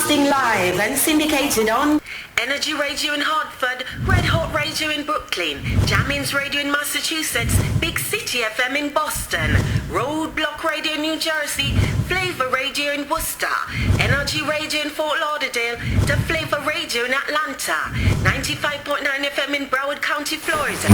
Broadcasting live and syndicated on Energy Radio in Hartford, Red Hot Radio in Brooklyn, Jammins Radio in Massachusetts, Big City FM in Boston, Roadblock Radio in New Jersey, Flavor Radio in Worcester, Energy Radio in Fort Lauderdale, The Flavor Radio in Atlanta, 95.9 FM in Broward County, Florida,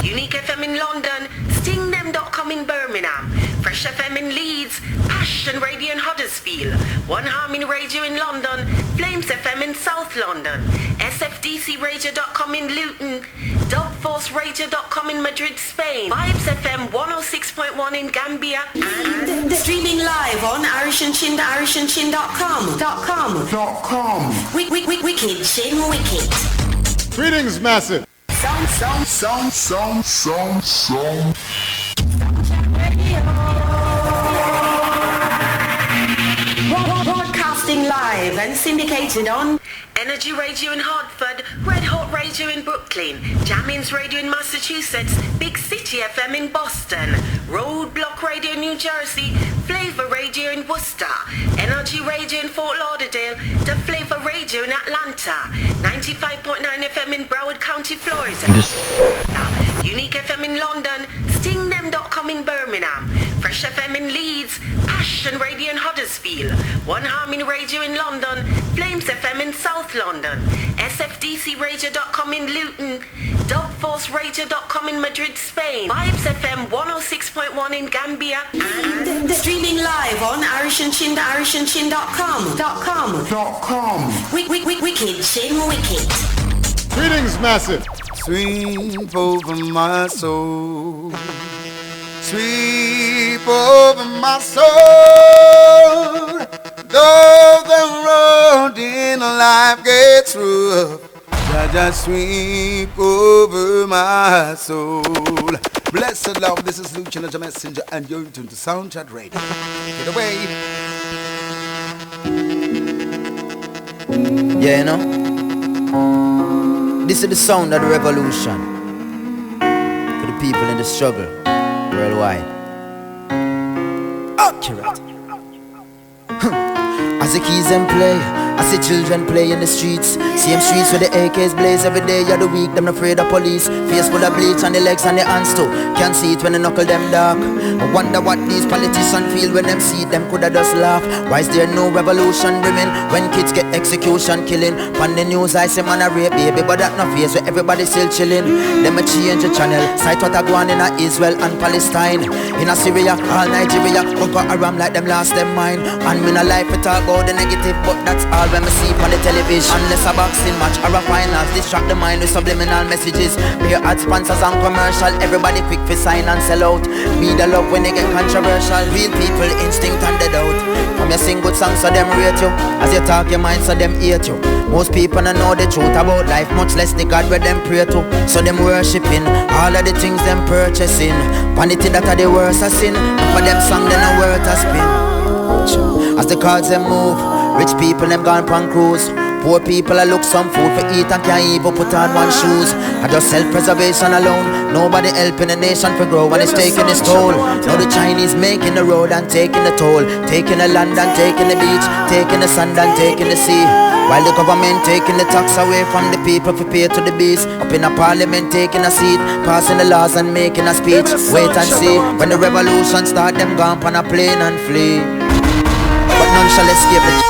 Unique FM in London, StingThem.com in Birmingham, Fresh FM in Leeds, Passion Radio in Huddersfield, One Harmony Radio in London, Flames FM in South London, SFDCRadio.com in Luton, Dubforceradio.com in Madrid, Spain, Vibes FM 106.1 in Gambia, and streaming live on IrishandChin.com. Wicked Chin Wicked. Greetings, massive. Sound. Broadcasting live and syndicated on Energy Radio in Hartford, Red Hot Radio in Brooklyn, Jammins Radio in Massachusetts, Big City FM in Boston, Roadblock Radio in New Jersey, Flavor Radio in Worcester, Energy Radio in Fort Lauderdale, The Flavor Radio in Atlanta, 95.9 FM in Broward County, Florida, Unique FM in London, StingThem.com in Birmingham, Fresh FM in Leeds, Passion Radio in Huddersfield, One Harmony Radio in London, Flames FM in South London, SFDCRadio.com in Luton, Dubforceradio.com in Madrid, Spain, Vibes FM 106.1 in Gambia, and streaming live on IrishandChin.com. Wicked Chin Wicked. Greetings, massive. Sweep over my soul. Sweep over my soul. Though the road in life gets rough, just sweep over my soul. Blessed love, this is Lucian as a messenger, and you're tuned to Soundchat Radio. Get away. Yeah, you know, this is the sound of the revolution for the people in the struggle worldwide. Accurate. As the keys and play, I see children play in the streets. Same streets where the AKs blaze every day. You're the weak, them afraid of police. Face full of bleach on the legs and the hands too. Can't see it when they knuckle them dark. I wonder what these politicians feel when them see it, them coulda just laugh. Why is there no revolution women when kids get execution killing? On the news I say man a rape baby, but that no face where everybody still chilling. Them a change the channel, sight what a go on in a Israel and Palestine. In a Syria, all Nigeria, Boko Haram like them lost them mind. And me no life to talk about the negative, but that's all when me see on the television. Unless a boxing match or a finals, distract the mind with subliminal messages. Pay ad sponsors and commercial, everybody quick for sign and sell out. Be the love when they get controversial. Real people instinct and the doubt. From your sing good songs so them rate you. As you talk your mind so them hate you. Most people don't know the truth about life, much less the God where them pray to. So them worshipping all of the things them purchasing. Vanity that are the worst of sin. And for them song they no worth a spin. As the cards them move, rich people them gone pan cruise. Poor people I look some food for eat and can't even put on one shoes. I just self-preservation alone. Nobody helping the nation to grow when it's taking its toll. Now the Chinese making the road and taking the toll. Taking the land and taking the beach. Taking the sand and taking the sea. While the government taking the tax away from the people for pay to the beast. Up in a parliament taking a seat. Passing the laws and making a speech. Wait and see. When the revolution start them gone on a plane and flee. But none shall escape it.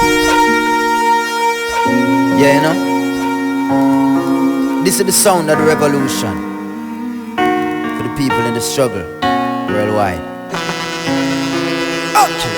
Yeah, you know, this is the sound of the revolution for the people in the struggle worldwide. Okay.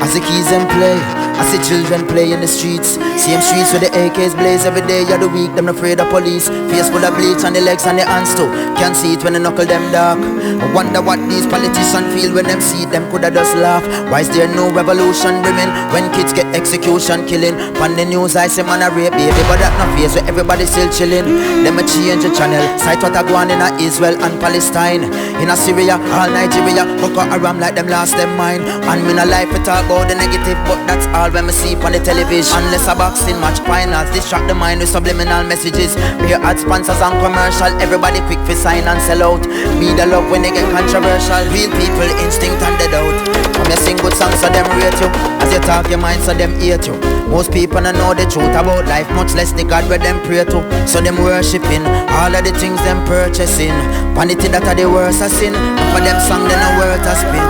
As the keys and play, I see children play in the streets. Same streets where the AKs blaze every day. You're the weak, them afraid of police. Face full of bleach on the legs and the hands too. Can't see it when they knuckle them dark. I wonder what these politicians feel when them see it, them coulda just laugh. Why is there no revolution women when kids get execution killing? On the news I say man a rape baby, but that no face where everybody still chilling. Them a change the channel, sight what a go on in a Israel and Palestine. In a Syria, all Nigeria, Boko Haram like them lost them mind. And me no life to talk about the negative, but that's all all when me see on the television. Unless a boxing match finals distract the mind with subliminal messages. Pure ad sponsors and commercial, everybody quick for sign and sell out. Be the love when they get controversial. Real people instinct and the doubt. When you sing good songs so them rate you, as you talk your mind so them hate you. Most people don't know the truth about life, much less the God where them pray to. So them worshipping all of the things them purchasing. Vanity that are the worst of sin, and for them song they no worth a spin.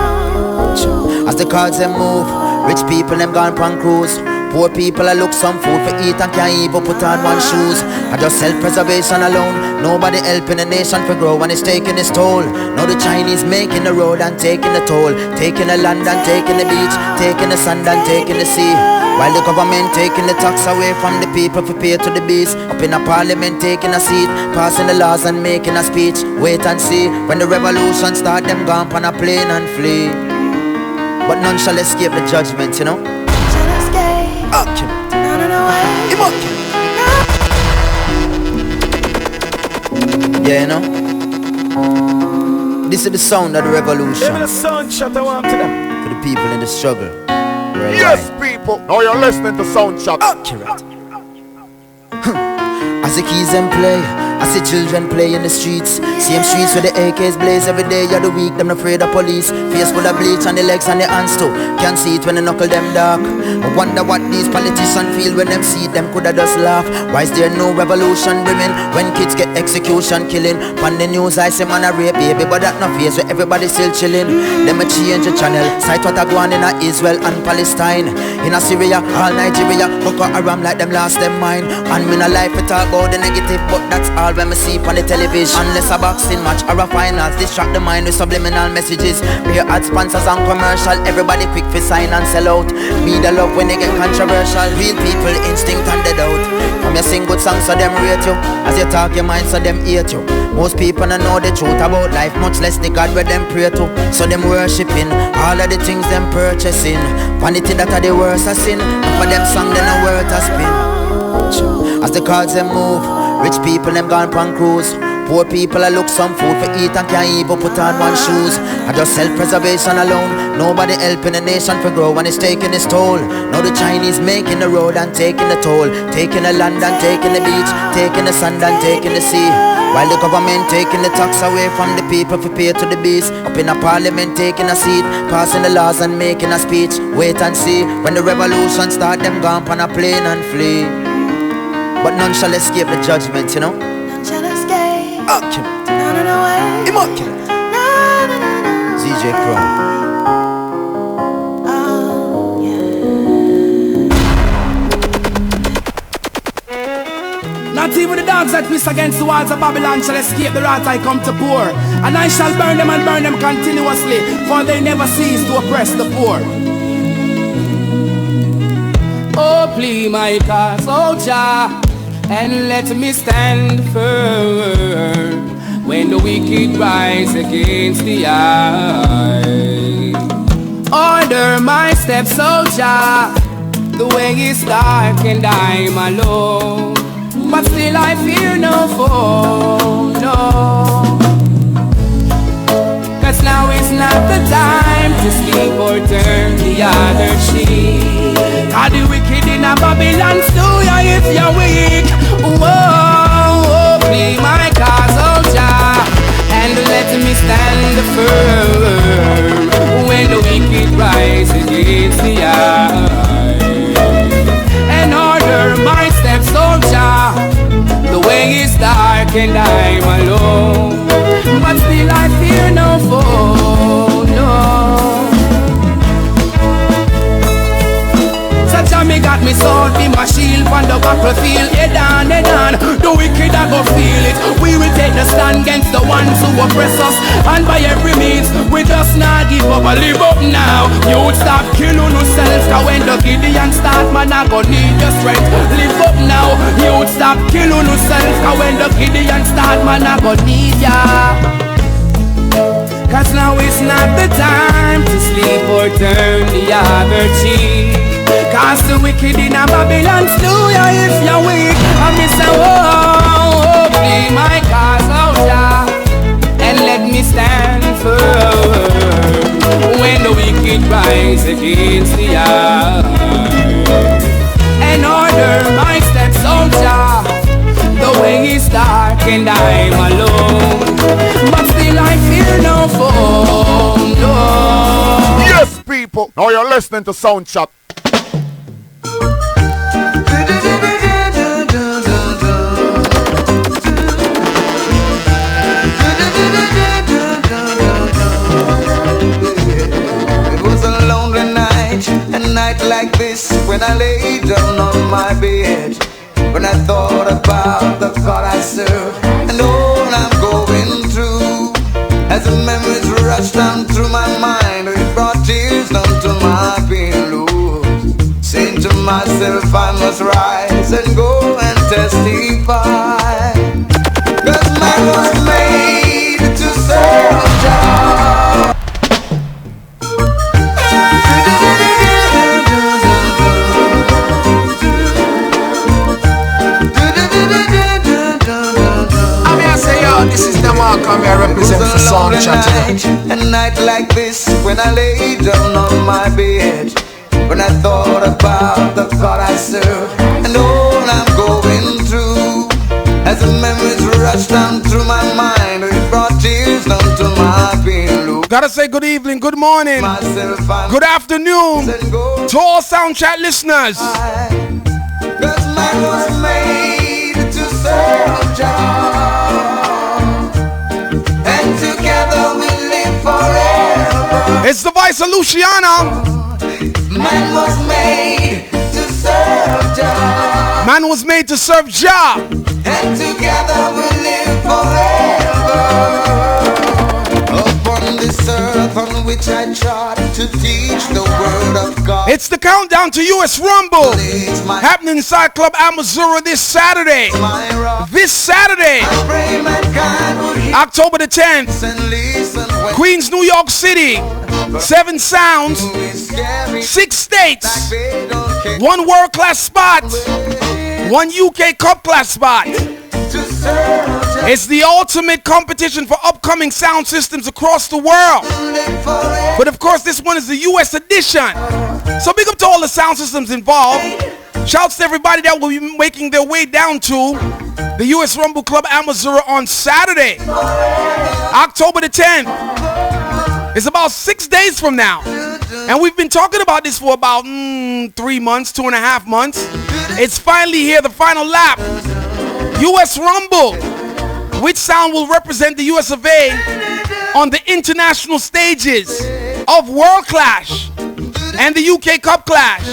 As the cards them move, rich people them gone pan cruise. Poor people I look some food for eat and can't even put on one shoes. And just self-preservation alone, nobody helping the nation for grow and it's taking its toll. Now the Chinese making the road and taking the toll, taking the land and taking the beach, taking the sand and taking the sea. While the government taking the tax away from the people for pay to the beast. Up in a parliament taking a seat, passing the laws and making a speech. Wait and see, when the revolution start them gone on a plane and flee. But none shall escape the judgment, you know. Okay. Yeah, you know. This is the sound of the revolution. Give me the sound shot I want to them. For the people in the struggle. Right. Yes, people. Now you're listening to Sound Shot. Accurate. As the keys them play, I see children play in the streets. Same streets where the AKs blaze every day. You're the weak, them not afraid of police. Face full of bleach on the legs and the hands too. Can't see it when they knuckle them dark. I wonder what these politicians feel when them see them coulda just laugh. Why is there no revolution women when kids get execution killing? On the news I say man a rape baby, but that no face where everybody still chilling. Them a change the channel, sight what a go on in a Israel and Palestine. In a Syria, all Nigeria, Boko Haram like them lost them mind. And me no life to talk about the negative, but that's all when me see on the television. Unless a boxing match or a finals distract the mind with subliminal messages. Pure ad sponsors and commercial, everybody quick for sign and sell out. Be the love when they get controversial. Real people instinct and the doubt. From you sing good songs so them rate you, as you talk your mind so them hate you. Most people don't know the truth about life, much less the God where them pray to. So them worshipping all of the things them purchasing. Vanity that are the worst of sin, and for them song they no worth a spin. As the cards them move, rich people them gone pan cruise. Poor people I look some food for eat and can't even put on one shoes. And just self-preservation alone, nobody helping the nation for grow and it's taking its toll. Now the Chinese making the road and taking the toll, taking the land and taking the beach, taking the sand and taking the sea. While the government taking the tax away from the people for pay to the beast. Up in a parliament taking a seat, passing the laws and making a speech. Wait and see, when the revolution start them gone on a plane and flee. But none shall escape the judgment, you know. None shall escape. Accurate. No way. Immaculate. No. ZJ Crown. Oh, yeah. Not even the dogs that piss against the walls of Babylon shall escape the wrath I come to pour. And I shall burn them and burn them continuously, for they never cease to oppress the poor. Oh, please, my cause, oh Jah, and let me stand firm when the wicked rise against the eye. Order my steps, oh Jah, the way is dark and I'm alone, but still I fear no foe, no. Cause now is not the time to sleep or turn the other cheek. Cause the wicked in a Babylon stew ya if you're weak. Whoa, be my cause, oh Jah, and let me stand firm when the wicked rise against the eye. And order my steps, oh Jah, the way is dark and I'm alone, but still I fear no foe, no. Me got me sword, be my shield on the battlefield. Head on, the wicked I go feel it. We will take the stand against the ones who oppress us, and by every means we just not give up. Live up now, you would stop killing yourself. Cause when the Gideon start, man I go need your strength. Live up now, you would stop killing yourself. Cause when the Gideon start, man I go need ya. Cause now is not the time to sleep or turn the other cheek. Cause the wicked in a Babylon stew ya if you're weak. And me say, oh, be my cause, oh Jah, and let me stand firm when the wicked rise against the eye. Now you're listening to Sound Chat. It was a lonely night, a night like this, when I lay down on my bed. When I thought about the God I serve and all I'm going through, as the memories rushed down through my mind, it brought tears down to my pillows. Saying to myself, I must rise and go and testify, 'cause man was made to serve God. This is the mark I represent for Sound Chat. A night like this, when I lay down on my bed, when I thought about the God I serve and all I'm going through, as the memories rushed down through my mind, it brought tears down to my pillow. Gotta say good evening, good morning, good afternoon to all Sound Chat listeners. 'Cause man was made to serve God, and together we live forever. It's the voice of Luciano. Man was made to serve God. Man was made to serve Jah. And together we live forever. Upon this earth on which I trod to teach the word of God. It's the countdown to US Rumble, happening inside Club Amazura this Saturday. This Saturday, October the 10th, Queens, New York City. 7 sounds, 6 states, 1 world-class spot, 1 UK Cup class spot. It's the ultimate competition for upcoming sound systems across the world. But of course, this one is the US edition. So big up to all the sound systems involved. Shouts to everybody that will be making their way down to the US Rumble Club Amazura on Saturday, October the 10th. It's about 6 days from now. And we've been talking about this for about 3 months, 2.5 months. It's finally here, the final lap. US Rumble. Which sound will represent the US of A on the international stages of World Clash and the UK Cup Clash.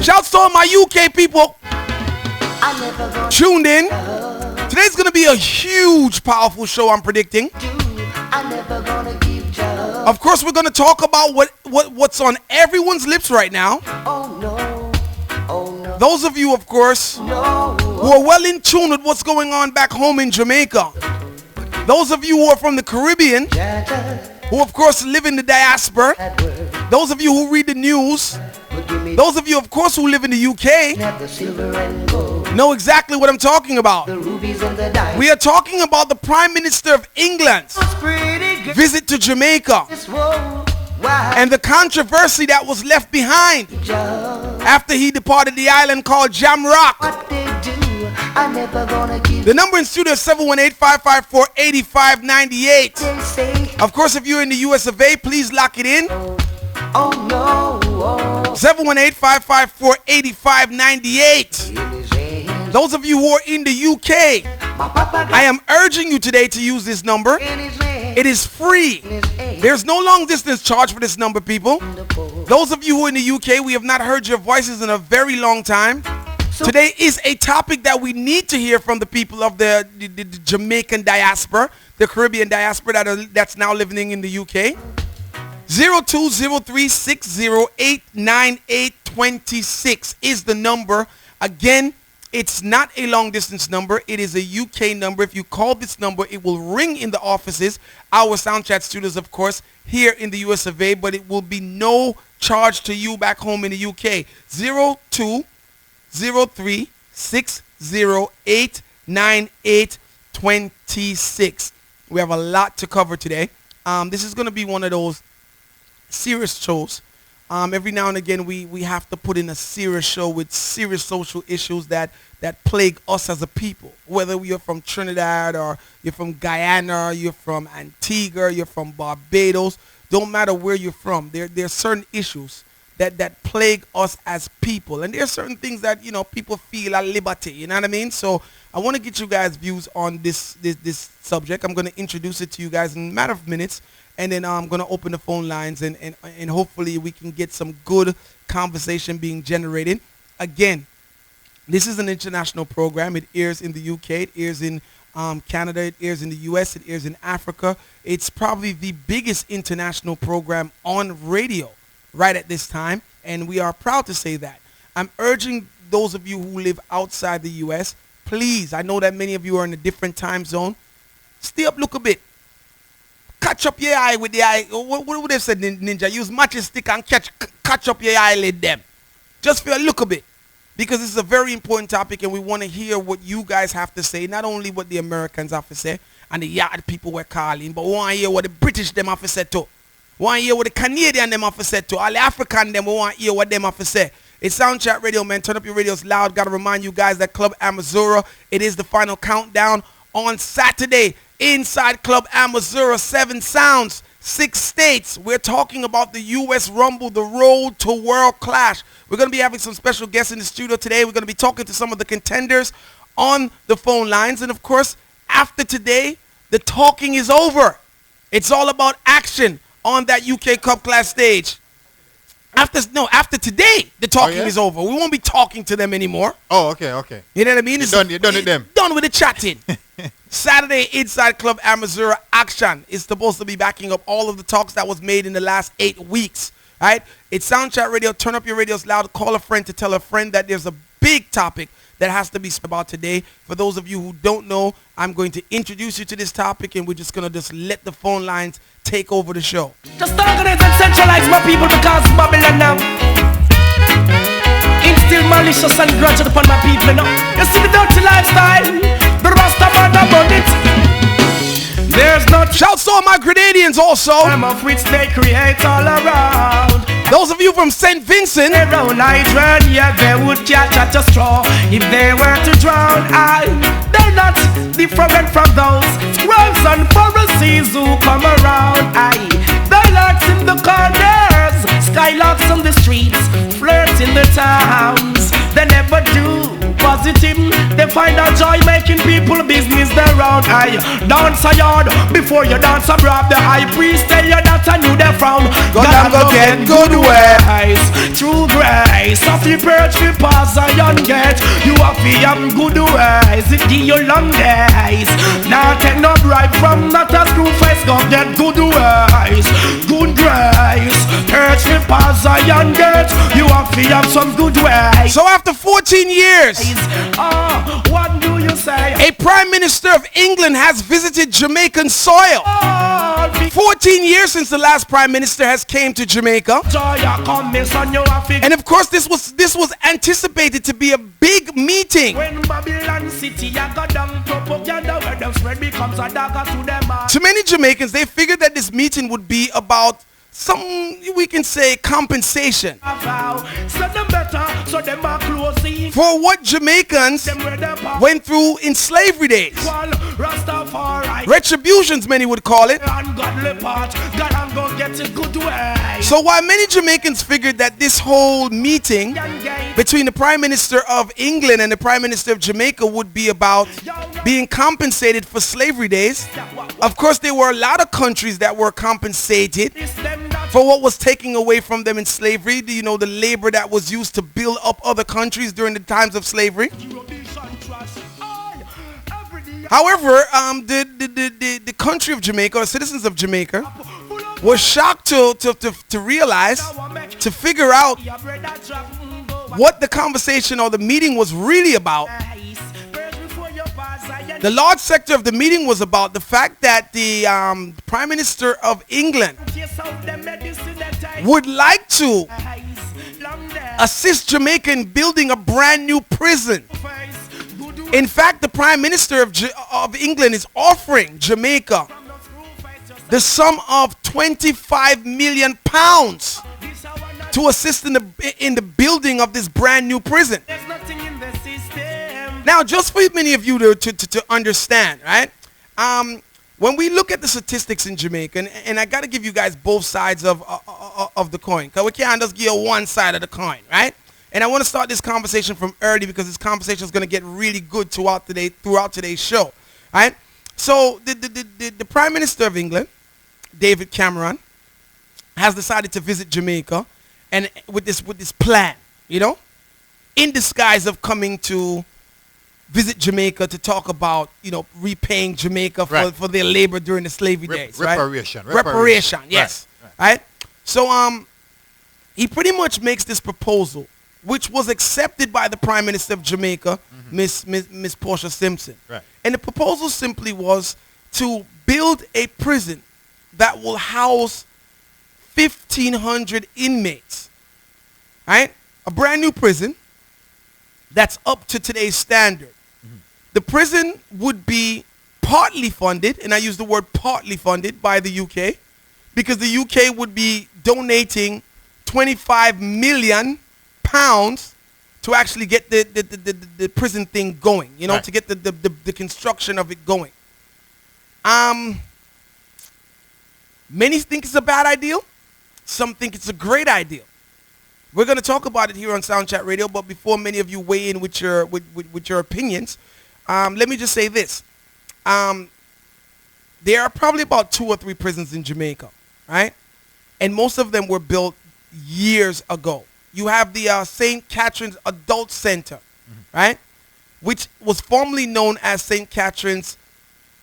Shouts to all my UK people tuned in. Today's going to be a huge, powerful show, I'm predicting. Of course, we're going to talk about what's on everyone's lips right now. Those of you, of course, who are well in tune with what's going on back home in Jamaica. Those of you who are from the Caribbean, who, of course, live in the diaspora. Those of you who read the news. Those of you, of course, who live in the UK know exactly what I'm talking about. We are talking about the Prime Minister of England's visit to Jamaica and the controversy that was left behind after he departed the island called Jamrock. The number in studio is 718-554-8598. Of course, if you're in the US of A, please lock it in. 718-554-8598. Those of you who are in the UK, I am urging you today to use this number. It is free. There's no long distance charge for this number, people. Those of you who are in the UK, we have not heard your voices in a very long time. Today is a topic that we need to hear from the people of the Jamaican diaspora, the Caribbean diaspora that's now living in the UK. 020360899826 is the number. Again, it's not a long distance number. It is a UK number. If you call this number, it will ring in the offices, our Sound Chat studios, of course, here in the US of A, but it will be no charge to you back home in the UK. 020360899826. We have a lot to cover today. This is going to be one of those serious shows. Every now and again, we have to put in a serious show with serious social issues that plague us as a people. Whether you're from Trinidad or you're from Guyana, you're from Antigua, you're from Barbados, don't matter where you're from. There are certain issues that plague us as people. And there are certain things that, people feel are liberty, you know what I mean? So I want to get you guys' views on this subject. I'm going to introduce it to you guys in a matter of minutes, and then I'm going to open the phone lines, and hopefully we can get some good conversation being generated. Again, this is an international program. It airs in the UK, it airs in Canada, it airs in the US, it airs in Africa. It's probably the biggest international program on radio right at this time, and we are proud to say that. I'm urging those of you who live outside the US, please, I know that many of you are in a different time zone, stay up, look a bit. Catch up your eye with the eye. What would they say, Ninja? Use matchstick and catch up your eyelid them. Just for a look a bit. Because this is a very important topic, and we want to hear what you guys have to say, not only what the Americans have to say and the yard people were calling, but we want to hear what the British them have to say too. We want to hear what the Canadian them have to say too. All the African them, we want to hear what them have to say. It's Soundchat Radio, man. Turn up your radios loud. Got to remind you guys that Club Amazura, it is the final countdown on Saturday. Inside Club Amazura, 7 sounds, 6 states. We're talking about the U.S. Rumble, the Road to World Clash. We're going to be having some special guests in the studio today. We're going to be talking to some of the contenders on the phone lines. And, of course, after today, the talking is over. It's all about action on that UK Cup Clash stage. After today, the talking is over. We won't be talking to them anymore. Oh, okay. You know what I mean? You're done with them. Done with the chatting. Saturday, Inside Club Amazura action is supposed to be backing up all of the talks that was made in the last 8 weeks. Right? It's Soundchat Radio. Turn up your radios loud. Call a friend to tell a friend that there's a big topic that has to be about today. For those of you who don't know, I'm going to introduce you to this topic, and we're just going to just let the phone lines take over the show. Just organize and centralize my people because Babylon now instill malicious and grudge upon my people now. You see the dirty lifestyle, the Rasta man about it. There's no shouts to all my Grenadians also. Time of which they create all around. Those of you from St. Vincent, around Nigeria, they would catch at a straw if they were to drown. They're not different from those scribes and Pharisees who come around. They lurks in the corners, skylocks on the streets, flirts in the towns. They never do positive. They find a joy making people business their own. Dance a yard before you dance abroad. The high priest tell you that I knew they frown. God go get good ways through grace. Of the perch we pass a young get. You have to good ways. It give you long days. Now take no bribe from that a screw face. Go get good ways, good grace. Perch we pass a young get. You have to have some good ways. So after 14 years, what do you say? A Prime Minister of England has visited Jamaican soil. 14 years since the last Prime Minister has came to Jamaica. And of course this was anticipated to be a big meeting. When Babylon City got down propaganda where the spread becomes a dagger to them. To many Jamaicans, they figured that this meeting would be about some, we can say, compensation for what Jamaicans went through in slavery days. Retributions, many would call it. So while many Jamaicans figured that this whole meeting between the Prime Minister of England and the Prime Minister of Jamaica would be about being compensated for slavery days, of course there were a lot of countries that were compensated for what was taken away from them in slavery. You know, the labor that was used to build up other countries during the times of slavery. However, the country of Jamaica, or citizens of Jamaica, was shocked to realize, to figure out what the conversation or the meeting was really about. The large sector of the meeting was about the fact that the Prime Minister of England would like to assist Jamaica in building a brand new prison. In fact, the Prime Minister of England is offering Jamaica the sum of £25 million to assist in the building of this brand new prison. Now, just for many of you to understand, right? When we look at the statistics in Jamaica, and I got to give you guys both sides of of the coin. Because we can't just give you one side of the coin, right? And I want to start this conversation from early because this conversation is going to get really good throughout today's show, right? So the Prime Minister of England, David Cameron, has decided to visit Jamaica, and with this plan, in disguise of coming to visit Jamaica to talk about, repaying Jamaica for their labor during the slavery days, right? Reparation, yes, right? So he pretty much makes this proposal, which was accepted by the Prime Minister of Jamaica, Miss Portia Simpson. Right. And the proposal simply was to build a prison that will house 1,500 inmates, right? A brand new prison that's up to today's standard. The prison would be partly funded, and I use the word partly funded, by the UK, because the UK would be donating 25 million pounds to actually get the prison thing going, to get the construction of it going. Many think it's a bad idea. Some think it's a great idea. We're going to talk about it here on Sound Chat Radio, but before many of you weigh in with your opinions, let me just say this. There are probably about 2 or 3 prisons in Jamaica, right? And most of them were built years ago. You have the St. Catherine's Adult Center, right? Which was formerly known as St. Catherine's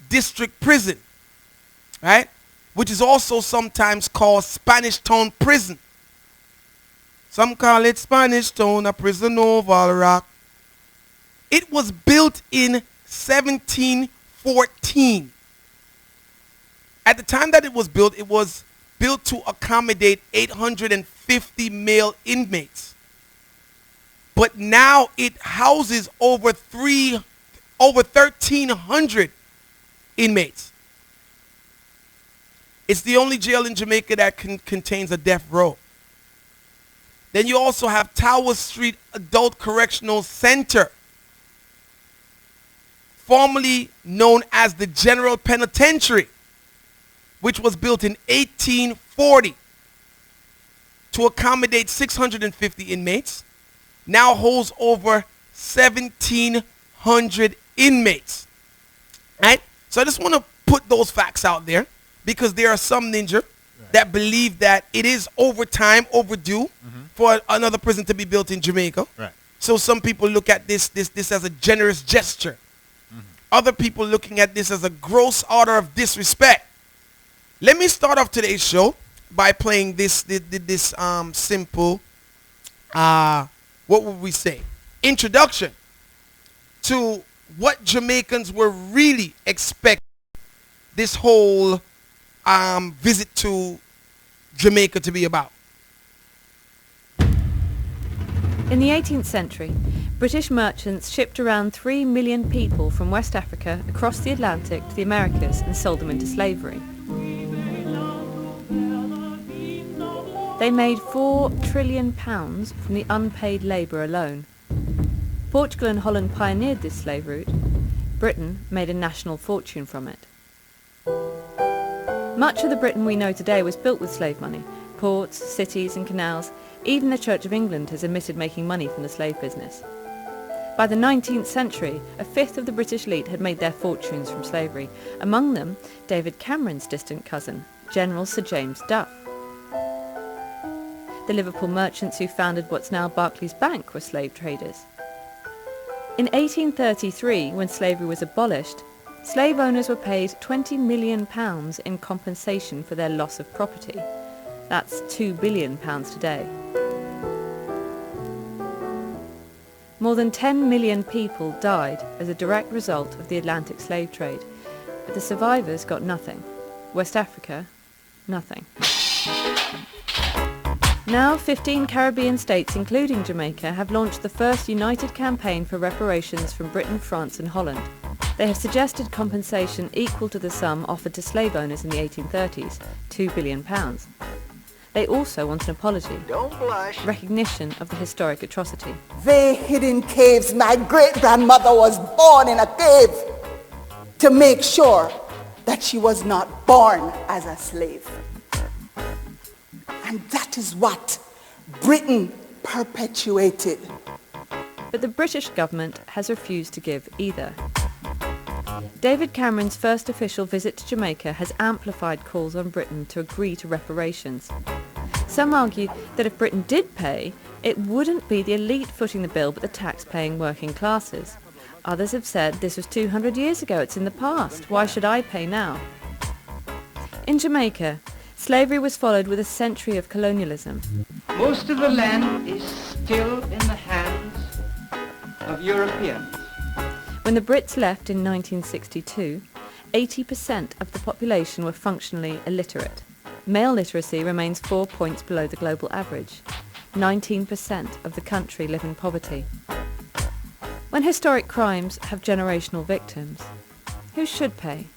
District Prison, right? Which is also sometimes called Spanish Town Prison. Some call it Spanish Town, a prison oval rock. It was built in 1714. At the time that it was built to accommodate 850 male inmates. But now it houses over 1,300 inmates. It's the only jail in Jamaica that contains a death row. Then you also have Tower Street Adult Correctional Center, formerly known as the General Penitentiary, which was built in 1840 to accommodate 650 inmates, now holds over 1,700 inmates. Right? So I just want to put those facts out there because there are some ninja that believe that it is overdue for another prison to be built in Jamaica. Right. So some people look at this as a generous gesture. Other people looking at this as a gross order of disrespect. Let me start off today's show by playing this simple, what would we say, introduction to what Jamaicans were really expecting this whole visit to Jamaica to be about. In the 18th century, British merchants shipped around 3 million people from West Africa across the Atlantic to the Americas and sold them into slavery. They made £4 trillion from the unpaid labour alone. Portugal and Holland pioneered this slave route. Britain made a national fortune from it. Much of the Britain we know today was built with slave money. Ports, cities and canals. Even the Church of England has admitted making money from the slave business. By the 19th century, a fifth of the British elite had made their fortunes from slavery. Among them, David Cameron's distant cousin, General Sir James Duff. The Liverpool merchants who founded what's now Barclays Bank were slave traders. In 1833, when slavery was abolished, slave owners were paid £20 million in compensation for their loss of property. That's £2 billion today. More than 10 million people died as a direct result of the Atlantic slave trade, but the survivors got nothing. West Africa, nothing. Now 15 Caribbean states, including Jamaica, have launched the first united campaign for reparations from Britain, France and Holland. They have suggested compensation equal to the sum offered to slave owners in the 1830s, £2 billion. They also want an apology, recognition of the historic atrocity. They hid in caves. My great-grandmother was born in a cave to make sure that she was not born as a slave. And that is what Britain perpetuated. But the British government has refused to give either. David Cameron's first official visit to Jamaica has amplified calls on Britain to agree to reparations. Some argue that if Britain did pay, it wouldn't be the elite footing the bill but the tax-paying working classes. Others have said this was 200 years ago, it's in the past, why should I pay now? In Jamaica, slavery was followed with a century of colonialism. Most of the land is still in the hands of Europeans. When the Brits left in 1962, 80% of the population were functionally illiterate. Male literacy remains 4 points below the global average. 19% of the country live in poverty. When historic crimes have generational victims, who should pay?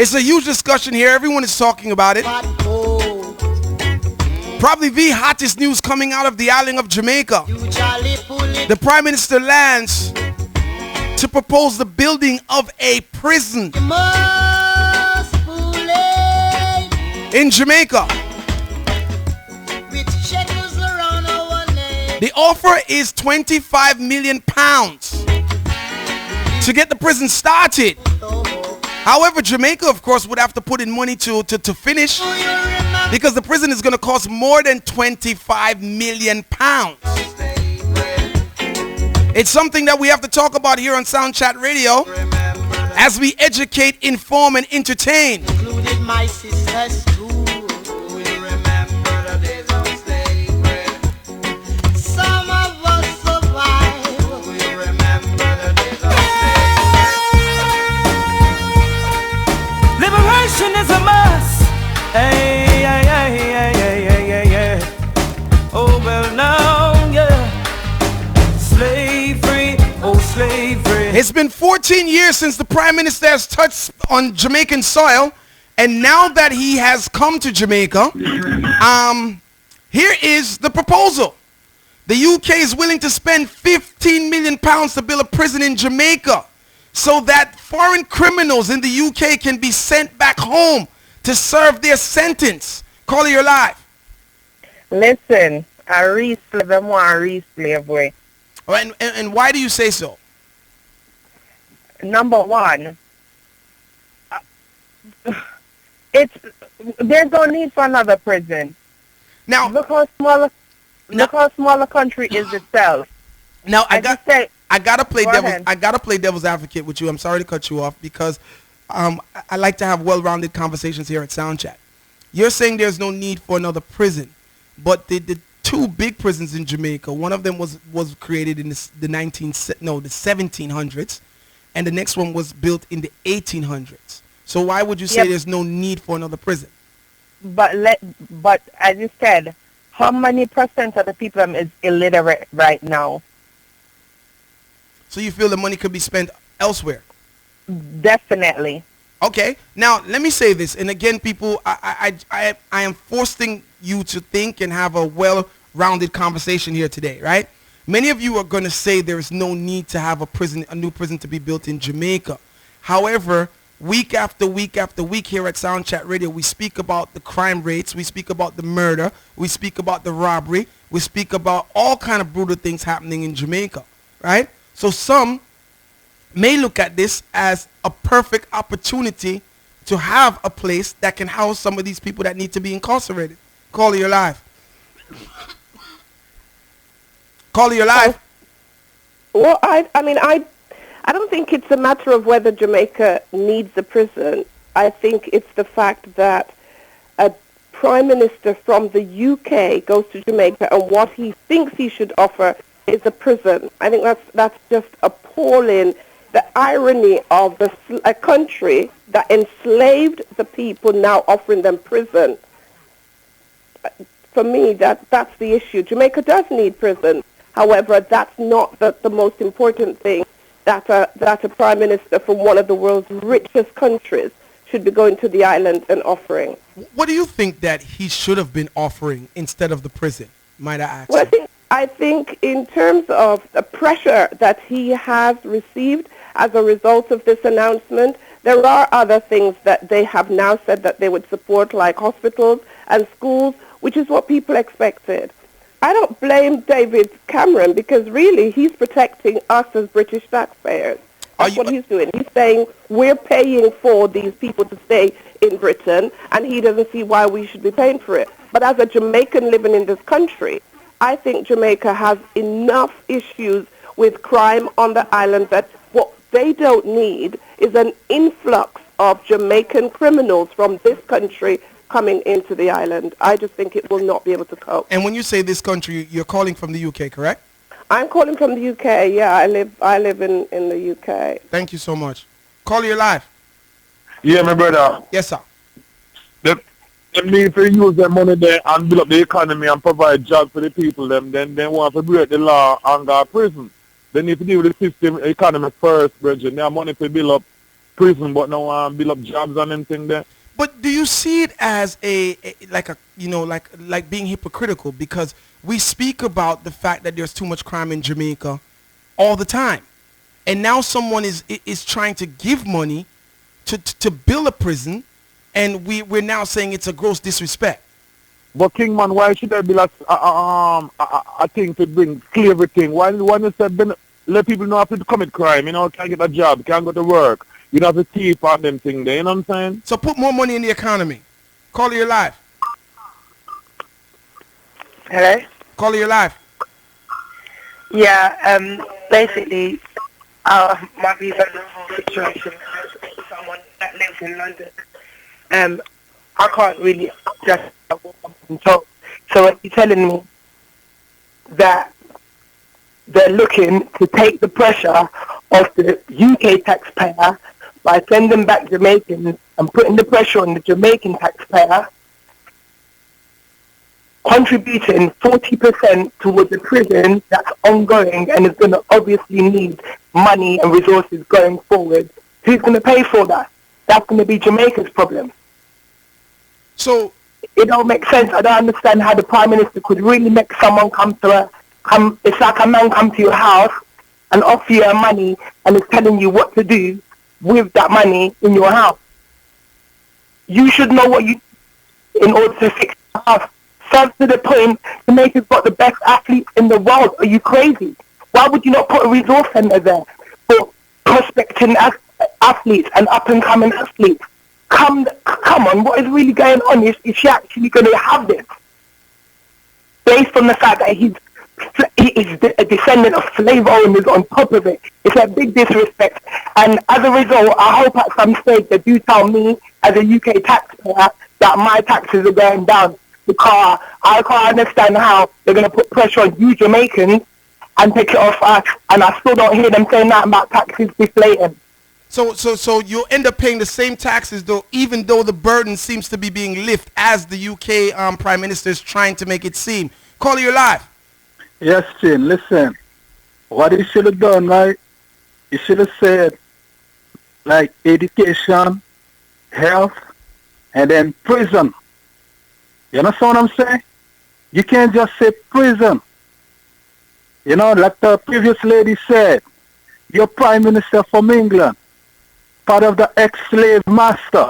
It's a huge discussion here. Everyone is talking about it. Probably the hottest news coming out of the island of Jamaica. The Prime Minister lands to propose the building of a prison in Jamaica. The offer is £25 million to get the prison started. However, Jamaica, of course, would have to put in money to finish, because the prison is going to cost more than £25 million. It's something that we have to talk about here on Sound Chat Radio as we educate, inform, and entertain. Included my sisters too. Some of us survive. Liberation is a must. Hey, hey, hey, hey, hey, hey, hey, hey. Oh, well, now, yeah. Slavery, oh, slavery. It's been 14 years since the Prime Minister has touched on Jamaican soil, and now that he has come to Jamaica, here is the proposal. The UK is willing to spend £15 million to build a prison in Jamaica, so that foreign criminals in the UK can be sent back home to serve their sentence. Caller, you're live. Listen, I re-slave them one re-slave way. And why do you say so? Number one, there's no need for another prison. Now, look how small a country is itself. Now I gotta play devil's advocate with you. I'm sorry to cut you off, because I like to have well-rounded conversations here at Soundchat. You're saying there's no need for another prison, but the two big prisons in Jamaica, one of them was created in the 1700s, and the next one was built in the 1800s. So why would you say there's no need for another prison? But as you said, how many percent of the people is illiterate right now? So you feel the money could be spent elsewhere? Definitely. Okay. Now, let me say this. And again, people, I am forcing you to think and have a well-rounded conversation here today, right? Many of you are going to say there is no need to have a new prison to be built in Jamaica. However, week after week after week here at Sound Chat Radio, we speak about the crime rates, we speak about the murder, we speak about the robbery, we speak about all kind of brutal things happening in Jamaica, right? So some may look at this as a perfect opportunity to have a place that can house some of these people that need to be incarcerated. Call your life. Call your life. Well, I don't think it's a matter of whether Jamaica needs a prison. I think it's the fact that a prime minister from the UK goes to Jamaica and what he thinks he should offer is a prison. I think that's just appalling. The irony of a country that enslaved the people now offering them prison. For me, that's the issue. Jamaica does need prison. However, that's not the most important thing that a prime minister from one of the world's richest countries should be going to the island and offering. What do you think that he should have been offering instead of the prison, might I ask? Well, I think in terms of the pressure that he has received as a result of this announcement, there are other things that they have now said that they would support, like hospitals and schools, which is what people expected. I don't blame David Cameron because really he's protecting us as British taxpayers. That's what he's doing. He's saying we're paying for these people to stay in Britain and he doesn't see why we should be paying for it. But as a Jamaican living in this country, I think Jamaica has enough issues with crime on the island that what they don't need is an influx of Jamaican criminals from this country coming into the island. I just think it will not be able to cope. And when you say this country, you're calling from the UK, correct? I'm calling from the UK. Yeah, I live in the UK. Thank you so much. Call your live. Yeah, my brother. Yes, sir. They need to use their money there and build up the economy and provide jobs for the people. Then they want to break the law and go to prison. They need to deal with the system economy first, brethren. They have money to build up prison, but now want to build up jobs and anything there. But do you see it as like being hypocritical? Because we speak about the fact that there's too much crime in Jamaica all the time. And now someone is trying to give money to build a prison, and we're now saying it's a gross disrespect. But Kingman, why should there be a thing to bring clear everything? Why you say let people know how to commit crime, can't get a job, can't go to work. You don't have to thief on them thing there, you know what I'm saying? So put more money in the economy. Call your live. Hello? Call your live. Yeah, basically, my views on the whole situation as someone that lives in London, I can't really just talk. So when you're telling me that they're looking to take the pressure off the UK taxpayer by sending back Jamaicans and putting the pressure on the Jamaican taxpayer, contributing 40% towards a prison that's ongoing and is going to obviously need money and resources going forward. Who's going to pay for that? That's going to be Jamaica's problem. So it don't make sense. I don't understand how the Prime Minister could really make someone it's like a man come to your house and offer you money and is telling you what to do with that money in your house. You should know in order to fix the house. Serves to the point Jamaica's got the best athletes in the world. Are you crazy? Why would you not put a resource center there for prospecting athletes and up-and-coming athletes? Come on, what is really going on? Is she actually going to have this? Based on the fact that he's a descendant of slave owners on top of it. It's a big disrespect. And as a result, I hope at some stage they do tell me, as a UK taxpayer, that my taxes are going down. Because I can't understand how they're going to put pressure on you Jamaicans and take it off us. And I still don't hear them saying that about taxes deflating. So you'll end up paying the same taxes, though, even though the burden seems to be being lifted, as the UK Prime Minister is trying to make it seem. Call your live. Yes, Chin, listen. What he should have done, right? He should have said, like, education, health, and then prison. You understand what I'm saying? You can't just say prison. Like the previous lady said, you're Prime Minister from England. part of the ex-slave master.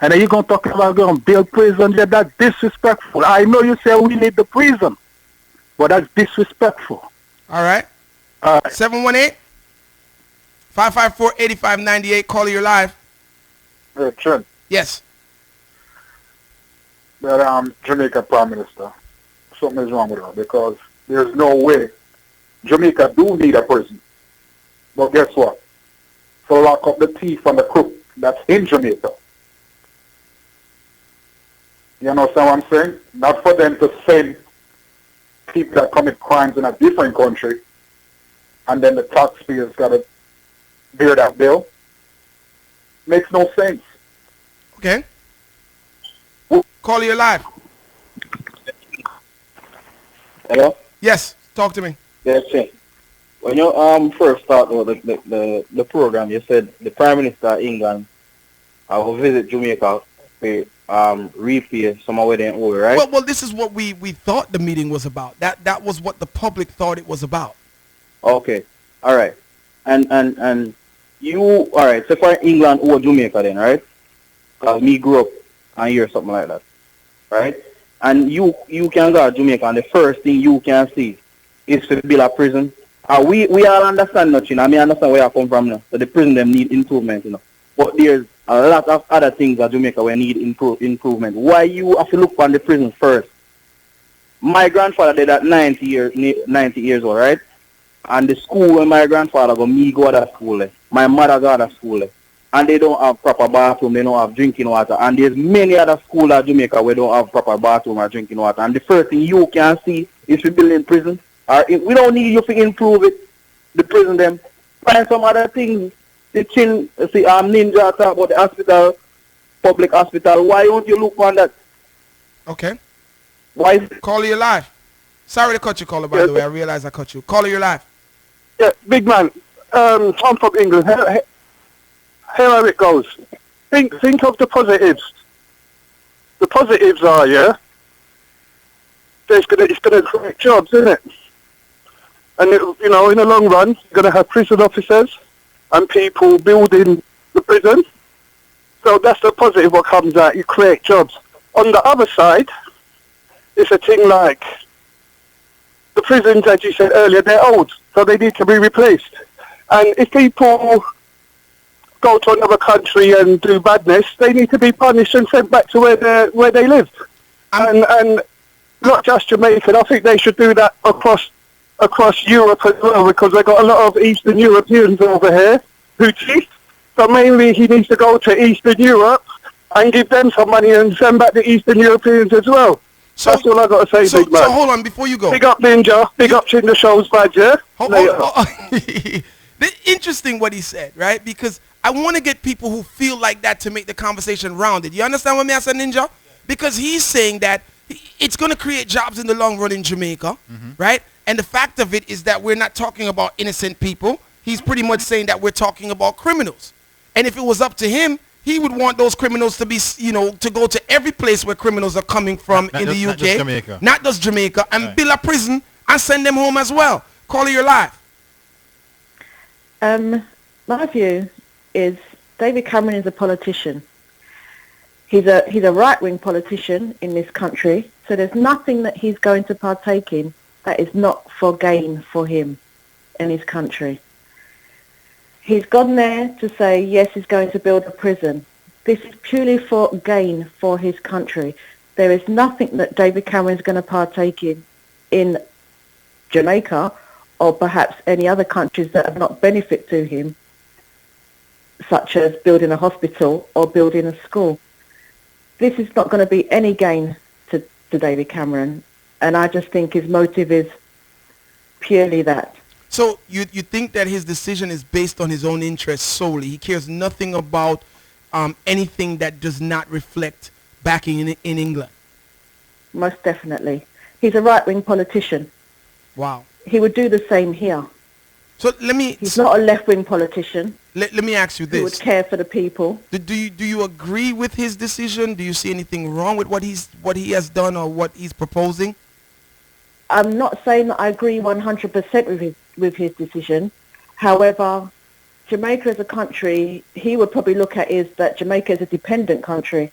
And then you're going to talk about going to build prison. Yeah, that's disrespectful. I know you say we need the prison, but that's disrespectful. All right. 718-554-8598. Caller, you're live. Trent. Yes. That Jamaica Prime Minister, something is wrong with her because there's no way Jamaica do need a prison. But guess what? To lock up the thief and the crook that's in Jamaica. You understand what I'm saying? Not for them to send people that commit crimes in a different country and then the taxpayers got to bear that bill. Makes no sense. Okay. Call you live. Hello? Yes, talk to me. Yes, sir. When you first started about the program, you said the Prime Minister of England will visit Jamaica to repay some of them over, right? Well, this is what we thought the meeting was about. That was what the public thought it was about. Okay. All right. And you, all right, so for England or Jamaica then, right? Because me grew up and hear something like that, right? And you can go to Jamaica and the first thing you can see is to build a prison. We all understand nothing. I mean, I understand where I come from now. So the prison them need improvement, you know. But there's a lot of other things that Jamaica will need improvement. Why you have to look for the prison first? My grandfather did that 90 years old, right? And the school when my grandfather go, me go to school, my mother go to school, and they don't have proper bathroom, they don't have drinking water, and there's many other schools in Jamaica where don't have proper bathroom or drinking water. And the first thing you can see is to build in prison. We don't need you to improve it, the prison them. Find some other things. Ninja talk about the hospital, public hospital. Why don't you look on that? Okay. Why? Caller, you live. Sorry to cut you, caller, by the way. I realize I cut you. Caller, you're live. Yeah, big man. I'm from England. Here how it goes. Think of the positives. The positives are, yeah, it's gonna create jobs, isn't it? And in the long run, you're gonna have prison officers and people building the prison. So that's the positive what comes out. You create jobs. On the other side, it's a thing like the prisons, as you said earlier, they're old, so they need to be replaced. And if people go to another country and do badness, they need to be punished and sent back to where they live. And not just Jamaica. I think they should do that across Europe as well, because they've got a lot of Eastern Europeans over here who cheat. So mainly he needs to go to Eastern Europe and give them some money and send back the Eastern Europeans as well. So, that's all I got to say, big man. So hold on, before you go. Big up Ninja, big up Chin the Show's badge, yeah? Interesting what he said, right? Because I want to get people who feel like that to make the conversation rounded. You understand what I said, Ninja? Because he's saying that it's going to create jobs in the long run in Jamaica, right? And the fact of it is that we're not talking about innocent people. He's pretty much saying that we're talking about criminals. And if it was up to him, he would want those criminals to be, to go to every place where criminals are coming from in the UK. Not just Jamaica. Not just Jamaica. And build a prison and send them home as well. Caller, you're live. My view is David Cameron is a politician. He's a right-wing politician in this country, so there's nothing that he's going to partake in that is not for gain for him in his country. He's gone there to say, yes, he's going to build a prison. This is purely for gain for his country. There is nothing that David Cameron is going to partake in Jamaica or perhaps any other countries that have not benefit to him, such as building a hospital or building a school. This is not going to be any gain to David Cameron, and I just think his motive is purely that. So you think that his decision is based on his own interests solely? He cares nothing about anything that does not reflect backing in England? Most definitely. He's a right-wing politician. Wow. He would do the same here. So he's not a left-wing politician. Let me ask you this. He would care for the people. Do you agree with his decision? Do you see anything wrong with what he has done or what he's proposing? I'm not saying that I agree 100% with his decision. However, Jamaica as a country, he would probably look at is that Jamaica is a dependent country.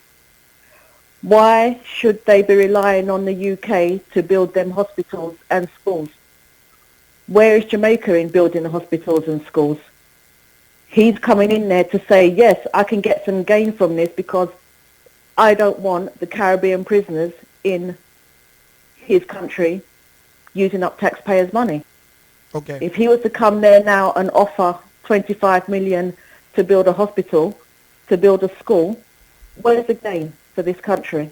Why should they be relying on the UK to build them hospitals and schools? Where is Jamaica in building the hospitals and schools? He's coming in there to say, yes, I can get some gain from this because I don't want the Caribbean prisoners in his country using up taxpayers' money. Okay. If he was to come there now and offer 25 million to build a hospital, to build a school, where's the gain for this country?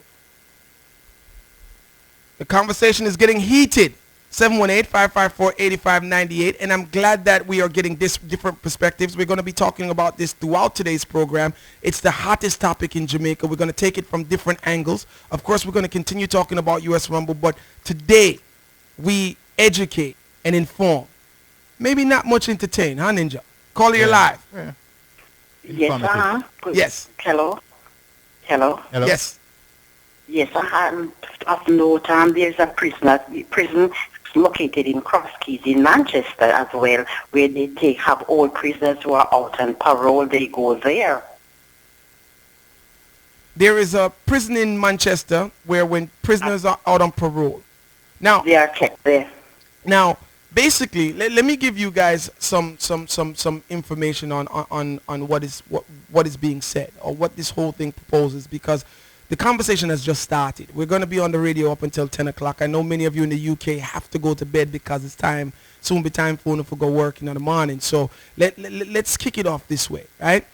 The conversation is getting heated. 718-554-8598, and I'm glad that we are getting this different perspectives. We're going to be talking about this throughout today's program. It's the hottest topic in Jamaica. We're going to take it from different angles. Of course, we're going to continue talking about U.S. Rumble, but today we educate and inform. Maybe not much entertain, huh, Ninja? Caller, you're live. Yeah. Yes, Yes. Hello. Hello. Yes. Yes, of note, there's a prison located in Cross Keys in Manchester as well, where they have all prisoners who are out on parole. They go there. There is a prison in Manchester where when prisoners are out on parole. Now they are kept there. Now, basically, let me give you guys some information on what is being said or what this whole thing proposes, because the conversation has just started. We're going to be on the radio up until 10 o'clock. I know many of you in the UK have to go to bed because it's soon be time for you to go working in the morning. So let's kick it off this way, right?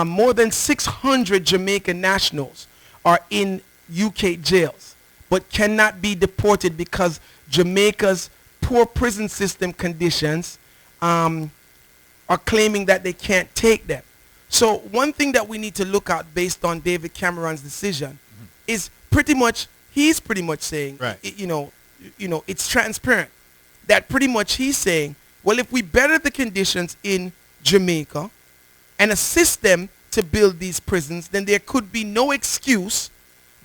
More than 600 Jamaican nationals are in UK jails, but cannot be deported because Jamaica's poor prison system conditions are claiming that they can't take them. So one thing that we need to look at based on David Cameron's decision is he's pretty much saying, right. It's transparent that pretty much he's saying, well, if we better the conditions in Jamaica and assist them to build these prisons, then there could be no excuse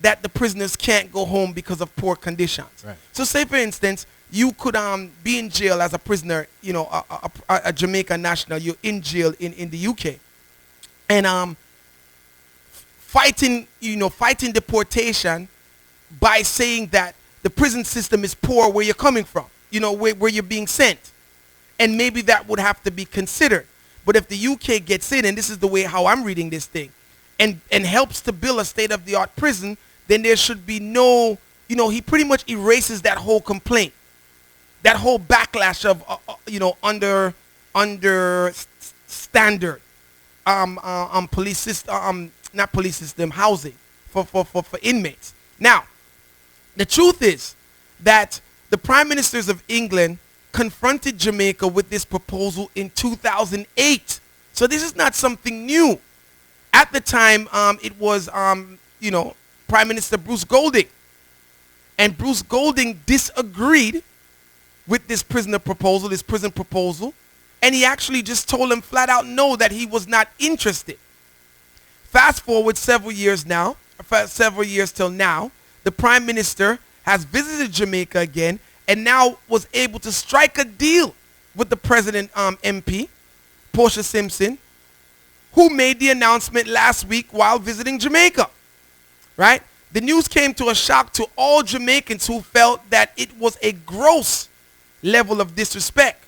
that the prisoners can't go home because of poor conditions. Right. So say, for instance, you could be in jail as a prisoner, a Jamaican national, you're in jail in the UK. And fighting deportation by saying that the prison system is poor where you're coming from, where you're being sent. And maybe that would have to be considered. But if the UK gets in, and this is the way how I'm reading this thing, and helps to build a state-of-the-art prison, then there should be no, he pretty much erases that whole complaint, that whole backlash of, under standard. Police system, not police system, housing for inmates. Now, the truth is that the Prime Ministers of England confronted Jamaica with this proposal in 2008. So this is not something new. At the time, it was, Prime Minister Bruce Golding. And Bruce Golding disagreed with this prison proposal. And he actually just told him flat out no, that he was not interested. Fast forward several years till now, the Prime Minister has visited Jamaica again and now was able to strike a deal with the President MP, Portia Simpson, who made the announcement last week while visiting Jamaica. Right? The news came to a shock to all Jamaicans who felt that it was a gross level of disrespect.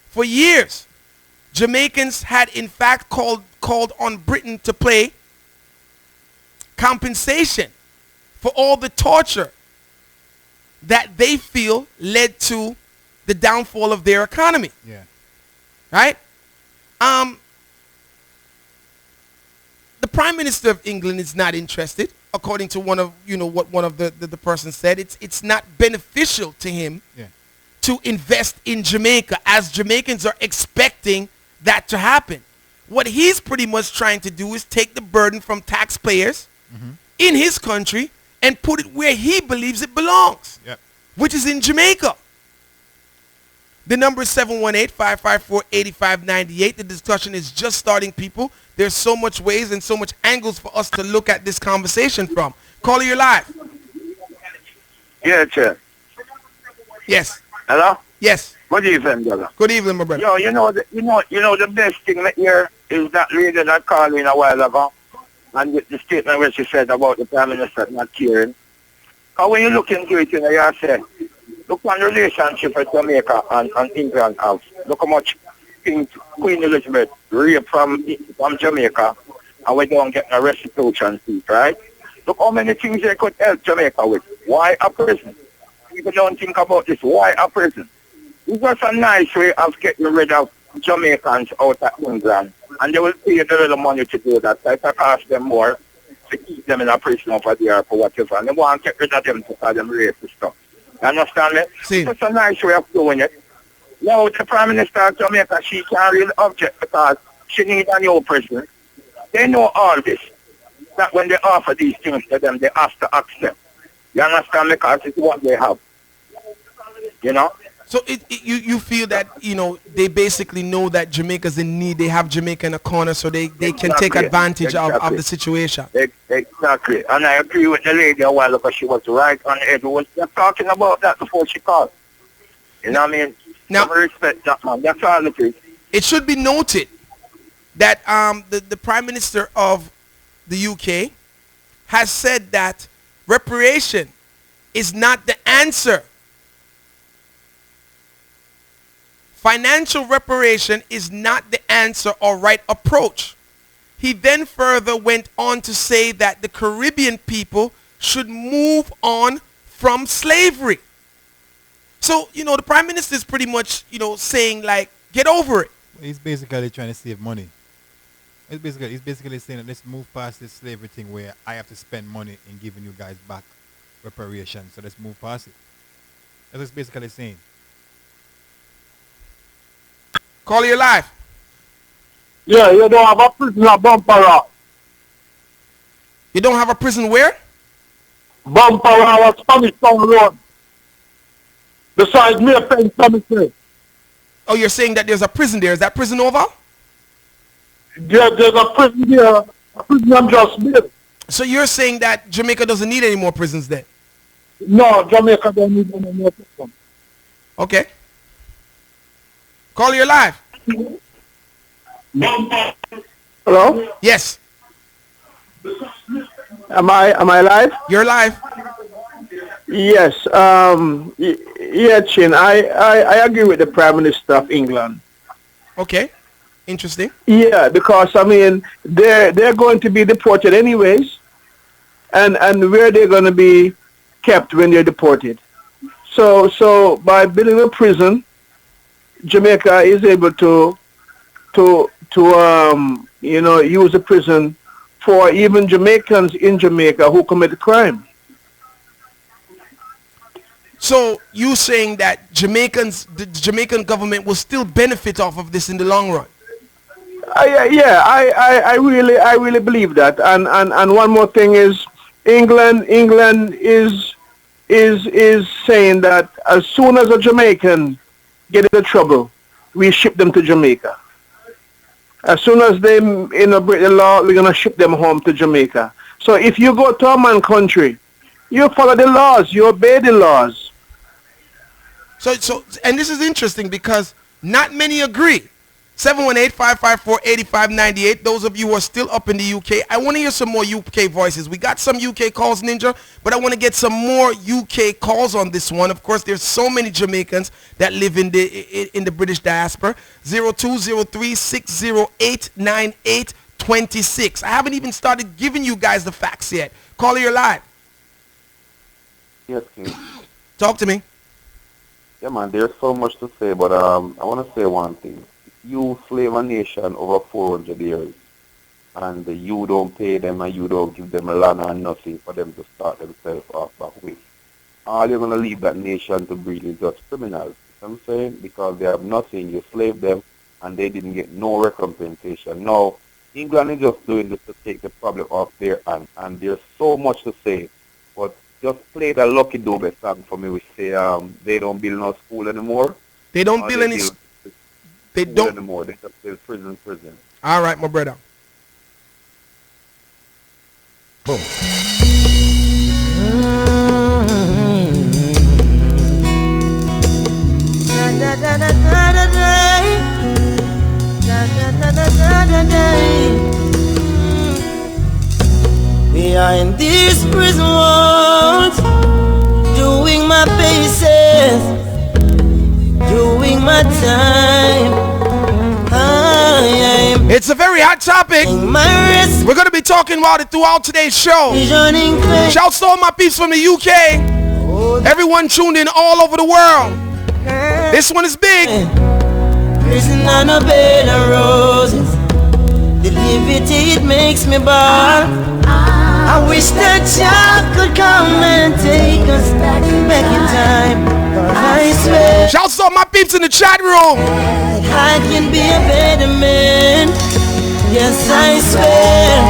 For years, Jamaicans had in fact called on Britain to pay compensation for all the torture that they feel led to the downfall of their economy. Yeah. Right? The Prime Minister of England is not interested, according to what one of the persons said. It's not beneficial to him. Yeah. To invest in Jamaica, as Jamaicans are expecting that to happen. What he's pretty much trying to do is take the burden from taxpayers in his country and put it where he believes it belongs, which is in Jamaica. The number is 718-554-8598. The discussion is just starting, people. There's so much ways and so much angles for us to look at this conversation from. Caller, you're live. Yeah, Chair. Yes. Hello? Yes. Good evening, brother. Good evening, my brother. Yo, you know the best thing here is that lady that called in a while ago, and with the statement where she said about the Prime Minister not caring. Because when you look into it, you say, look on the relationship with Jamaica and England have. Look how much Queen Elizabeth raped from Jamaica, and we don't get a restitution fee, right? Look how many things they could help Jamaica with. Why a prison? People don't think about this. Why a prison? It's just a nice way of getting rid of Jamaicans out of England. And they will pay the little money to do that. So it cost them more to keep them in a prison over there for whatever. And they want to get rid of them to call them racist stuff. You understand me? It's just a nice way of doing it. Now, the Prime Minister of Jamaica, she can't really object because she needs a new prison. They know all this. That when they offer these things to them, they have to accept. You understand me? Because it's what they have. You know? So you feel that, they basically know that Jamaica's in need. They have Jamaica in a corner so they can take advantage of the situation. Exactly. And I agree with the lady a while ago. She was right on the edge. We were just talking about that before she called. You know what I mean? Now, I respect that, man. That's all it is. It should be noted that the Prime Minister of the UK has said that reparation is not the answer. Financial reparation is not the answer or right approach. He then further went on to say that the Caribbean people should move on from slavery. So, the Prime Minister is pretty much, saying like, get over it. He's basically trying to save money. He's basically saying that let's move past this slavery thing where I have to spend money in giving you guys back reparations. So let's move past it. That's what he's basically saying. Call your life. Yeah, you don't have a prison at Bumpara. You don't have a prison where? Bumpara, Spanish Town Road. Besides me, paying Cemetery. Oh, you're saying that there's a prison there. Is that prison over? Yeah, there's a prison there. A prison I'm just built. So you're saying that Jamaica doesn't need any more prisons then? No, Jamaica don't need any more prison. Okay. Call your live. Hello? Yes. Am I live? You're live. Yes. Yeah, Chin. I agree with the Prime Minister of England. Okay. Interesting. Yeah, because they're going to be deported anyways, and where they're going to be kept when they're deported. So by building a prison, Jamaica is able to use the prison for even Jamaicans in Jamaica who commit crime. So you saying that the Jamaican government will still benefit off of this in the long run? I really believe that. And one more thing is England is saying that as soon as a Jamaican get into trouble, we ship them to Jamaica. As soon as they break the law, we're gonna ship them home to Jamaica. So if you go to a man country, you follow the laws, you obey the laws. So and this is interesting because not many agree. 718-554-8598. Those of you who are still up in the UK, I want to hear some more UK voices. We got some UK calls, Ninja, but I want to get some more UK calls on this one. Of course, there's so many Jamaicans that live in the British diaspora. 0203-608-9826. I haven't even started giving you guys the facts yet. Caller, you're live. Yes, King. Talk to me. Yeah, man, there's so much to say, but I want to say one thing. You slave a nation over 400 years, and you don't pay them and you don't give them a land and nothing for them to start themselves off back with. All you're going to leave that nation to breed is just criminals. You know what I'm saying? Because they have nothing. You slave them, and they didn't get no recompensation. Now, England is just doing this to take the problem off their hand, and there's so much to say, but just play the Lucky Dube song for me, which say they don't build no school anymore. They don't build any They don't anymore. They just build prison. All right, my brother. Boom. Na, na, na, na, another day. We are in these prison walls, doing my paces, doing my time. It's a very hot topic. We're going to be talking about it throughout today's show. Shouts to all my peeps from the UK. Everyone tuned in all over the world. This one is big. Prison on a bed of roses. The liberty it makes me ball. I wish that child could come and take us back in time. I swear. Shouts to all my peeps in the chat room. I can be a better man. Yes, I swear.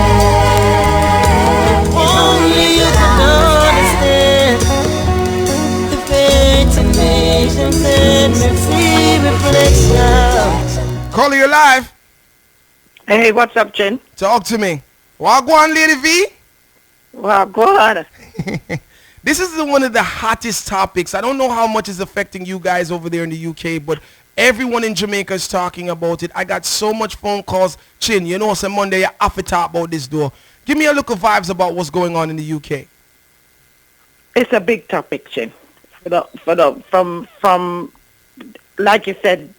Only you can understand the fate of nations and mercy reflection. Caller, you're live. Hey, what's up, Jen? Talk to me. Wagwan, Lady V. Wagwan. This is one of the hottest topics. I don't know how much is affecting you guys over there in the UK, but everyone in Jamaica is talking about it. I got so much phone calls. Chin, you know, some Monday you have to talk about this door. Give me a look of vibes about what's going on in the UK. It's a big topic, Chin. From like you said,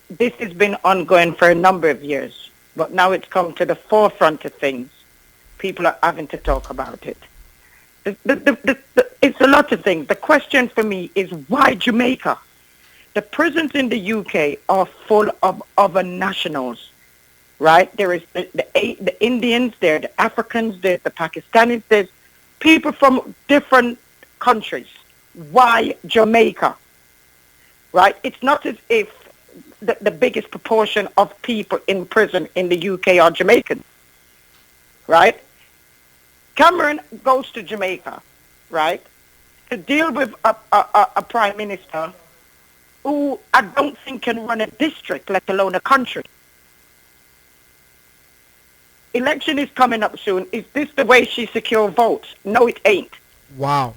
this has been ongoing for a number of years, but now it's come to the forefront of things. People are having to talk about it. It's a lot of things. The question for me is, why Jamaica? The prisons in the UK are full of other nationals, right? There is the Indians, there are the Africans, there's the Pakistanis, there's people from different countries. Why Jamaica? Right? It's not as if the biggest proportion of people in prison in the UK are Jamaicans, right? Cameron goes to Jamaica, right, to deal with a prime minister who I don't think can run a district, let alone a country. Election is coming up soon. Is this the way she secures votes? No, it ain't. Wow.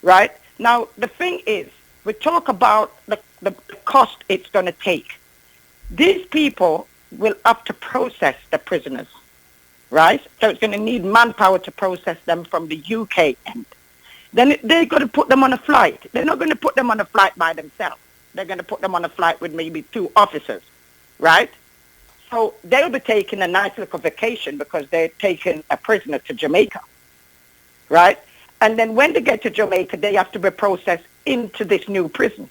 Right? Now, the thing is, we talk about the cost it's going to take. These people will have to process the prisoners, right? So it's going to need manpower to process them from the UK end. Then they're going to put them on a flight. They're not going to put them on a flight by themselves. They're going to put them on a flight with maybe 2 officers, right? So they'll be taking a nice little vacation because they're taking a prisoner to Jamaica, right? And then when they get to Jamaica, they have to be processed into this new prison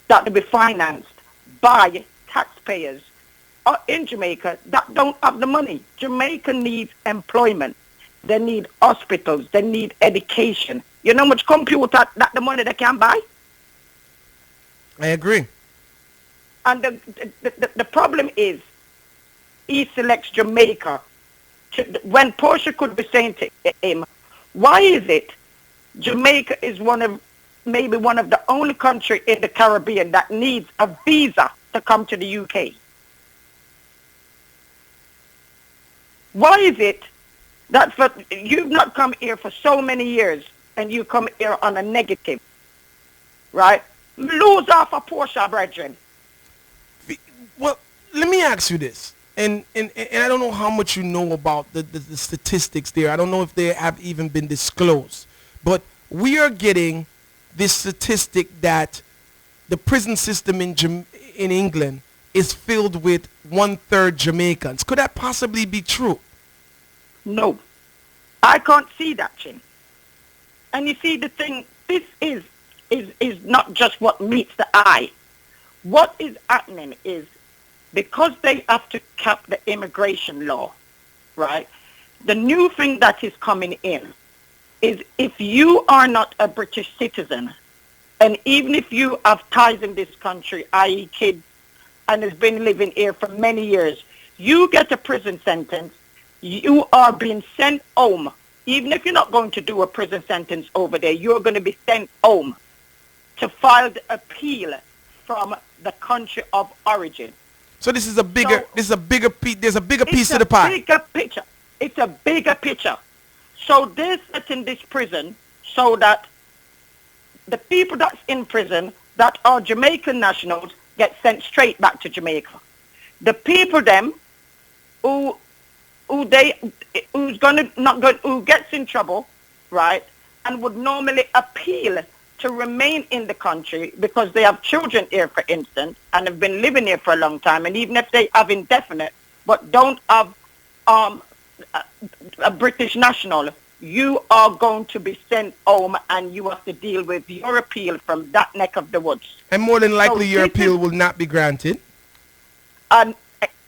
that will be financed by taxpayers in Jamaica that don't have the money. Jamaica needs employment. They need hospitals. They need education. You know how much computer that the money they can buy? I agree. And the problem is, he selects Jamaica. When Portia could be saying to him, why is it Jamaica is maybe one of the only country in the Caribbean that needs a visa to come to the UK? Why is it that you've not come here for so many years and you come here on a negative, right? Lose off a Portia, brethren. Well, let me ask you this, and I don't know how much you know about the statistics there. I don't know if they have even been disclosed, but we are getting this statistic that the prison system in England is filled with 1/3 Jamaicans. Could that possibly be true? No, I can't see that, Chin. And you see, the thing, this is not just what meets the eye. What is happening is, because they have to cap the immigration law, right? The new thing that is coming in is, if you are not a British citizen, and even if you have ties in this country, i.e. kids, and has been living here for many years, you get a prison sentence, you are being sent home. Even if you're not going to do a prison sentence over there, you're going to be sent home to file the appeal from the country of origin. So this is a bigger, there's a bigger piece of the pie. Bigger picture. It's a bigger picture. So they're setting this prison so that the people that's in prison that are Jamaican nationals get sent straight back to Jamaica. the people them who who gets in trouble, right, and would normally appeal to remain in the country because they have children here, for instance, and have been living here for a long time, and even if they have indefinite but don't have a British national, you are going to be sent home and you have to deal with your appeal from that neck of the woods. And more than likely So your this appeal will not be granted. And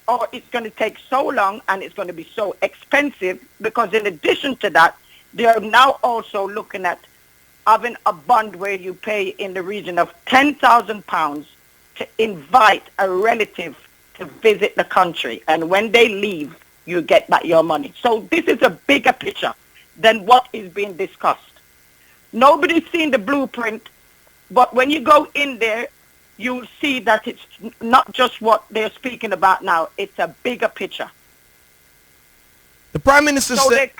or it's going to take so long and it's going to be so expensive, because in addition to that, they are now also looking at having a bond where you pay in the region of £10,000 to invite a relative to visit the country. And when they leave, you get back your money. So this is a bigger picture than what is being discussed. Nobody's seen the blueprint, but when you go in there, you'll see that it's not just what they're speaking about now. It's a bigger picture. The Prime Minister So said...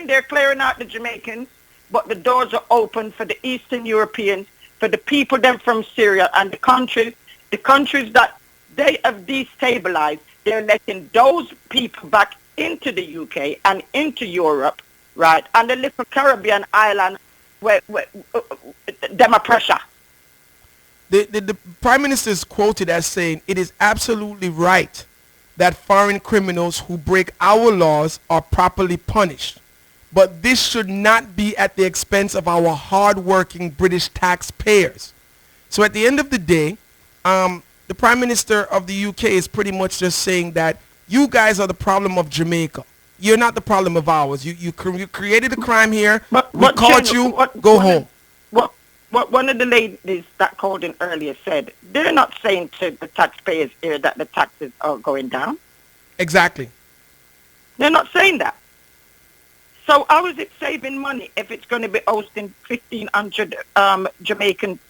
they're clearing out the Jamaicans, but the doors are open for the Eastern Europeans, for the people them from Syria and the countries that they have destabilized. They're letting those people back into the UK and into Europe, right? And the little Caribbean island where them are pressure. The Prime Minister is quoted as saying, it is absolutely right that foreign criminals who break our laws are properly punished. But this should not be at the expense of our hard-working British taxpayers. So at the end of the day, the Prime Minister of the UK is pretty much just saying that you guys are the problem of Jamaica. You're not the problem of ours. You created a crime here. We caught you. Go home. What one of the ladies that called in earlier said, they're not saying to the taxpayers here that the taxes are going down. Exactly. They're not saying that. So how is it saving money if it's going to be hosting 1,500 Jamaican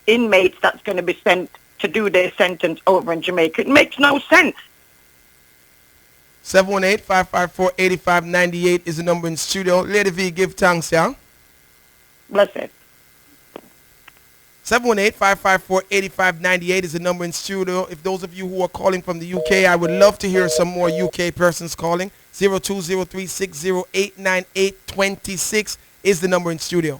inmates that's going to be sent to do their sentence over in Jamaica? It makes no sense. 718-554-8598 is the number in studio. Lady V, give thanks, yeah? Bless it. 718-554-8598 is the number in studio. If those of you who are calling from the UK, I would love to hear some more UK persons calling. 0203-6089826 is the number in studio.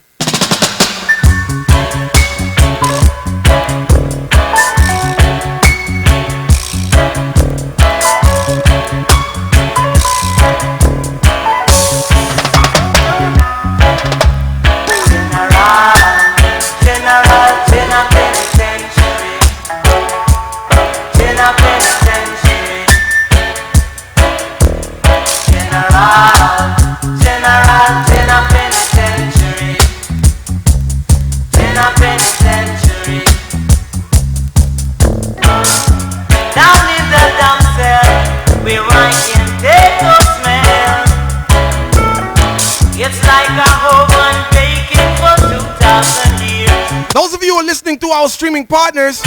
Those of you who are listening to our streaming partners,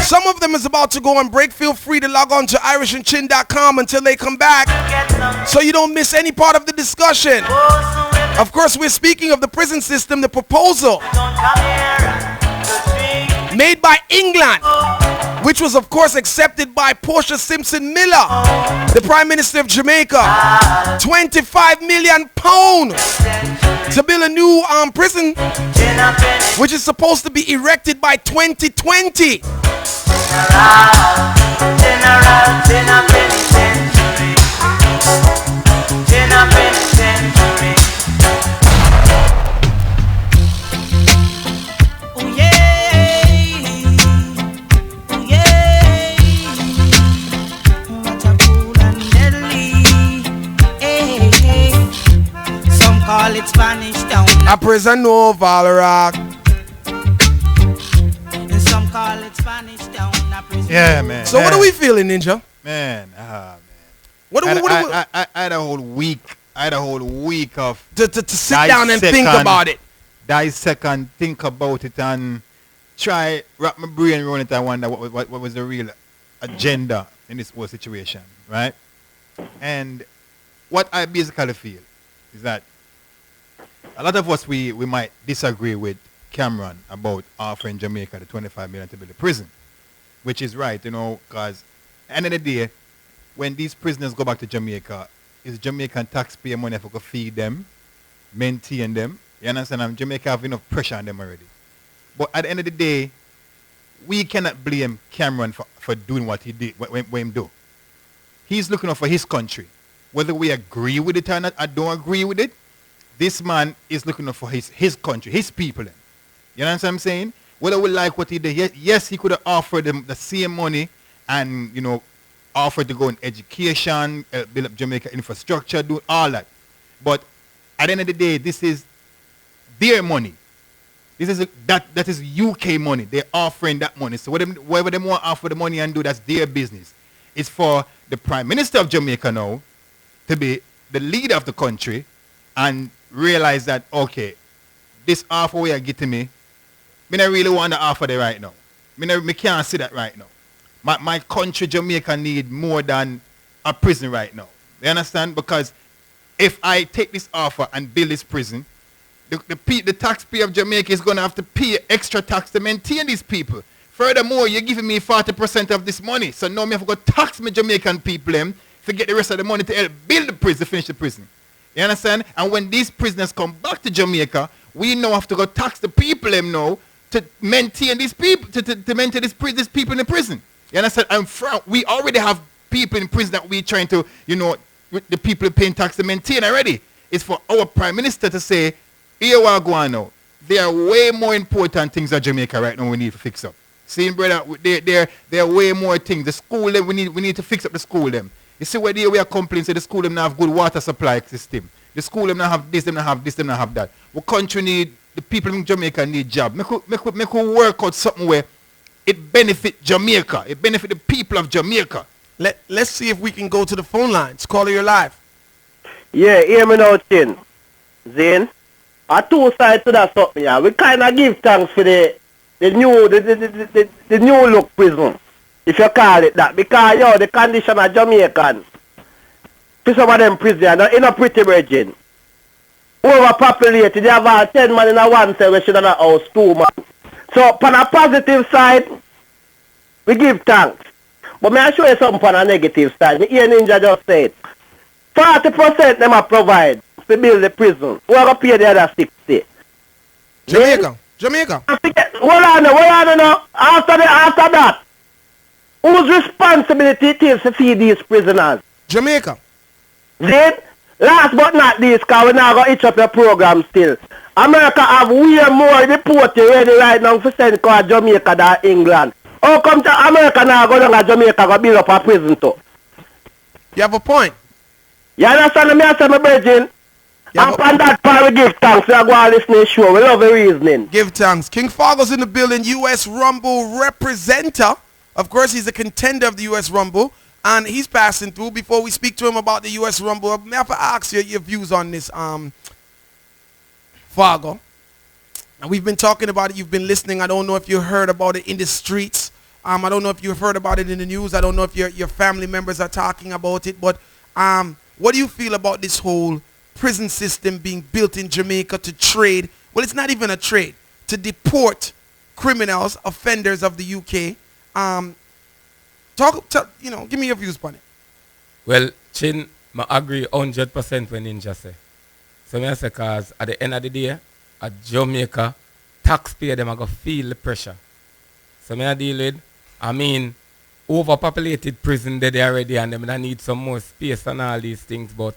some of them is about to go on break. Feel free to log on to irishandchin.com until they come back, so you don't miss any part of the discussion. Of course, we're speaking of the prison system, the proposal made by England, which was of course accepted by Portia Simpson Miller, the Prime Minister of Jamaica. £25 million to build a new prison, which is supposed to be erected by 2020. Call it Spanish Town. A prison no Valrak. And some call it Spanish Town. Yeah, man. So what are we feeling, Ninja? Man, I had a whole week. I had a whole week of to sit down and think about it. Dissect and think about it and try wrap my brain around it. I wonder what was the real agenda in this whole situation, right? And what I basically feel is that a lot of us, we might disagree with Cameron about offering Jamaica the $25 million to build a prison. which is right, you know, because end of the day, when these prisoners go back to Jamaica, it's Jamaican taxpayer money for to feed them, maintain them. You understand? And Jamaica have enough pressure on them already. But at the end of the day, we cannot blame Cameron for doing what he did, what he do. He's looking out for his country. Whether we agree with it or not, I don't agree with it. This man is looking out for his country, his people. Then. You know what I'm saying? Whether we like what he did, yes, he could have offered them the same money and, you know, offered to go in education, build up Jamaica infrastructure, do all that. But at the end of the day, this is their money. This is that is UK money. They're offering that money. So whatever they want to offer the money and do, that's their business. It's for the Prime Minister of Jamaica now to be the leader of the country and realize that, okay, this offer we are getting me, I don't really want to offer that right now. I can't see that right now. My country, Jamaica, need more than a prison right now. You understand? Because if I take this offer and build this prison, the taxpayer of Jamaica is going to have to pay extra tax to maintain these people. Furthermore, you're giving me 40% of this money. So now I have to tax my Jamaican people to get the rest of the money to help build the prison, to finish the prison. You understand? And when these prisoners come back to Jamaica, we now have to go tax the people now to maintain these people, to maintain these people in the prison. You understand? And we already have people in prison that we're trying to, you know, the people paying tax to maintain already. It's for our Prime Minister to say, here we are going now. There are way more important things at Jamaica right now we need to fix up. See, brother, there are way more things. The school, we need to fix up the school them. You see where we are complaining, say the school them not have good water supply system. The school them not have this, them not have this, them not have that. Our country need, the people in Jamaica need job. Make we work out something where it benefit Jamaica. It benefit the people of Jamaica. Let's see if we can go to the phone lines. Caller, you're live. Yeah, hear me now, Chin. Zane, a two sides to that something, yeah. We kind of give thanks for the new look prison, if you call it that, because yo, the condition of Jamaican, for some of them prisoners, in a pretty region, overpopulated, they have 10 man in a one cell, we should have a house 2 man. So, on a positive side, we give thanks. But may I show you something on a negative side. Me hear Ninja just said, 40% them are provide to build the prison. We are going to pay the other 60. Jamaica. Hold on now. After that, whose responsibility it is to feed these prisoners? Jamaica. Then, last but not least, because we're not going to itch up your program still. America have way more deportees ready right now for send to Jamaica than England. How come to America now go down to Jamaica go build up a prison too? You have a point. You understand me? I say, my virgin. And on that part, we give thanks. We are going to listen to the show. We love the reasoning. Give thanks. King Fargo's in the building, U.S. Rumble representer. Of course, he's a contender of the U.S. Rumble. And he's passing through. Before we speak to him about the U.S. Rumble, I have to ask you your views on this, Fargo. And we've been talking about it. You've been listening. I don't know if you heard about it in the streets. I don't know if you've heard about it in the news. I don't know if your family members are talking about it. But what do you feel about this whole prison system being built in Jamaica to trade? Well, it's not even a trade. To deport criminals, offenders of the UK. Give me your views on it. Well, Chin, I agree 100% when Ninja say. So I say, because at the end of the day, at Jamaica, taxpayer them are going to feel the pressure. So I deal with, overpopulated prison they already, and them need some more space and all these things, but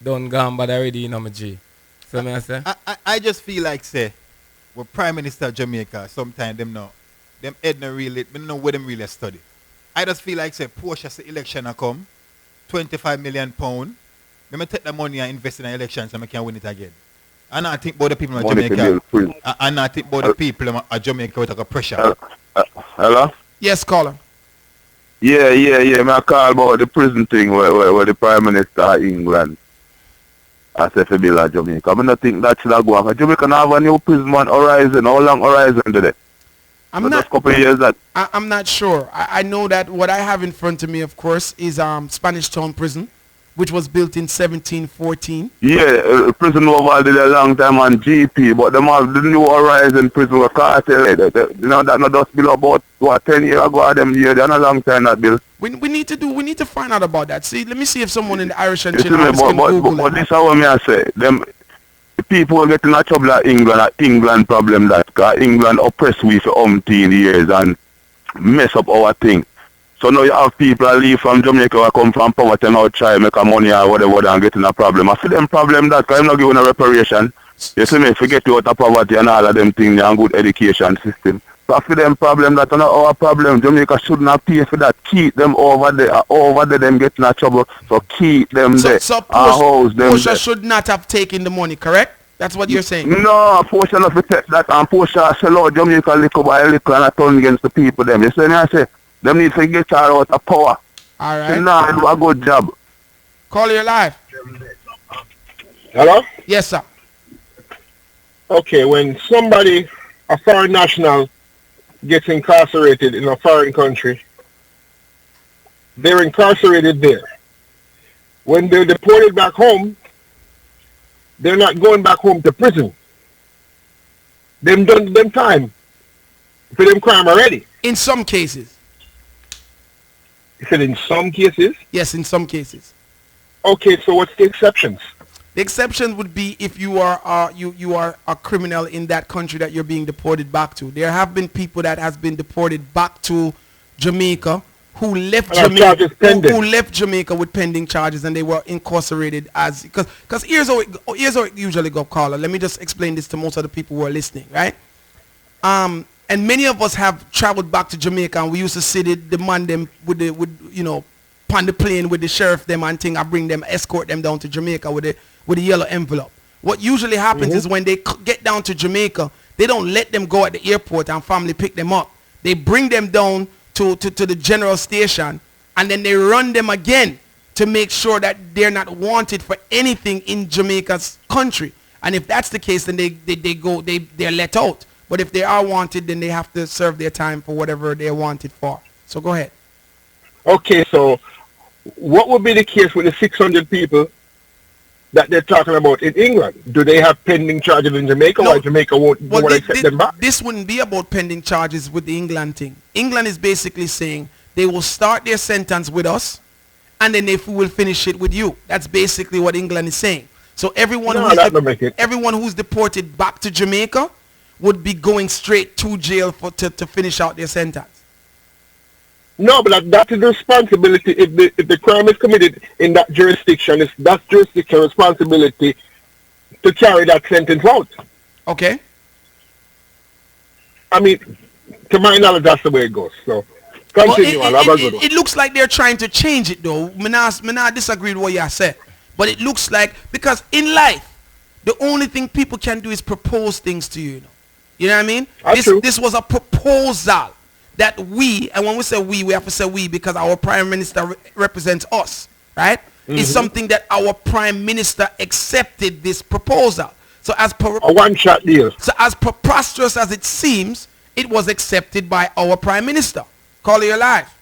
don't go on bad already, you know, my G. So I say? I just feel like, say, with Prime Minister of Jamaica, sometimes them head no really, don't know where them really study. I just feel like, say, Porsche say election a come, £25 million, let me take the money and invest in the election so I can win it again. And I think about the people in Jamaica. And I think about the people in Jamaica with a pressure. Hello? Yes, caller. Yeah. I call about the prison thing where the Prime Minister of England I say for build Jamaica. I don't think that should have go on. Jamaica have a new prison on horizon. How long horizon today? I'm not sure. I know that what I have in front of me, of course, is Spanish Town Prison. which was built in 1714. Yeah, prison over did a long time on GP, but them have the new Horizon prison with cartel. You know, that not just built about, what, 10 years ago, them years, they're not a long time that built. We need to find out about that. See, let me see if someone in the Irish and You see Chin me, office can Google but it. this is what me I say. Them people get in a trouble at England problem that, because England oppressed we for umpteen years and mess up our thing. So now you have people that leave from Jamaica or come from poverty and now try make a money or whatever and get in a problem. I feel them problem that, because I'm not giving a reparation. You see me, forget you out of poverty and all of them things and good education system. So I feel them problem that are not our problem. Jamaica shouldn't have paid for that. Keep them over there, them getting in trouble. So keep them there. So house them Portia there. should not have taken the money, correct? That's what you're saying? No, Portia not protect that, and Portia sell out Jamaica liquor by liquor and a turn against the people them. You see me, I say, them need to get her out of power. All right. Nah, do a good job. Call your live. Hello? Yes, sir. Okay, when somebody, a foreign national, gets incarcerated in a foreign country, they're incarcerated there. When they're deported back home, they're not going back home to prison. Them done them time for them crime already. In some cases. You said in some cases? Yes, in some cases. Okay, so what's the exceptions? The exception would be if you are you are a criminal in that country that you're being deported back to. There have been people that has been deported back to Jamaica who left Jamaica with pending charges, and they were incarcerated as because here's how it usually go, caller. Let me just explain this to most of the people who are listening, right? And many of us have traveled back to Jamaica, and we used to sit it, demand them with on the plane with the sheriff them and thing. I bring them, escort them down to Jamaica with the yellow envelope. What usually happens is when they get down to Jamaica, they don't let them go at the airport and family pick them up. They bring them down to the general station, and then they run them again to make sure that they're not wanted for anything in Jamaica's country. And if that's the case, then they're let out. But if they are wanted, then they have to serve their time for whatever they're wanted for. So go ahead. Okay, so what would be the case with the 600 people that they're talking about in England? Do they have pending charges in Jamaica, or Jamaica won't accept them back? This wouldn't be about pending charges with the England thing. England is basically saying they will start their sentence with us, and then if we will finish it with you. That's basically what England is saying. So everyone who's deported back to Jamaica would be going straight to jail to finish out their sentence. No, but that is the responsibility. If the crime is committed in that jurisdiction, it's that jurisdiction responsibility to carry that sentence out. Okay. I mean, to my knowledge, that's the way it goes. So, continue on. Have a good one. It looks like they're trying to change it, though. Me not disagree with what you said. But it looks like, because in life, the only thing people can do is propose things to you. You know what I mean? This was a proposal that we, and when we say we have to say we because our prime minister represents us, right? It's something that our prime minister accepted this proposal. So as a one-shot deal. So as preposterous as it seems, it was accepted by our prime minister. Call your live.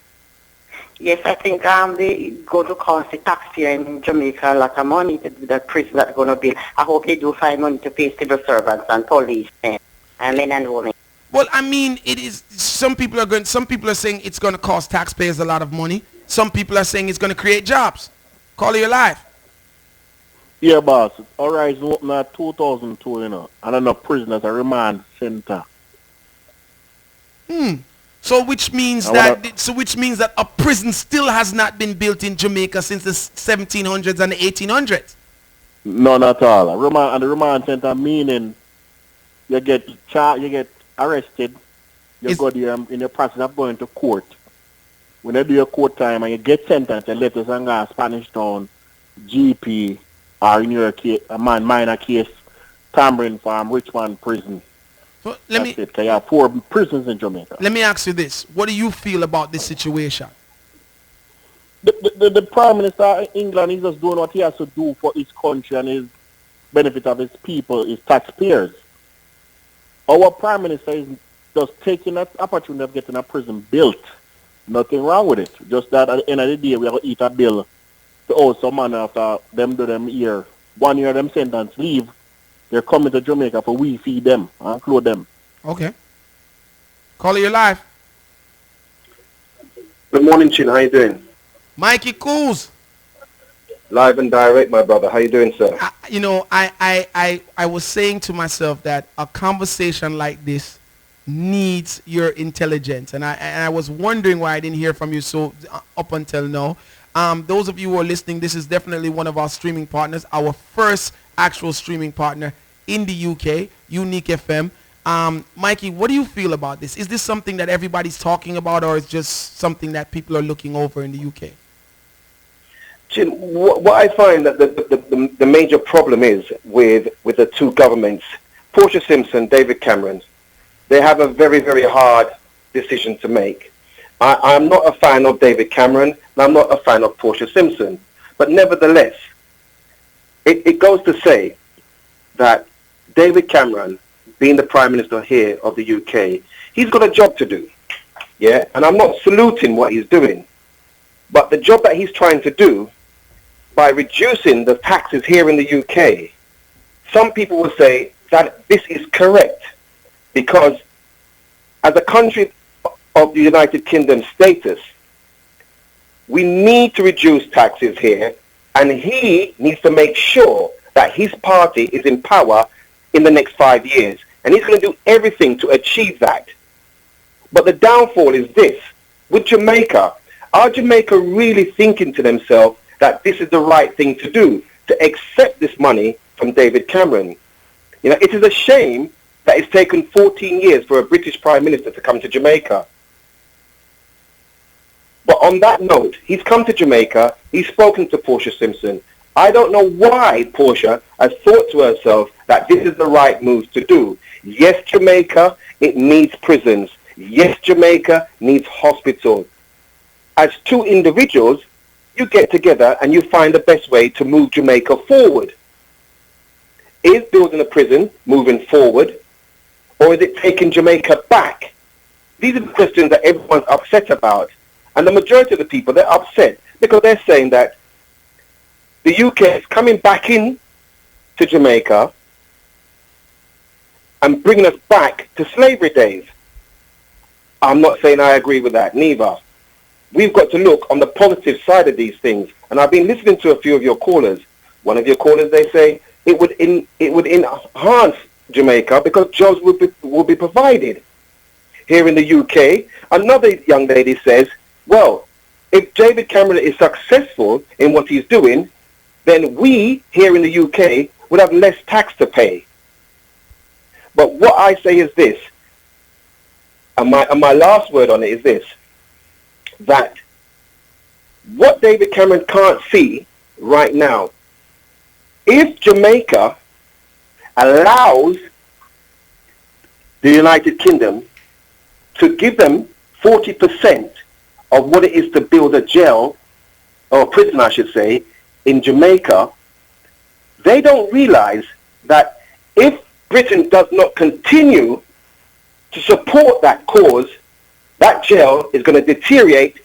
Yes, I think they go to cost the taxpayer in Jamaica a lot of money to do that prison that they're going to build. I hope they do find money to pay civil servants and police and men and women. Well, I mean, it is. Some people are saying it's going to cost taxpayers a lot of money. Some people are saying it's going to create jobs. Call you live. Yeah, boss. Horizon opened in 2002, and another prisoners a remand center. So which means that a prison still has not been built in Jamaica since the 1700s and the 1800s. No, not at all. The remand center meaning you get arrested, you go there in the process of going to court. When you do your court time and you get sentenced, you let us go Spanish Town, GP, or in your case, a minor case, Tamarind Farm, Richmond Prison. So you have 4 prisons in Jamaica. Let me ask you this. What do you feel about this situation? The Prime Minister of England is just doing what he has to do for his country and his benefit of his people, his taxpayers. Our Prime Minister is just taking that opportunity of getting a prison built. Nothing wrong with it. Just that at the end of the day, we have to eat a bill to owe some man after them do them year. 1 year them sentence leave. They're coming to Jamaica for we feed them and clothe them. Okay. Call it your life. Good morning, Chin. How you doing? Mikey Cools. Live and direct, my brother. How you doing, sir? I was saying to myself that a conversation like this needs your intelligence, and I was wondering why I didn't hear from you so up until now. Those of you who are listening, this is definitely one of our streaming partners, our first actual streaming partner in the UK, Unique FM. Mikey, what do you feel about this? Is this something that everybody's talking about, or is just something that people are looking over in the UK? Jim, what I find that the major problem is with the two governments, Portia Simpson, David Cameron, they have a very, very hard decision to make. I'm not a fan of David Cameron, and I'm not a fan of Portia Simpson. But nevertheless, it goes to say that David Cameron, being the Prime Minister here of the UK, he's got a job to do. Yeah, and I'm not saluting what he's doing. But the job that he's trying to do, by reducing the taxes here in the UK, some people will say that this is correct. Because as a country of the United Kingdom status, we need to reduce taxes here, and he needs to make sure that his party is in power in the next 5 years. And he's going to do everything to achieve that. But the downfall is this. With Jamaica, are Jamaica really thinking to themselves that this is the right thing to do, to accept this money from David Cameron? You know, it is a shame that it's taken 14 years for a British Prime Minister to come to Jamaica. But on that note, he's come to Jamaica, he's spoken to Portia Simpson. I don't know why Portia has thought to herself that this is the right move to do. Yes, Jamaica, it needs prisons. Yes, Jamaica needs hospitals. As two individuals, you get together and you find the best way to move Jamaica forward. Is building a prison moving forward, or is it taking Jamaica back? These are the questions that everyone's upset about. And the majority of the people, they're upset because they're saying that the UK is coming back in to Jamaica and bringing us back to slavery days. I'm not saying I agree with that, neither. We've got to look on the positive side of these things. And I've been listening to a few of your callers. One of your callers, they say it would enhance Jamaica because jobs will be provided. Here in the UK, another young lady says, well, if David Cameron is successful in what he's doing, then we here in the UK would have less tax to pay. But what I say is this, and my last word on it is this, that what David Cameron can't see right now, if Jamaica allows the United Kingdom to give them 40% of what it is to build a jail, or prison I should say, in Jamaica, they don't realize that if Britain does not continue to support that cause, that jail is going to deteriorate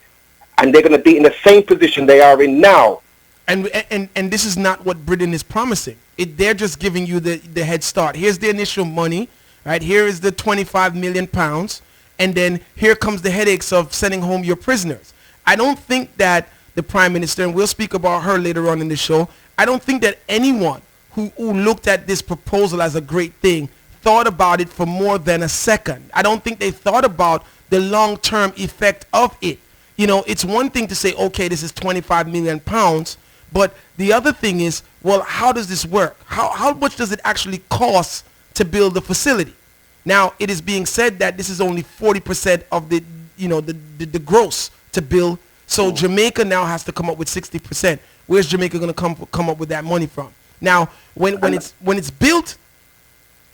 and they're going to be in the same position they are in now. And this is not what Britain is promising. They're just giving you the head start. Here's the initial money, right? Here is the 25 million pounds. And then here comes the headaches of sending home your prisoners. I don't think that the Prime Minister, and we'll speak about her later on in the show, I don't think that anyone who looked at this proposal as a great thing thought about it for more than a second. I don't think they thought about the long-term effect of it. You know, it's one thing to say, okay, this is 25 million pounds, but the other thing is, well, how does this work? How much does it actually cost to build a facility? Now, it is being said that this is only 40% of the gross to build. So Jamaica now has to come up with 60%. Where's Jamaica going to come up with that money from? Now, when it's built,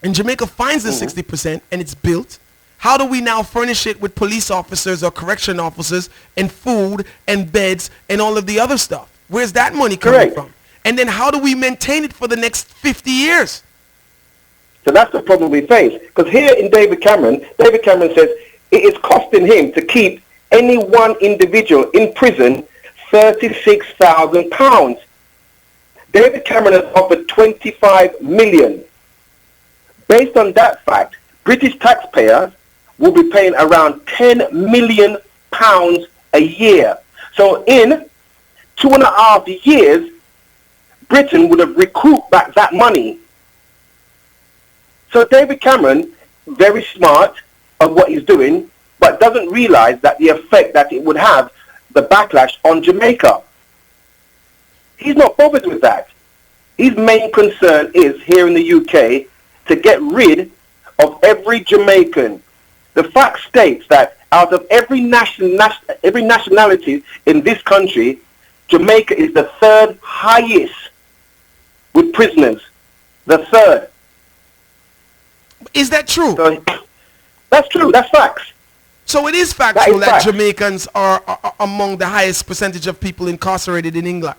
and Jamaica finds the 60% and it's built, how do we now furnish it with police officers or correction officers and food and beds and all of the other stuff? Where's that money coming from? And then how do we maintain it for the next 50 years? So that's the problem we face. Because here in David Cameron says it is costing him to keep any one individual in prison £36,000. David Cameron has offered 25 million. Based on that fact, British taxpayers will be paying around £10 million a year. So in 2.5 years, Britain would have recouped back that money. So David Cameron, very smart of what he's doing, but doesn't realize that the effect that it would have, the backlash on Jamaica. He's not bothered with that. His main concern is here in the UK to get rid of every Jamaican. The fact states that out of every nationality in this country, Jamaica is the third highest with prisoners. The third. Is that true? So, that's true. That's facts. So it is factual that Jamaicans are among the highest percentage of people incarcerated in England.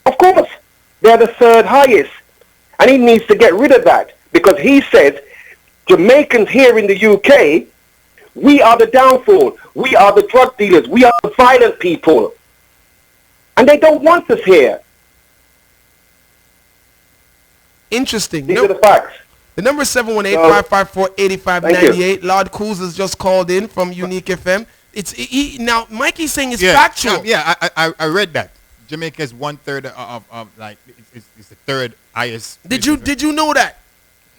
Of course. They're the third highest. And he needs to get rid of that because he says Jamaicans here in the UK, we are the downfall. We are the drug dealers. We are the violent people. And they don't want us here. Interesting. These are the facts. The number is 718-554-8598. Lord Coos has just called in from Unique FM. Now, Mikey's saying it's factual. I read that. Jamaica is 1/3 of like, it's the third highest. Did you know that?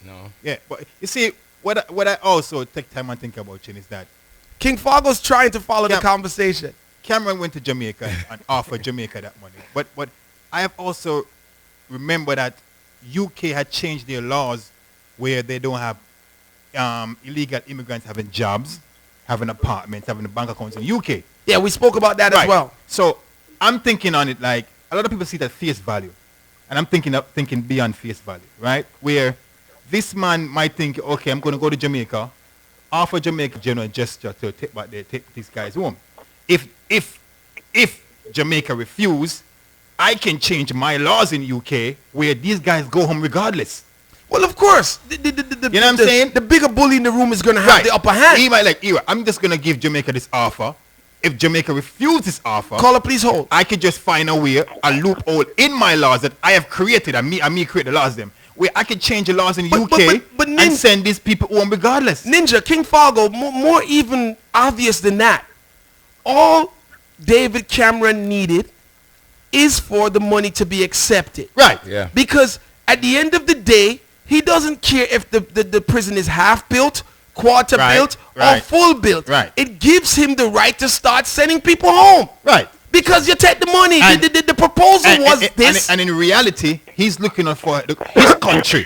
No. Yeah, but you see, what I also take time and think about, Chin, is that King Fargo's trying to follow the conversation. Cameron went to Jamaica and offered Jamaica that money. But I have also remember that UK had changed their laws where they don't have illegal immigrants having jobs, having apartments, having bank accounts in UK. Yeah, we spoke about that as well. So I'm thinking on it like a lot of people see that face value, and I'm thinking beyond face value, right? Where this man might think, okay, I'm going to go to Jamaica, offer Jamaica general gesture to take these guys home. If Jamaica refuse, I can change my laws in UK where these guys go home regardless. Well, of course. You know what I'm saying? The bigger bully in the room is going to have the upper hand. He might like, I'm just going to give Jamaica this offer. If Jamaica refuses this offer, caller, please hold. I could just find a way, a loophole in my laws that I have created, and me create the laws them, where I can change the laws in UK and send these people home regardless. Ninja, King Fargo, more even obvious than that. All David Cameron needed is for the money to be accepted. Right. Yeah. Because at the end of the day, he doesn't care if the prison is half built, quarter built, or full built. Right. It gives him the right to start sending people home. Right. Because you take the money. The proposal was this. And in reality, he's looking for his country.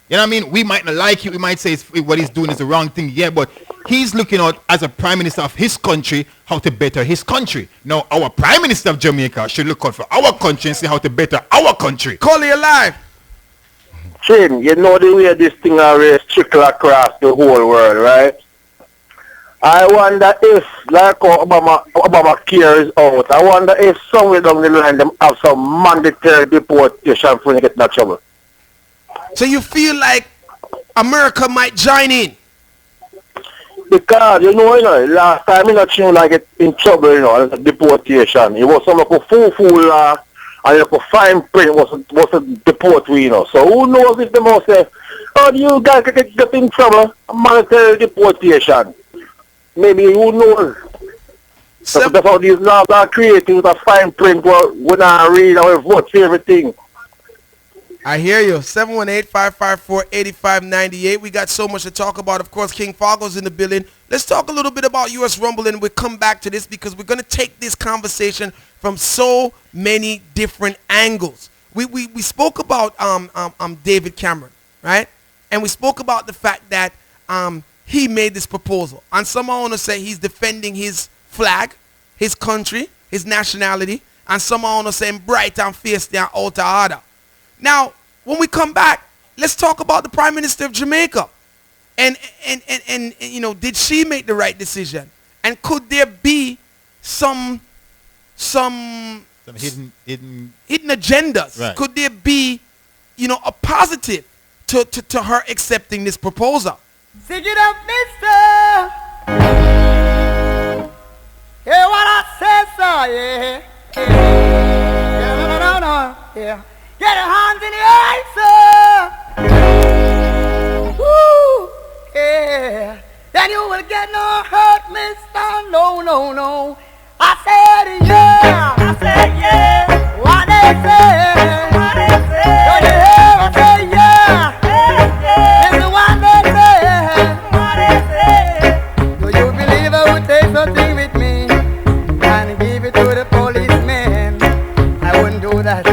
You know what I mean? We might not like it. We might say what he's doing is the wrong thing. Yeah, but he's looking out as a prime minister of his country how to better his country. Now, our prime minister of Jamaica should look out for our country and see how to better our country. Call it alive. Chin, you know the way this thing always trickle across the whole world, right? I wonder if, like Obama cares out, I wonder if somewhere down the line them have some mandatory deportation for you get in that trouble. So you feel like America might join in? Because, you know, last time you know, like it in trouble, deportation. It was some like a fool and like a fine print was a deport, So who knows if they must say, oh, you guys get in trouble, mandatory deportation. Maybe who knows? So that's how these laws are created with a fine print when I read and we vote for everything. I hear you. 718-554-8598. We got so much to talk about. Of course, King Fargo's in the building. Let's talk a little bit about U.S. Rumble, and we'll come back to this because we're going to take this conversation from so many different angles. We spoke about David Cameron, right? And we spoke about the fact that he made this proposal. And some want to say he's defending his flag, his country, his nationality. And some want to say bright and fierce and out of order. Now, when we come back, let's talk about the Prime Minister of Jamaica. And did she make the right decision? And could there be some hidden agendas? Right. Could there be, a positive to her accepting this proposal? Sing it up, mister. Hear what I say, sir, yeah. No. Yeah. Get your hands in the air, sir. Woo. Yeah. Then you will get no hurt, mister. No. I said yeah. What they say? Don't you hear me say yeah? This is what they say. Do you believe I would take something with me and give it to the policeman? I wouldn't do that.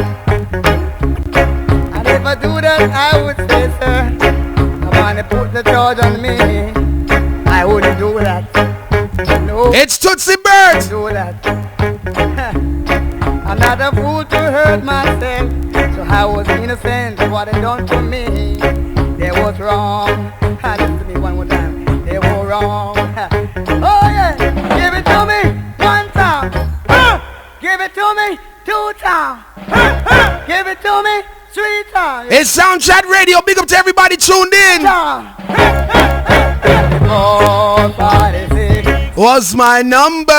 And if I do that, I would say, sir, I want to put the charge on me. I wouldn't do that. No. It's Tootsie Bird. Do that. I'm not a fool to hurt myself, so I was innocent. What they done to me, they was wrong. Listen to me one more time. They were wrong. Oh yeah, give it to me one time. Give it to me 2 times. Give it to me 3 times. It's Soundchat Radio. Big up to everybody tuned in. Was my number.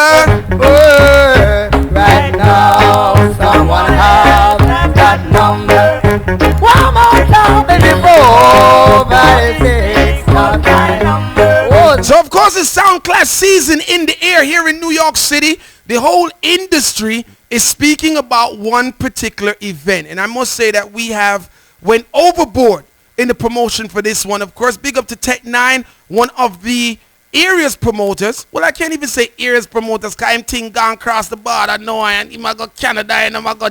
Right now, someone has that number. One more time, baby, 4, 5, 6, not my number. So of course it's Sound Clash season in the air here in New York City. The whole industry is speaking about one particular event, and I must say that we have went overboard in the promotion for this one. Of course, big up to Tech 9, one of the area's promoters. Well, I can't even say area's promoters, because I'm thing gone across the border. No, I ain't. I go Canada and I go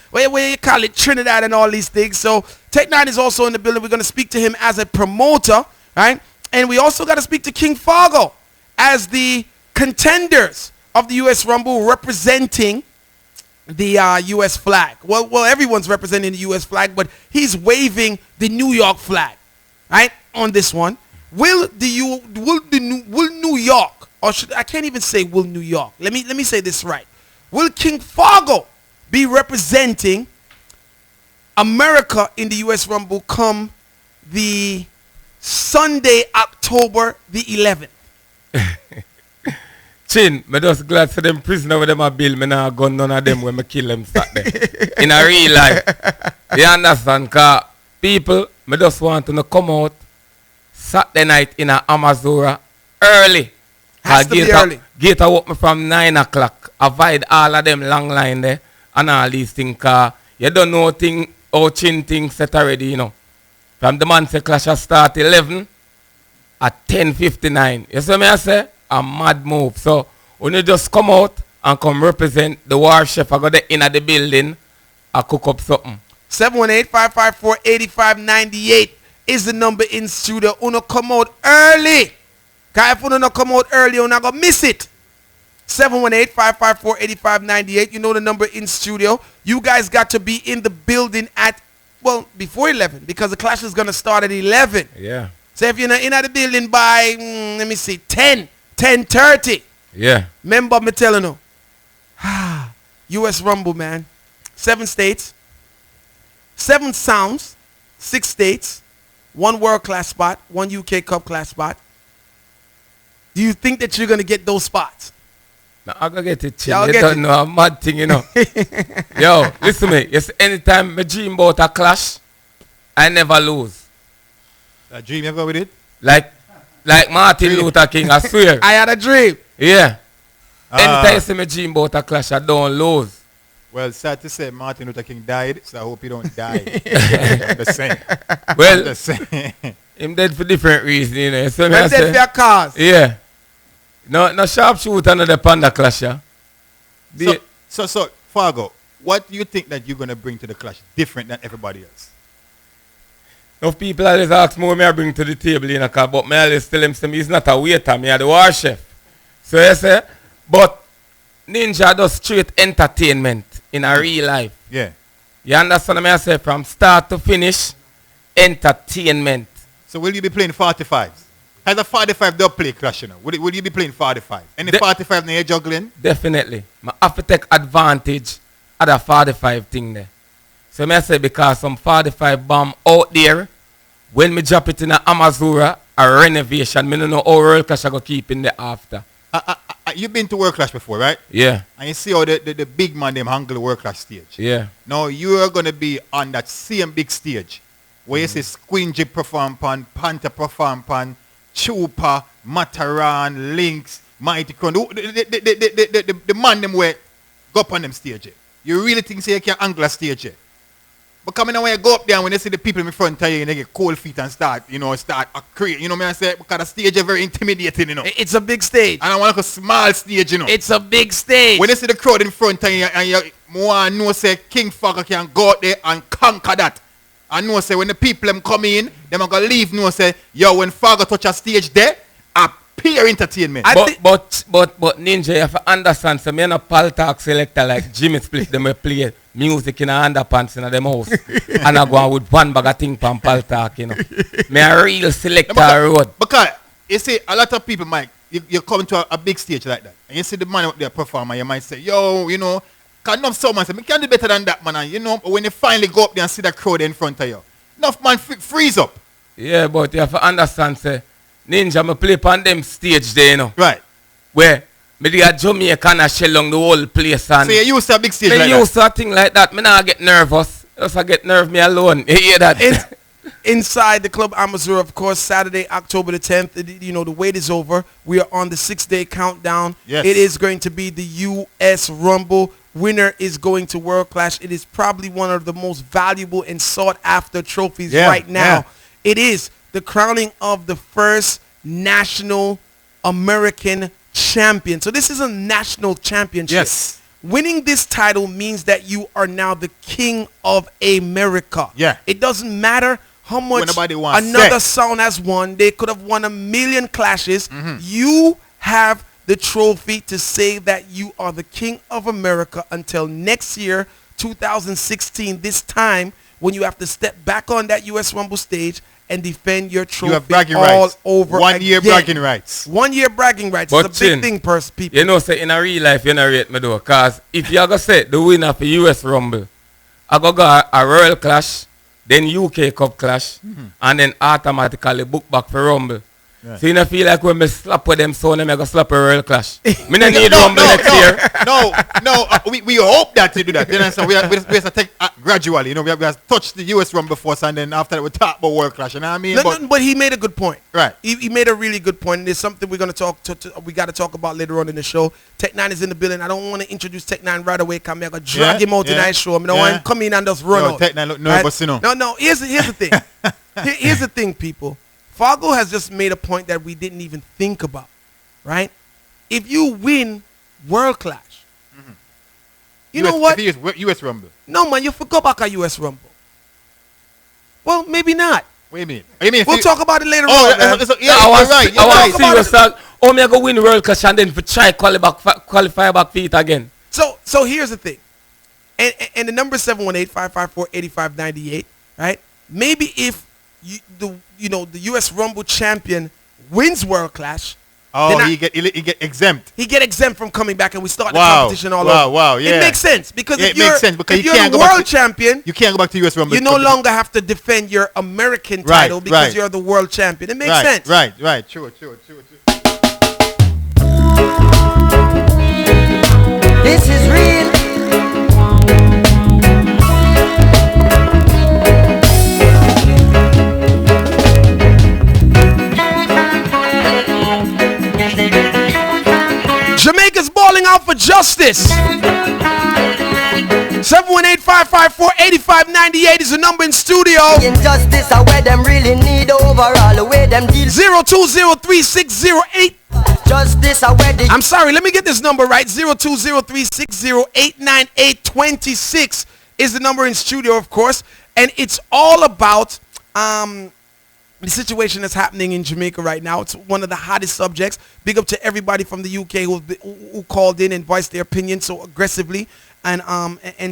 where you call it, Trinidad and all these things. So Tech 9 is also in the building. We're going to speak to him as a promoter, right? And we also got to speak to King Fargo as the contenders of the U.S. Rumble representing the U.S. flag. Well, everyone's representing the U.S. flag, but he's waving the New York flag, right, on this one. Will New York, or I can't even say will New York. Let me say this right. Will King Fargo be representing America in the U.S. Rumble come the Sunday, October the 11th? Chin, me just glad for them prisoner with them a bill. Me nah gun none of them when me kill them Saturday. In a real life. You understand? Cause people, me just want to come out Saturday night in a Amazura early. Has to be early. Gate open from 9 o'clock. Avoid all of them long line there and all these things. Cause you don't know thing how Chin things set already, you know. From the man say clash start 11 at 10:59. You see me I say? A mad move. So when you just come out and come represent the war chef, I got the in at the building, I cook up something. 718-554-8598 is the number in studio. Uno come out early. Cause if you don't come out early, you're not gonna miss it. 718-554-8598. You know the number in studio. You guys got to be in the building at, well, before 11, because the clash is gonna start at 11. Yeah. So if you're not in at the building by, let me see, 10:30. Yeah. Remember me telling you. U.S. Rumble, man. 7 states. 7 sounds. 6 states. 1 world class spot. 1 UK Cup class spot. Do you think that you're going to get those spots? No, I'm going to get it, Chin. You don't know a mad thing, you know. Yo, listen to me. Yes, anytime I dream about a clash, I never lose. A dream, you go with it? Like Martin Luther King, I swear. I had a dream. Yeah. Anytime I see me dream about a clash, I don't lose. Well, sad to say Martin Luther King died, so I hope he don't die. I'm the same. Well, I'm the same. Him dead for different reasons, you know. So dead for your cause. Yeah. No sharpshooter, no the panda clash, yeah. So, Fargo, what do you think that you're going to bring to the clash different than everybody else? Enough people always ask me what I bring to the table, you know, but I always tell them he's not a waiter, me the war chef. So you say, but Ninja does straight entertainment in a real life. Yeah. You understand me? I say from start to finish, entertainment. So will you be playing 45s? Has a 45 don't play clash, you know? Will you be playing 45? Any 45 now you're juggling? Definitely. I have to take advantage of the 45 thing there. So I say because some 45 bomb out there, when me drop it in a Amazura, a renovation, I don't know how World Clash I go keep in the after. you've been to World Clash before, right? Yeah. And you see how the big man them handle the World Clash stage. Yeah. Now you are gonna be on that same big stage where you see Squingy perform pan, Panther perform pan, Chupa, Mataran, Lynx, Mighty Crown. The man them where go up on them stage. You really think say you can angle a stage? But coming when you go up there and when you see the people in front of you and they get cold feet and start create, you know what I say? Because the stage is very intimidating, you know. It's a big stage. And I want like a small stage, you know. It's a big stage. When you see the crowd in front of you and you want to know say King Fogger can go out there and conquer that. And know say when the people them come in, them are gonna leave know say, yo, when Fogger touch a stage there, a pure entertainment. But Ninja, you have to understand, so me and a pal talk selector like Jimmy Split, them will play music in a underpants in them house. And I go on with one bag of thing from pal talk, you know. Me a real selector road. Because you see, a lot of people, Mike, you come to a big stage like that, and you see the man up there performer, you might say, yo, you know, can enough someone say, me can do better than that, man. And, you know, but when you finally go up there and see the crowd in front of you, enough man freeze up. Yeah, but you have to understand, say, Ninja, me play on them stage there, you know. Right. Where me do a Jamaica and I shell on the whole place. And so you used to a big stage like that? Me used to a thing like that. Me not get nervous. Just I get nerve me alone. You hear that? Inside the Club Amazura, of course, Saturday, October the 10th. You know, the wait is over. We are on the 6-day countdown. Yes. It is going to be the U.S. Rumble. Winner is going to World Clash. It is probably one of the most valuable and sought-after trophies right now. Yeah. It is the crowning of the first national American champion. So this is a national championship. Yes. Winning this title means that you are now the king of America. Yeah. It doesn't matter how much another sound has won. They could have won 1,000,000 clashes. You have the trophy to say that you are the king of America until next year, 2016, this time when you have to step back on that U.S. Rumble stage and defend your trophy. You have bragging all rights. over 1 year again. bragging rights. 1 year bragging rights. But It's a big thing, people. You know, say in a real life, you know, rate me though. Because if you go say the winner for US Rumble, I go a Royal Clash, then UK Cup Clash, and then automatically book back for Rumble. Yeah. So you know feel like when me slap with them son, I go slap a Royal Clash. Me no need Rumble next year. We hope that you do that. You know, so we have to take gradually. You know, we have to touch the US Rumble first, and then after that we talk about World Clash. You know what I mean? But he made a good point. Right. He made a really good point. And it's something we're going to we got to talk about later on in the show. Tech 9 is in the building. I don't want to introduce Tech 9 right away. Come here, I got to drag him out tonight show. I don't want him to come in and just run out. Tech 9 look nervous, you know. No. Here's the thing. Here's the thing, people. Fargo has just made a point that we didn't even think about, right? If you win World Clash, you know what? US Rumble. No, man, you forgot about our US Rumble. Well, maybe not. What do you mean? We'll talk about it later on. I want to see yourself. Oh, me I go win World Clash and then for try qualify back for it again. So here's the thing. And the number is 718-554-8598, right? Maybe if the US Rumble champion wins World Clash, he get exempt. He get exempt from coming back, and we start the competition all over. Wow, yeah. It makes sense because if you're can't the world champion, you can't go back to US Rumble. You no longer have to defend your American title because you're the world champion. It makes sense. Right. True. This is real. Jamaica's balling out for justice. 718-554-8598 is the number in studio. Injustice are where them really need overall. The way them deal 0203608. Justice are where they I'm sorry, let me get this number right. 02036089826 is the number in studio, of course. And it's all about the situation that's happening in Jamaica right now. It's one of the hottest subjects. Big up to everybody from the UK who called in and voiced their opinion so aggressively and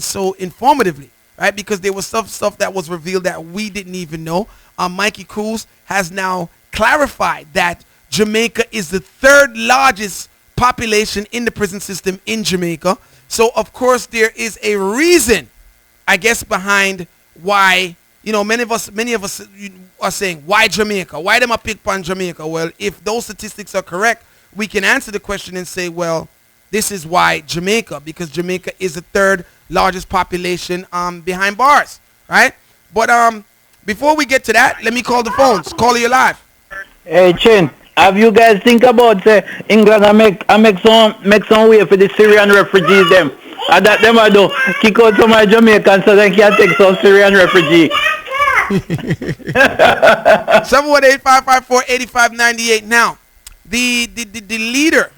so informatively, right? Because there was stuff that was revealed that we didn't even know. Mikey Cruz has now clarified that Jamaica is the third largest population in the prison system in Jamaica. So, of course, there is a reason, I guess, behind why, many of us are saying, why Jamaica? Why them a pick on Jamaica? Well, if those statistics are correct, we can answer the question and say, well, this is why Jamaica, because Jamaica is the third largest population behind bars, right? But before we get to that, let me call the phones. Call you live. Hey, Chin, have you guys think about England and make some way for the Syrian refugees them? And that them I do kick out some of Jamaicans so they can take some Syrian refugees. 718-554-8598. Now, the leader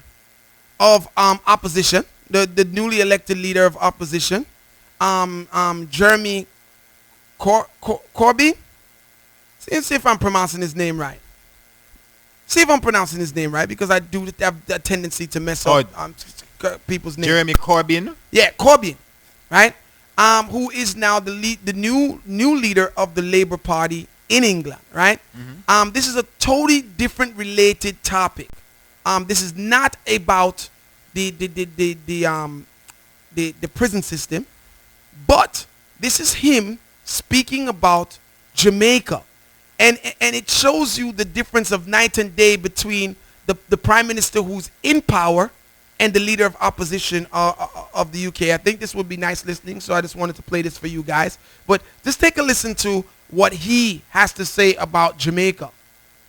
of opposition, the newly elected leader of opposition, Jeremy Corbyn. See if I'm pronouncing his name right. See if I'm pronouncing his name right, because I do have a tendency to mess up people's names. Jeremy Corbyn. Yeah, Corbyn, right? Who is now the new leader of the Labour Party in England, right? This is a totally different related topic. This is not about the prison system, but this is him speaking about Jamaica, and it shows you the difference of night and day between the prime minister who's in power and the leader of opposition of the UK. I think this would be nice listening, so I just wanted to play this for you guys. But just take a listen to what he has to say about Jamaica.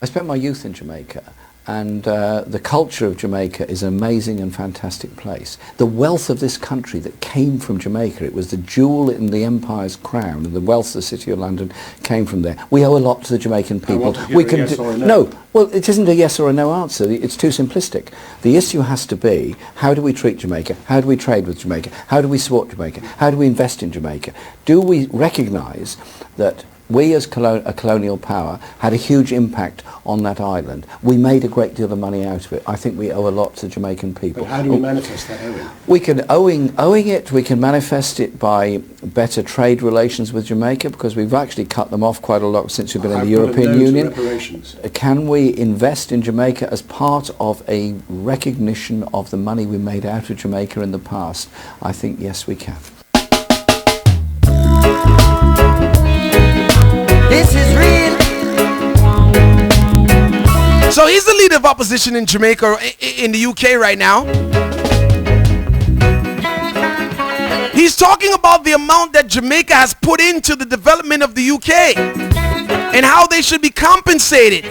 I spent my youth in Jamaica, and the culture of Jamaica is an amazing and fantastic place. The wealth of this country that came from Jamaica, it was the jewel in the empire's crown, and the wealth of the city of London came from there. We owe a lot to the Jamaican people. We can no, well, it isn't a yes or a no answer. It's too simplistic. The issue has to be, how do we treat Jamaica? How do we trade with Jamaica? How do we support Jamaica? How do we invest in Jamaica? Do we recognise that we as a colonial power had a huge impact on that island? We made a great deal of money out of it. I think we owe a lot to Jamaican people. But how do we manifest that owing? We can owing it, we can manifest it by better trade relations with Jamaica, because we've actually cut them off quite a lot since we've been in the European Union. Reparations. Can we invest in Jamaica as part of a recognition of the money we made out of Jamaica in the past? I think yes, we can. This is real. So he's the leader of opposition in Jamaica, in the UK right now. He's talking about the amount that Jamaica has put into the development of the UK and how they should be compensated.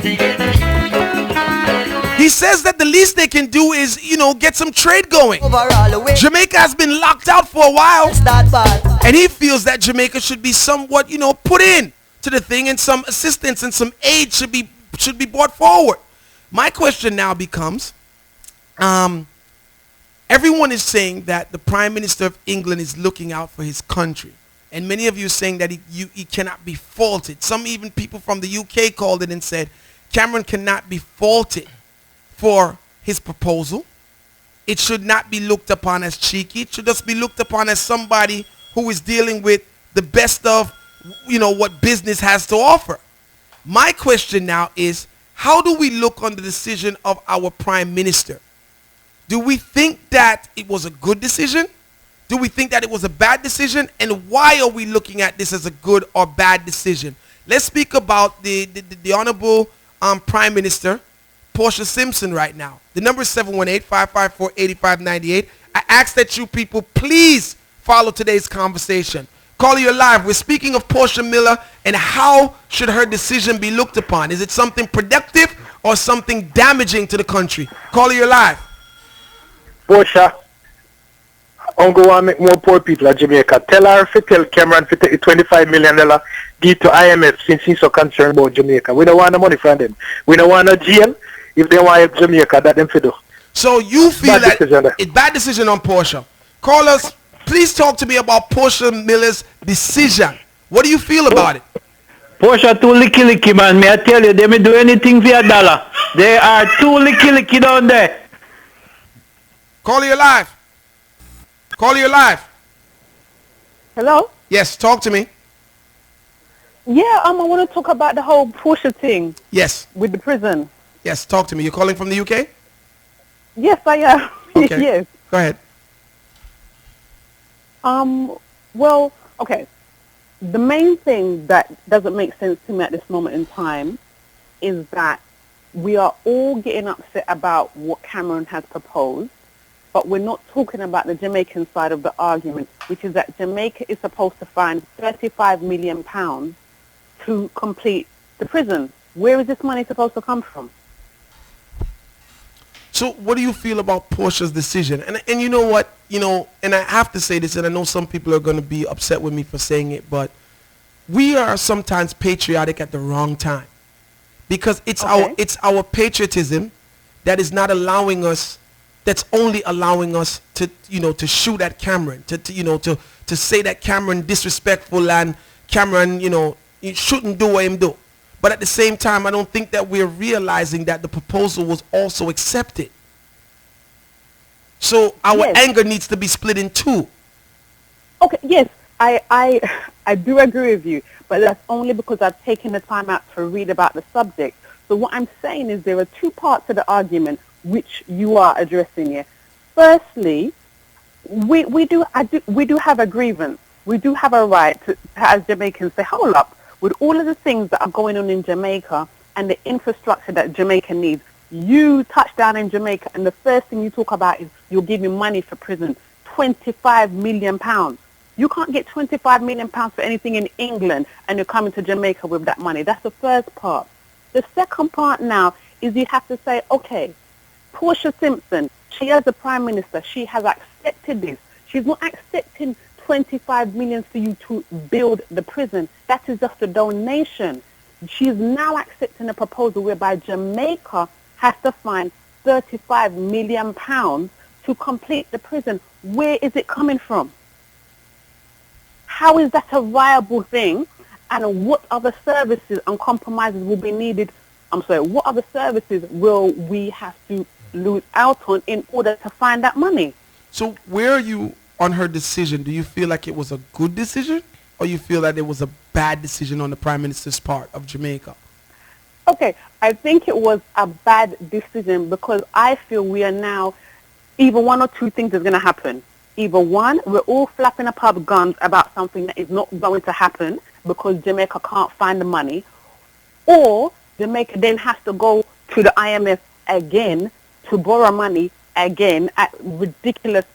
He says that the least they can do is, get some trade going. Jamaica has been locked out for a while, and he feels that Jamaica should be somewhat, put in to the thing, and some assistance and some aid should be brought forward. My question now becomes, everyone is saying that the Prime Minister of England is looking out for his country, and many of you are saying that he cannot be faulted. Some even people from the UK called it and said Cameron cannot be faulted for his proposal. It should not be looked upon as cheeky. It should just be looked upon as somebody who is dealing with the best of what business has to offer. My question now is, how do we look on the decision of our prime minister? Do we think that it was a good decision? Do we think that it was a bad decision? And why are we looking at this as a good or bad decision? Let's speak about the honorable prime minister, Portia Simpson, right now. The number is 718-554-8598. I ask that you people please follow today's conversation. Call you live. We're speaking of Portia Miller and how should her decision be looked upon. Is it something productive or something damaging to the country? Call you live. Portia, I'm going to make more poor people at Jamaica. Tell her to tell Cameron to take $25 million give to IMF since he's so concerned about Jamaica. We don't want the money from them. We don't want no jail. If they want help Jamaica, that them to do. So you feel that it's bad decision on Portia. Call us. Please talk to me about Portia Miller's decision. What do you feel about it? Portia too licky, man. May I tell you, they may do anything for a dollar. They are too licky down there. Call you live. Call you live. Hello? Yes, talk to me. Yeah, I want to talk about the whole Portia thing. Yes. With the prison. Yes, talk to me. You're calling from the UK? Yes, I am. Okay. Yes. Go ahead. Well, okay. The main thing that doesn't make sense to me at this moment in time is that we are all getting upset about what Cameron has proposed, but we're not talking about the Jamaican side of the argument, which is that Jamaica is supposed to find £35 million to complete the prison. Where is this money supposed to come from? So what do you feel about Portia's decision? And you know what? You know, and I have to say this, and I know some people are going to be upset with me for saying it, but we are sometimes patriotic at the wrong time. Because it's our patriotism that is not allowing us, that's only allowing us to, you know, to shoot at Cameron, to say that Cameron disrespectful and Cameron, you know, he shouldn't do what him do. But at the same time, I don't think that we're realizing that the proposal was also accepted. So our anger needs to be split in two. Okay, yes, I do agree with you, but that's only because I've taken the time out to read about the subject. So what I'm saying is there are two parts to the argument which you are addressing here. Firstly, we do have a grievance. We do have a right to, as Jamaicans, say, hold up, with all of the things that are going on in Jamaica and the infrastructure that Jamaica needs. You touch down in Jamaica and the first thing you talk about is you'll give me money for prison, £25 million. You can't get £25 million for anything in England and you're coming to Jamaica with that money. That's the first part. The second part now is you have to say, okay, Portia Simpson, she as the Prime Minister, she has accepted this. She's not accepting 25 million for you to build the prison. That is just a donation. She's now accepting a proposal whereby Jamaica has to find £35 million to complete the prison. Where is it coming from? How is that a viable thing? And what other services and compromises will be needed? What other services will we have to lose out on in order to find that money? So where are you on her decision? Do you feel like it was a good decision, or you feel that it was a bad decision on the Prime Minister's part of Jamaica? Okay, I think it was a bad decision because I feel we are now, either one or two things is going to happen. Either one, we're all flapping up our guns about something that is not going to happen because Jamaica can't find the money, or Jamaica then has to go to the IMF again to borrow money again at ridiculous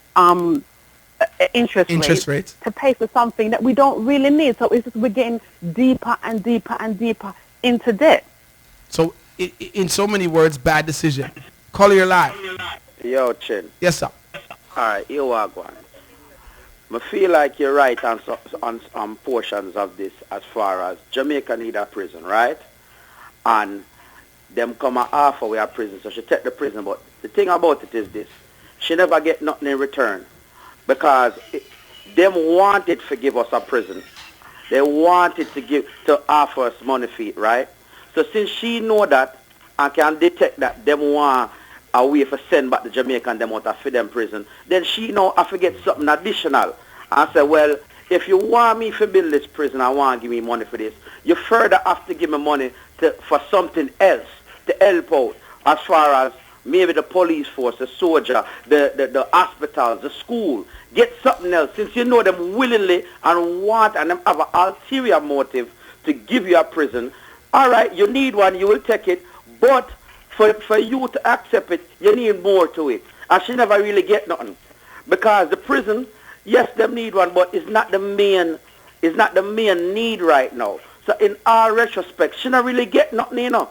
interest rates to pay for something that we don't really need. So it's just we're getting deeper and deeper and deeper into debt. So in so many words, bad decision. Call your live. Yo, Chin. Yes, sir. All right, you are going. I feel like you're right on portions of this as far as Jamaica need a prison, right? And them come and offer we a prison, so she take the prison. But the thing about it is this. She never get nothing in return because them wanted to give us a prison. They wanted to offer us money for it, right? So since she know that and can detect that them want a way for send back the Jamaican them out of for them prison, then she know I forget something additional. I say, well, if you want me to build this prison, I want to give me money for this. You further have to give me money for something else to help out as far as maybe the police force, the soldier, the hospitals, the school. Get something else since you know them willingly and want and them have an ulterior motive to give you a prison. All right, you need one, you will take it, but for you to accept it, you need more to it. And she never really get nothing. Because the prison, yes, them need one, but it's not the main need right now. So in all retrospect, she not really get nothing, you know.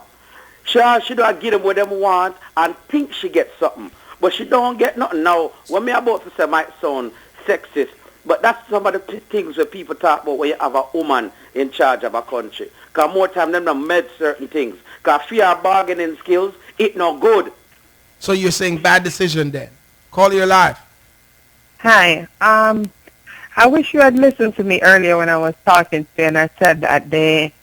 She don't get them what them want and think she gets something. But she don't get nothing. Now, what me about to say might sound sexist, but that's some of the things where people talk about when you have a woman in charge of a country. Because more time them don't med certain things. Because fear bargaining skills, it not good. So you're saying bad decision then? Call your live. Hi. I wish you had listened to me earlier when I was talking to you and I said that they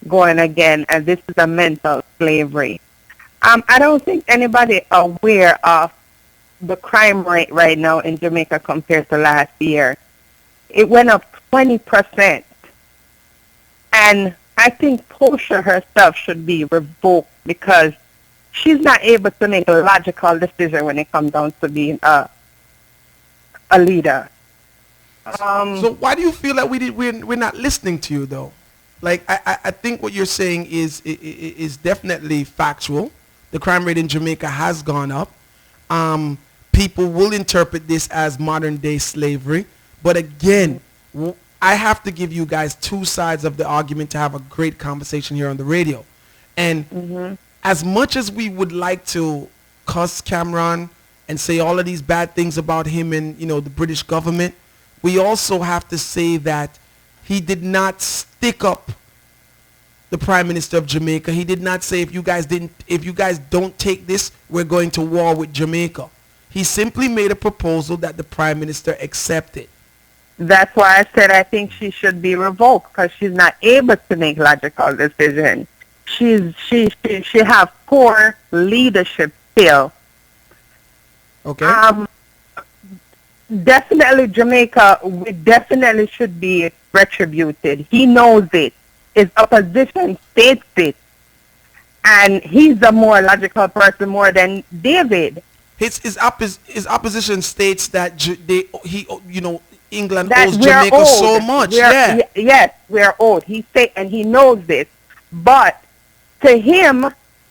going again and this is a mental slavery. I don't think anybody aware of the crime rate right now in Jamaica compared to last year. It went up 20%. And I think Portia herself should be revoked because she's not able to make a logical decision when it comes down to being a leader. So why do you feel that we're not listening to you though? Like I think what you're saying is definitely factual, the crime rate in Jamaica has gone up. People will interpret this as modern day slavery. But again, I have to give you guys two sides of the argument to have a great conversation here on the radio. And as much as we would like to cuss Cameron and say all of these bad things about him and, you know, the British government, we also have to say that he did not stick up the Prime Minister of Jamaica. He did not say, if you guys don't take this, we're going to war with Jamaica. He simply made a proposal that the Prime Minister accepted. That's why I said I think she should be revoked, because she's not able to make logical decisions. She have poor leadership skill. Okay. Definitely Jamaica, we definitely should be retributed. He knows it. His opposition states it. And he's a more logical person more than David. His opposition states that England owes Jamaica so much. Yes, we're owed. He knows this. But to him,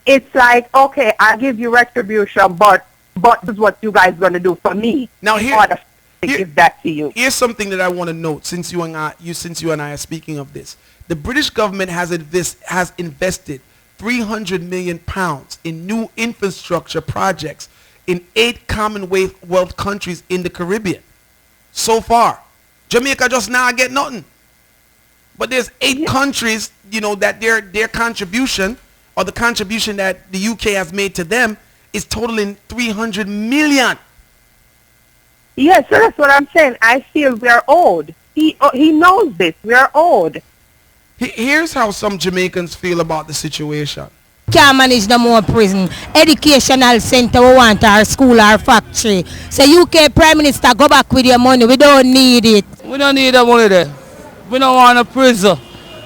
it's like, okay, I'll give you retribution, but this is what you guys going to do for me. Now give that to you. Here's something that I want to note since you and I are speaking of this. The British government has invested £300 million in new infrastructure projects in 8 Commonwealth countries in the Caribbean. So far, Jamaica just now get nothing. But there's 8 countries, that their contribution, or the contribution that the UK has made to them, is totaling 300 million. Yes, so that's what I'm saying. I feel we're owed. He knows this. We are owed. Here's how some Jamaicans feel about the situation. Can't manage no more prison. Educational center, we want our school, our factory. So UK Prime Minister, go back with your money. We don't need it. We don't need the money there. We don't want a prison.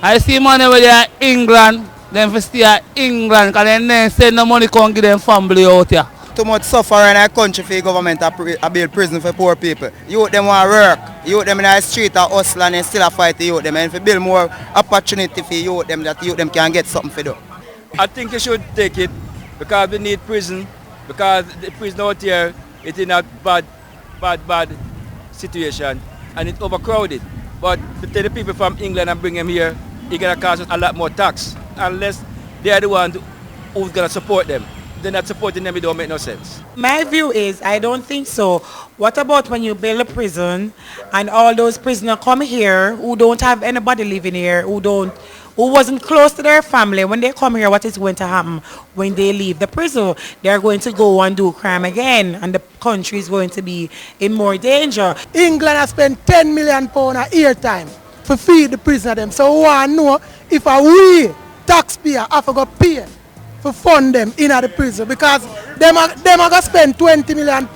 I see money where they are England, then we stay at England, because then send the money come give them family out here. Too much suffering in our country for the government to build prison for poor people. Youth them want to work. Youth them in the street are hustle and still a fight the youth them. And if you build more opportunity for youth them, that youth them can get something for do. I think you should take it because we need prison, because the prison out here it's in a bad situation and it's overcrowded. But to take the people from England and bring them here, it's going to cost us a lot more tax unless they are the ones who's going to support them. They're not supporting them, it don't make no sense. My view is, I don't think so. What about when you build a prison and all those prisoners come here who don't have anybody living here, who wasn't close to their family? When they come here, what is going to happen when they leave the prison? They're going to go and do crime again, and the country is going to be in more danger. England has spent £10 million a year time to feed the prisoner them. So we want to know if we taxpayer have to go pay to fund them in the prison, because them are going to spend £20 million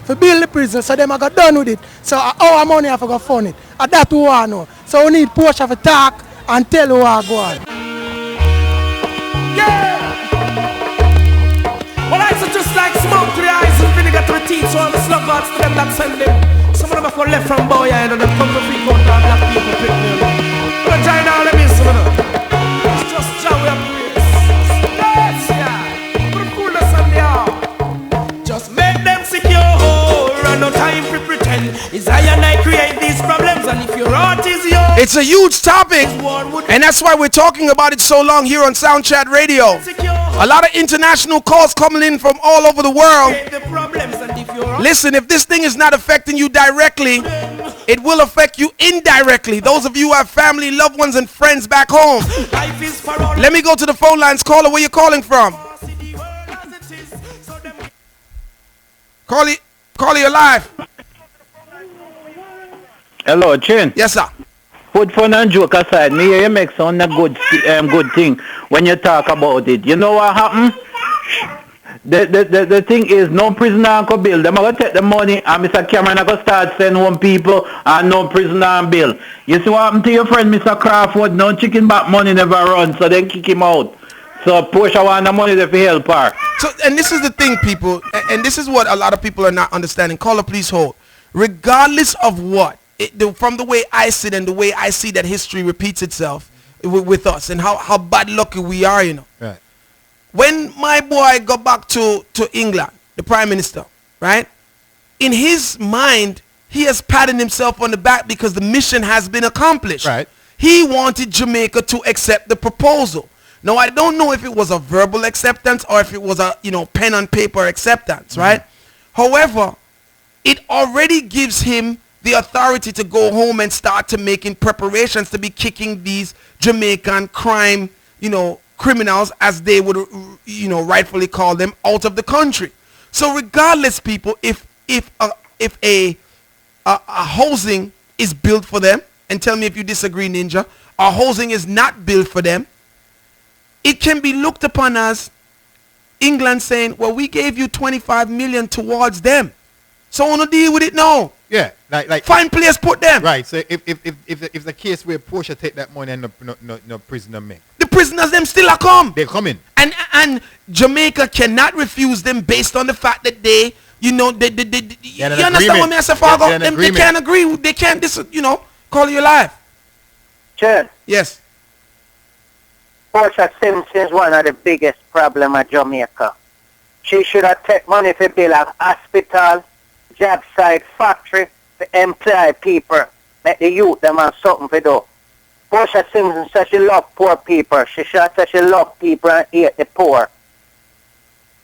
to build the prison, so them are going to done with it. So our money have to go fund it. And that we want to know. So we need Porsche to talk and tell who are going. Yeah! Well, I said just like smoke to the eyes and vinegar to the teeth, so all the sluggards to them that send them. Some of them have left from boy and them come to free country and black people pick them. But join all them in, some of them. It's just joy we have to raise. Yes, yeah. Put coolness on the arm. Just make them secure, and no time to pretend. Is I and I create these problems, and if your heart is yours. It's a huge topic, and that's why we're talking about it so long here on Sound Chat Radio. A lot of international calls coming in from all over the world. Listen, if this thing is not affecting you directly, it will affect you indirectly. Those of you who have family, loved ones, and friends back home. Let me go to the phone lines. Caller, where you calling from? Call you live. Hello, Chin. Yes, sir. Put fun and joke aside. Me hear you make some good thing when you talk about it. You know what happened? The thing is, no prisoner can bill. Them are going to take the money and Mr. Cameron are going to start sending home people and no prisoner and bill. You see what happened to your friend Mr. Crawford? No chicken back money never run, so they kick him out. So Portia want the money to help her. So, and this is the thing, people, and this is what a lot of people are not understanding. Caller, please hold. Regardless of what, from the way I sit and the way I see that history repeats itself with us and how bad lucky we are, Right. when my boy got back to England, the Prime Minister, right? In his mind, he has patted himself on the back because the mission has been accomplished. Right. He wanted Jamaica to accept the proposal. Now, I don't know if it was a verbal acceptance or if it was a, pen on paper acceptance, right? However, it already gives him the authority to go home and start to making preparations to be kicking these Jamaican crime, criminals, as they would, rightfully call them, out of the country. So regardless, people, if a housing is built for them, and tell me if you disagree, Ninja, a housing is not built for them, it can be looked upon as England saying, well, we gave you 25 million towards them. So want to deal with it now. Yeah, like find place, put them. Right. So if the case where Portia take that money and no prisoner make, the prisoners them still are come. They coming. And Jamaica cannot refuse them based on the fact that they, you understand what I say, Fargo? They can't agree. They can't call you alive. Sure. Yes. Portia Simpson is one of the biggest problems of Jamaica. She should have taken money to build a hospital, job site, factory, to employ people, make the youth them have something to do. Portia Simpson says she loves poor people. She says she loves people and hate the poor.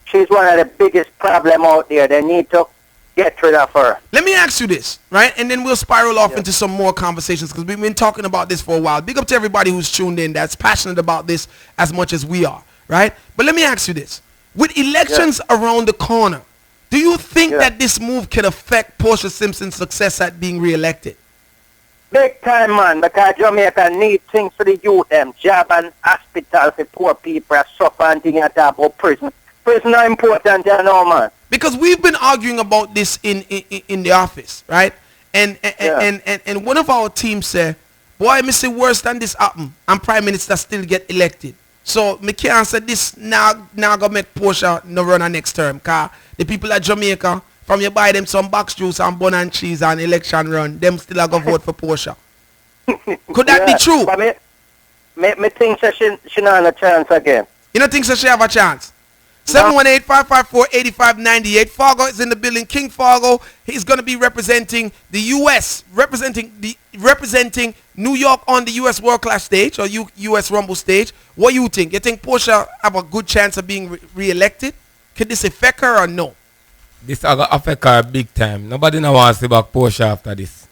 She's one of the biggest problems out there. They need to get rid of her. Let me ask you this, right? And then we'll spiral off into some more conversations because we've been talking about this for a while. Big up to everybody who's tuned in that's passionate about this as much as we are, right? But let me ask you this. With elections around the corner, do you think that this move can affect Portia Simpson's success at being re-elected? Big time, man, because Jamaica need things for the youth, them job and hospital for poor people that suffer and things like that about prison. Prison are important, man. Because we've been arguing about this in the office, right? And one of our team said, boy, me say worse than this happen and Prime Minister still get elected. So me can't say this now gonna make Portia no run a next term. Cause the people at Jamaica, from you buy them some box juice and bun and cheese and election run, them still are gonna vote for Portia. Could that be true? But me think that she not have a chance again. You don't think so she have a chance? 718-554-8598. Fargo is in the building. King Fargo, he's going to be representing the U.S., representing New York on the U.S. World Class stage or U.S. Rumble stage. What do you think? You think Portia have a good chance of being re-elected? Could this affect her or no? This will affect her big time. Nobody now wants to see back Portia after this.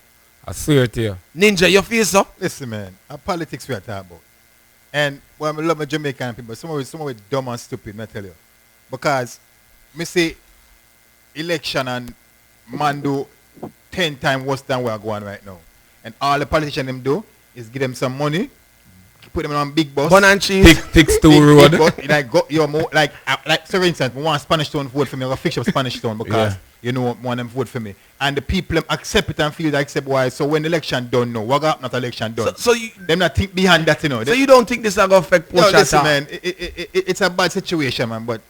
I swear to you. Ninja, you feel so? Listen, man, politics we are talking about. And I love my Jamaican people, some of it dumb and stupid, I tell you. Because me say election and man do 10 times worse than we are going right now. And all the politicians them do is give them some money, put them on big bus. Bun and cheese. Fix two road. Like so for instance, I want Spanish Town vote for me, I'll fix up Spanish Town because one them vote for me. And the people them accept it and feel they accept why. So when the election done now, what got not election done? So you them not think behind that, So you don't think this is gonna affect Portia? No, listen, man, it's a bad situation, man, but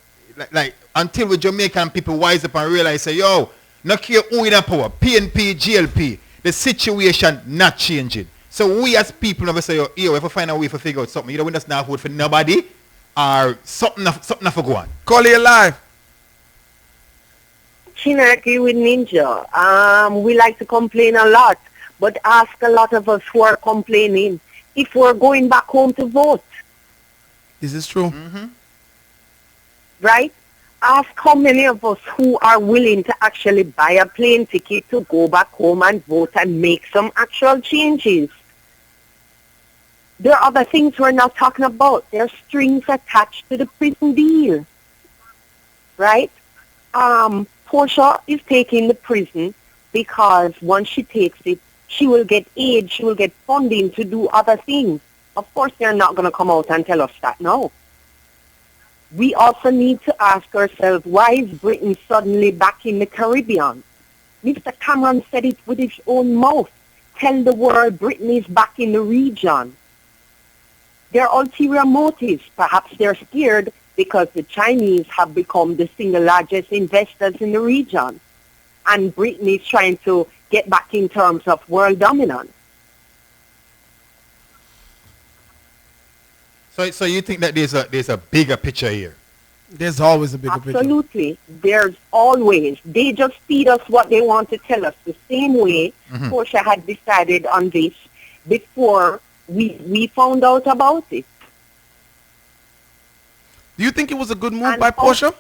like until the Jamaican people wise up and realize, say, yo, not care who in power, PNP, GLP, the situation not changing. So we as people never say, yo, if we find a way to figure out something, we just not vote for nobody or something for go on. Call you live. China agree with Ninja. We like to complain a lot, but ask a lot of us who are complaining if we're going back home to vote. This is true. Mm-hmm. Right? Ask how many of us who are willing to actually buy a plane ticket to go back home and vote and make some actual changes. There are other things we're not talking about. There are strings attached to the prison deal. Right? Portia is taking the prison because once she takes it, she will get aid, she will get funding to do other things. Of course, they're not going to come out and tell us that now. We also need to ask ourselves, why is Britain suddenly back in the Caribbean? Mr. Cameron said it with his own mouth. Tell the world Britain is back in the region. There are ulterior motives. Perhaps they're scared because the Chinese have become the single largest investors in the region. And Britain is trying to get back in terms of world dominance. So you think that there's a bigger picture here? There's always a bigger picture. Absolutely. There's always. They just feed us what they want to tell us. The same way Portia had decided on this before we found out about it. Do you think it was a good move by Portia?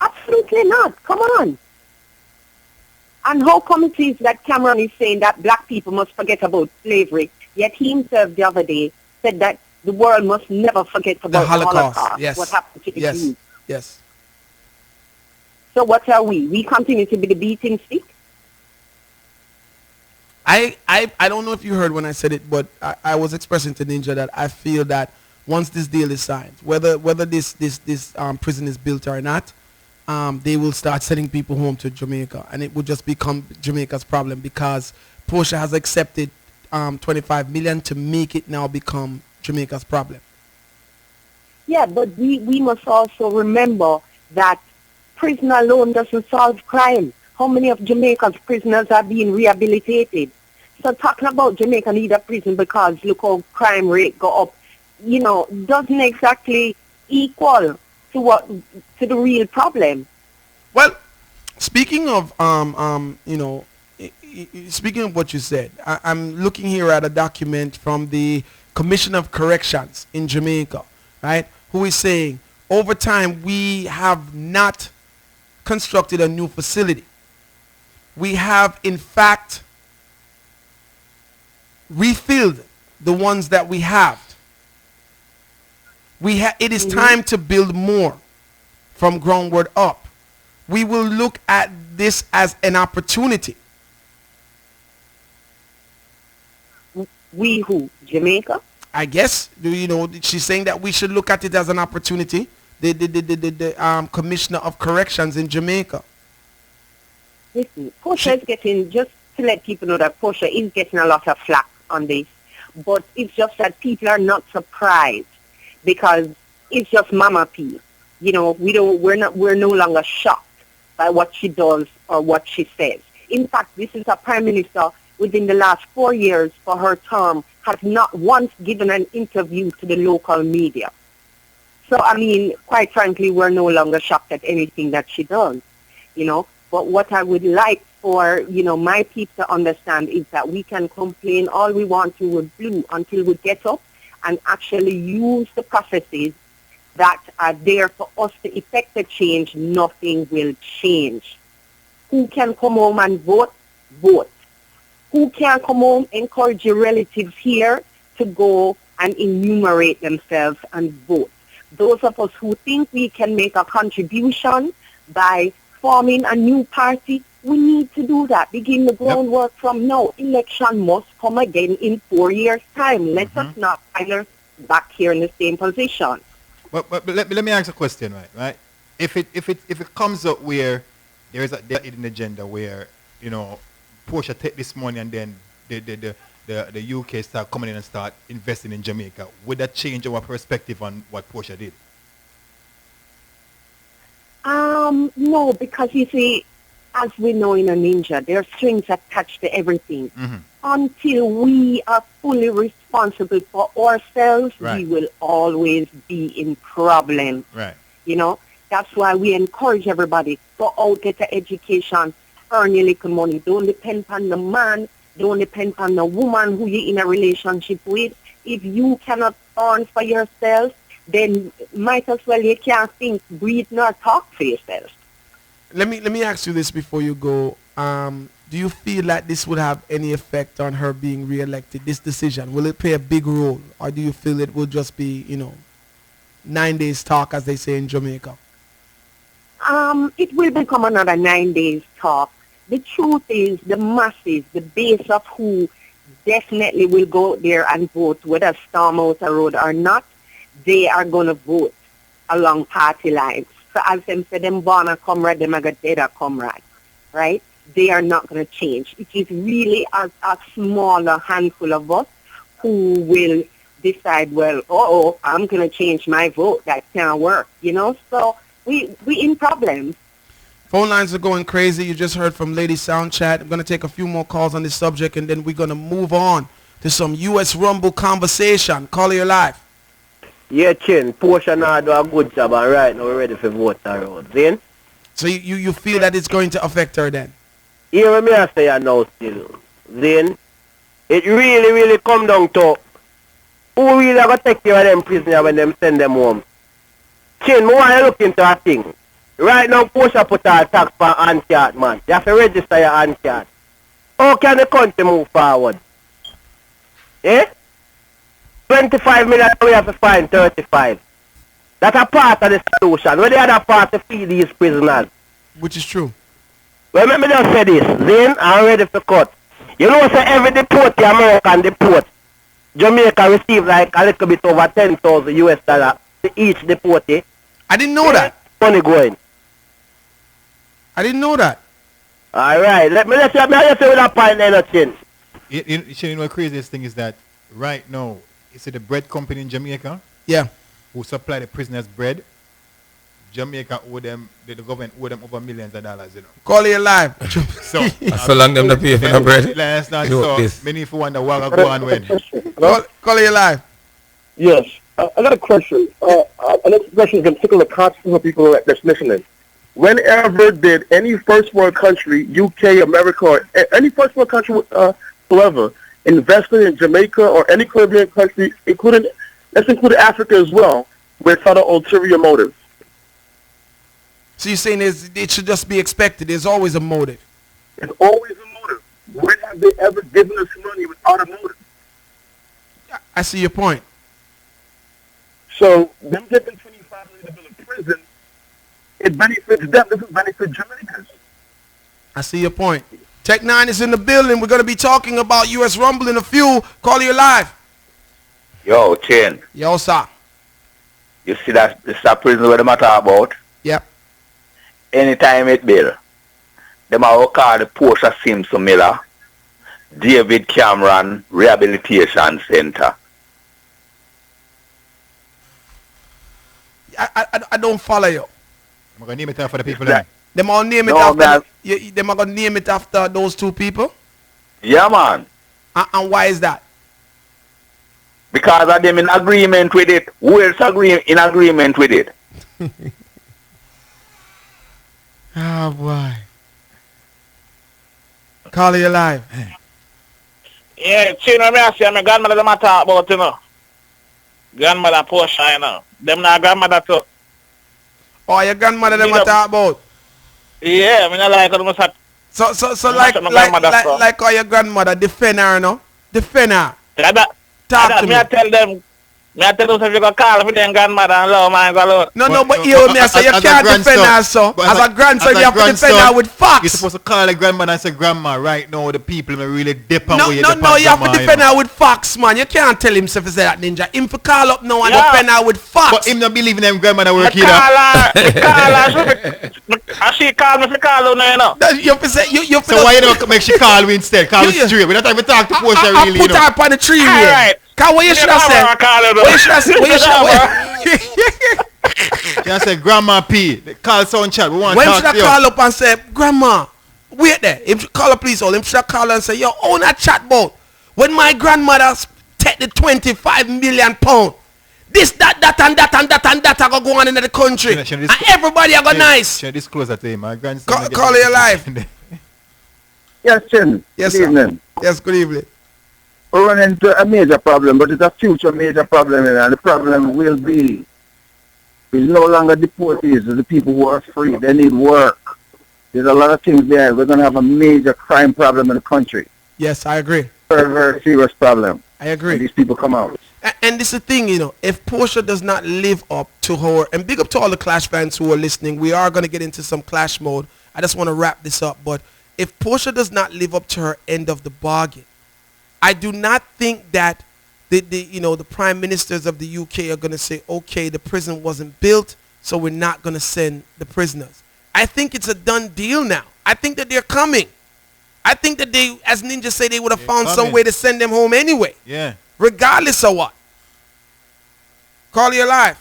Absolutely not. Come on. And how come it is that Cameron is saying that black people must forget about slavery, yet he himself the other day said that the world must never forget about the Holocaust. Yes. What happened to the Jews. Yes. So what are we? We continue to be the beating stick? I don't know if you heard when I said it, but I was expressing to Ninja that I feel that once this deal is signed, whether this prison is built or not, they will start sending people home to Jamaica, and it will just become Jamaica's problem because Portia has accepted 25 million to make it now become Jamaica's problem. Yeah, but we must also remember that prison alone doesn't solve crime. How many of Jamaica's prisoners are being rehabilitated? So talking about Jamaica need a prison because look how crime rate go up, doesn't exactly equal to the real problem. Well, speaking of speaking of what you said, I'm looking here at a document from the Commissioner of Corrections in Jamaica, right? Who is saying over time we have not constructed a new facility. We have in fact refilled the ones that we have. It is time to build more from groundward up. We will look at this as an opportunity. We who? Jamaica? I guess. She's saying that we should look at it as an opportunity. The Commissioner of Corrections in Jamaica. Listen, Portia is getting, just to let people know that Portia is getting a lot of flack on this. But it's just that people are not surprised because it's just Mama P. We're no longer shocked by what she does or what she says. In fact, this is a prime minister within the last 4 years for her term has not once given an interview to the local media. So, quite frankly, we're no longer shocked at anything that she does, But what I would like for, my people to understand is that we can complain all we want to with Blue until we get up and actually use the processes that are there for us to effect a change. Nothing will change. Who can come home and vote? Vote. Who can come home, encourage your relatives here to go and enumerate themselves and vote? Those of us who think we can make a contribution by forming a new party, we need to do that. Begin the groundwork from now. Election must come again in 4 years' time. Let us not find us back here in the same position. But let me ask a question, right? If it comes up where there is a hidden agenda where Portia take this money and then the UK start coming in and start investing in Jamaica, would that change our perspective on what Portia did? No, because you see, as we know in a ninja, there are strings attached to everything. Until we are fully responsible for ourselves, we will always be in problem. Right. That's why we encourage everybody, go out, get an education, earn your little money. Don't depend on the man, don't depend on the woman who you're in a relationship with. If you cannot earn for yourself, then might as well you can't think, breathe, nor talk for yourself. Let me ask you this before you go. Do you feel like this would have any effect on her being re-elected, this decision? Will it play a big role? Or do you feel it will just be, 9 days talk, as they say in Jamaica? It will become another 9 days talk. The truth is the masses, the base of who definitely will go there and vote, whether storm out a road or not, they are going to vote along party lines. So as them say, them born a comrade, them are going to dead a comrade, right? They are not going to change. It is really a smaller handful of us who will decide, well, I'm going to change my vote. That can't work, So we in problems. Phone lines are going crazy. You just heard from Lady Sound Chat. I'm going to take a few more calls on this subject, and then we're going to move on to some U.S. Rumble conversation. Call your live. Yeah, Chin, Portia now do a good job and right now we're ready for vote around. Then? So you feel that it's going to affect her then? Hear me I say I know still. Then it really come down to who really gonna take care of them prisoners when them send them home. Chin, me want you look into a thing. Right now Portia put her tax for hand-card, man. You have to register your hand-card. How can the country move forward? Eh? 25 million we have to find 35. That's a part of the solution. Where the other part to feed these prisoners. Which is true. Well, let me just say this. Then I'm ready for cut. You know, say every deportee American deport, Jamaica receive like a little bit over 10,000 US dollar to each deportee. I didn't know that. Money going. I didn't know that. All right. Let me just say with a point there, Chin. You know, the craziest thing is that right now, you see the bread company in Jamaica? Yeah. Who supply the prisoners bread? Jamaica owe them, the government owe them over millions of dollars, you know. Call it live. So long them to pay for the bread. Last night, You so this. many if you wonder what go on when. Call it live. Yes. I got a question. Another question is going to tickle the conscience of people that's listening. Whenever did any first world country, UK, America, or any first world country whatsoever, invested in Jamaica or any Caribbean country, let's include Africa as well, without an ulterior motive? So you're saying it should just be expected. There's always a motive. There's always a motive. When have they ever given us money without a motive? I see your point. So them giving $25 million in prison, it benefits them. This is benefit Jamaicans. I see your point. Tech 9 is in the building. We're going to be talking about U.S. Rumble in a few. Call you live. Yo, Chin. Yo, sir. You see that this a prison where them a talk about? Yep. Anytime it bill, them a call the Portia Simpson Miller, David Cameron Rehabilitation Center. I don't follow you. I'm going to name it after the people there. Them all name it after. Them are going to name it after those two people. Yeah, man. And why is that? Because of them in agreement with it. Who else in agreement with it? Oh boy. Call you live. Yeah, Chin, let me ask you, my grandmother them a talk about, you know. Grandmother Portia, you know. Them not grandmother too. Oh, your grandmother them a talk about? Yeah, I mean I like how them a So like how your grandmother defend her, no? Defend her. Talk to me. I tell them if you go call for them grandmother and love man go alone. No, but you me I say you can't defend her, so. As a grandson, you have to defend her with facts. You're supposed to call the grandmother and say, Grandma, right now the people may really dip on where you No, you have to defend her with facts, man. You can't tell himself to say that, Ninja. Him to call up now and defend her with facts. But him not believing them grandmother work either. She call me to call her now, you know. So why you don't make she call me instead? Call me straight. We don't even talk to Portia really, you know. I put her up on the tree, right? Cause what you should have said? What you should have said? What you should have said? Grandma P. Call sound chat. We want when to should talk I to call up and say, Grandma, wait there. Him should call up, please. Him should call her and say, yo, own a chat boat. When my grandmother take the 25 million pound, this, that, are go on in the country. And everybody are go nice. Should I disclose that to him? My grandson. Call her live. Yes, Chin. Yes, good evening. Yes, good evening. We're running into a major problem, but it's a future major problem, and the problem will be it's no longer deportees, it's the people who are free. They need work. There's a lot of things there. We're going to have a major crime problem in the country. Yes, I agree. Very, very serious problem. I agree. When these people come out. And this is the thing, you know, if Portia does not live up to her, and big up to all the Clash fans who are listening, we are going to get into some Clash mode. I just want to wrap this up, but if Portia does not live up to her end of the bargain, I do not think that the prime ministers of the UK are going to say, okay, the prison wasn't built, so we're not going to send the prisoners. I think it's a done deal now. I think that they're coming. I think that they, as Ninja say, they would have found some way to send them home anyway. Yeah. Regardless of what. Call you live.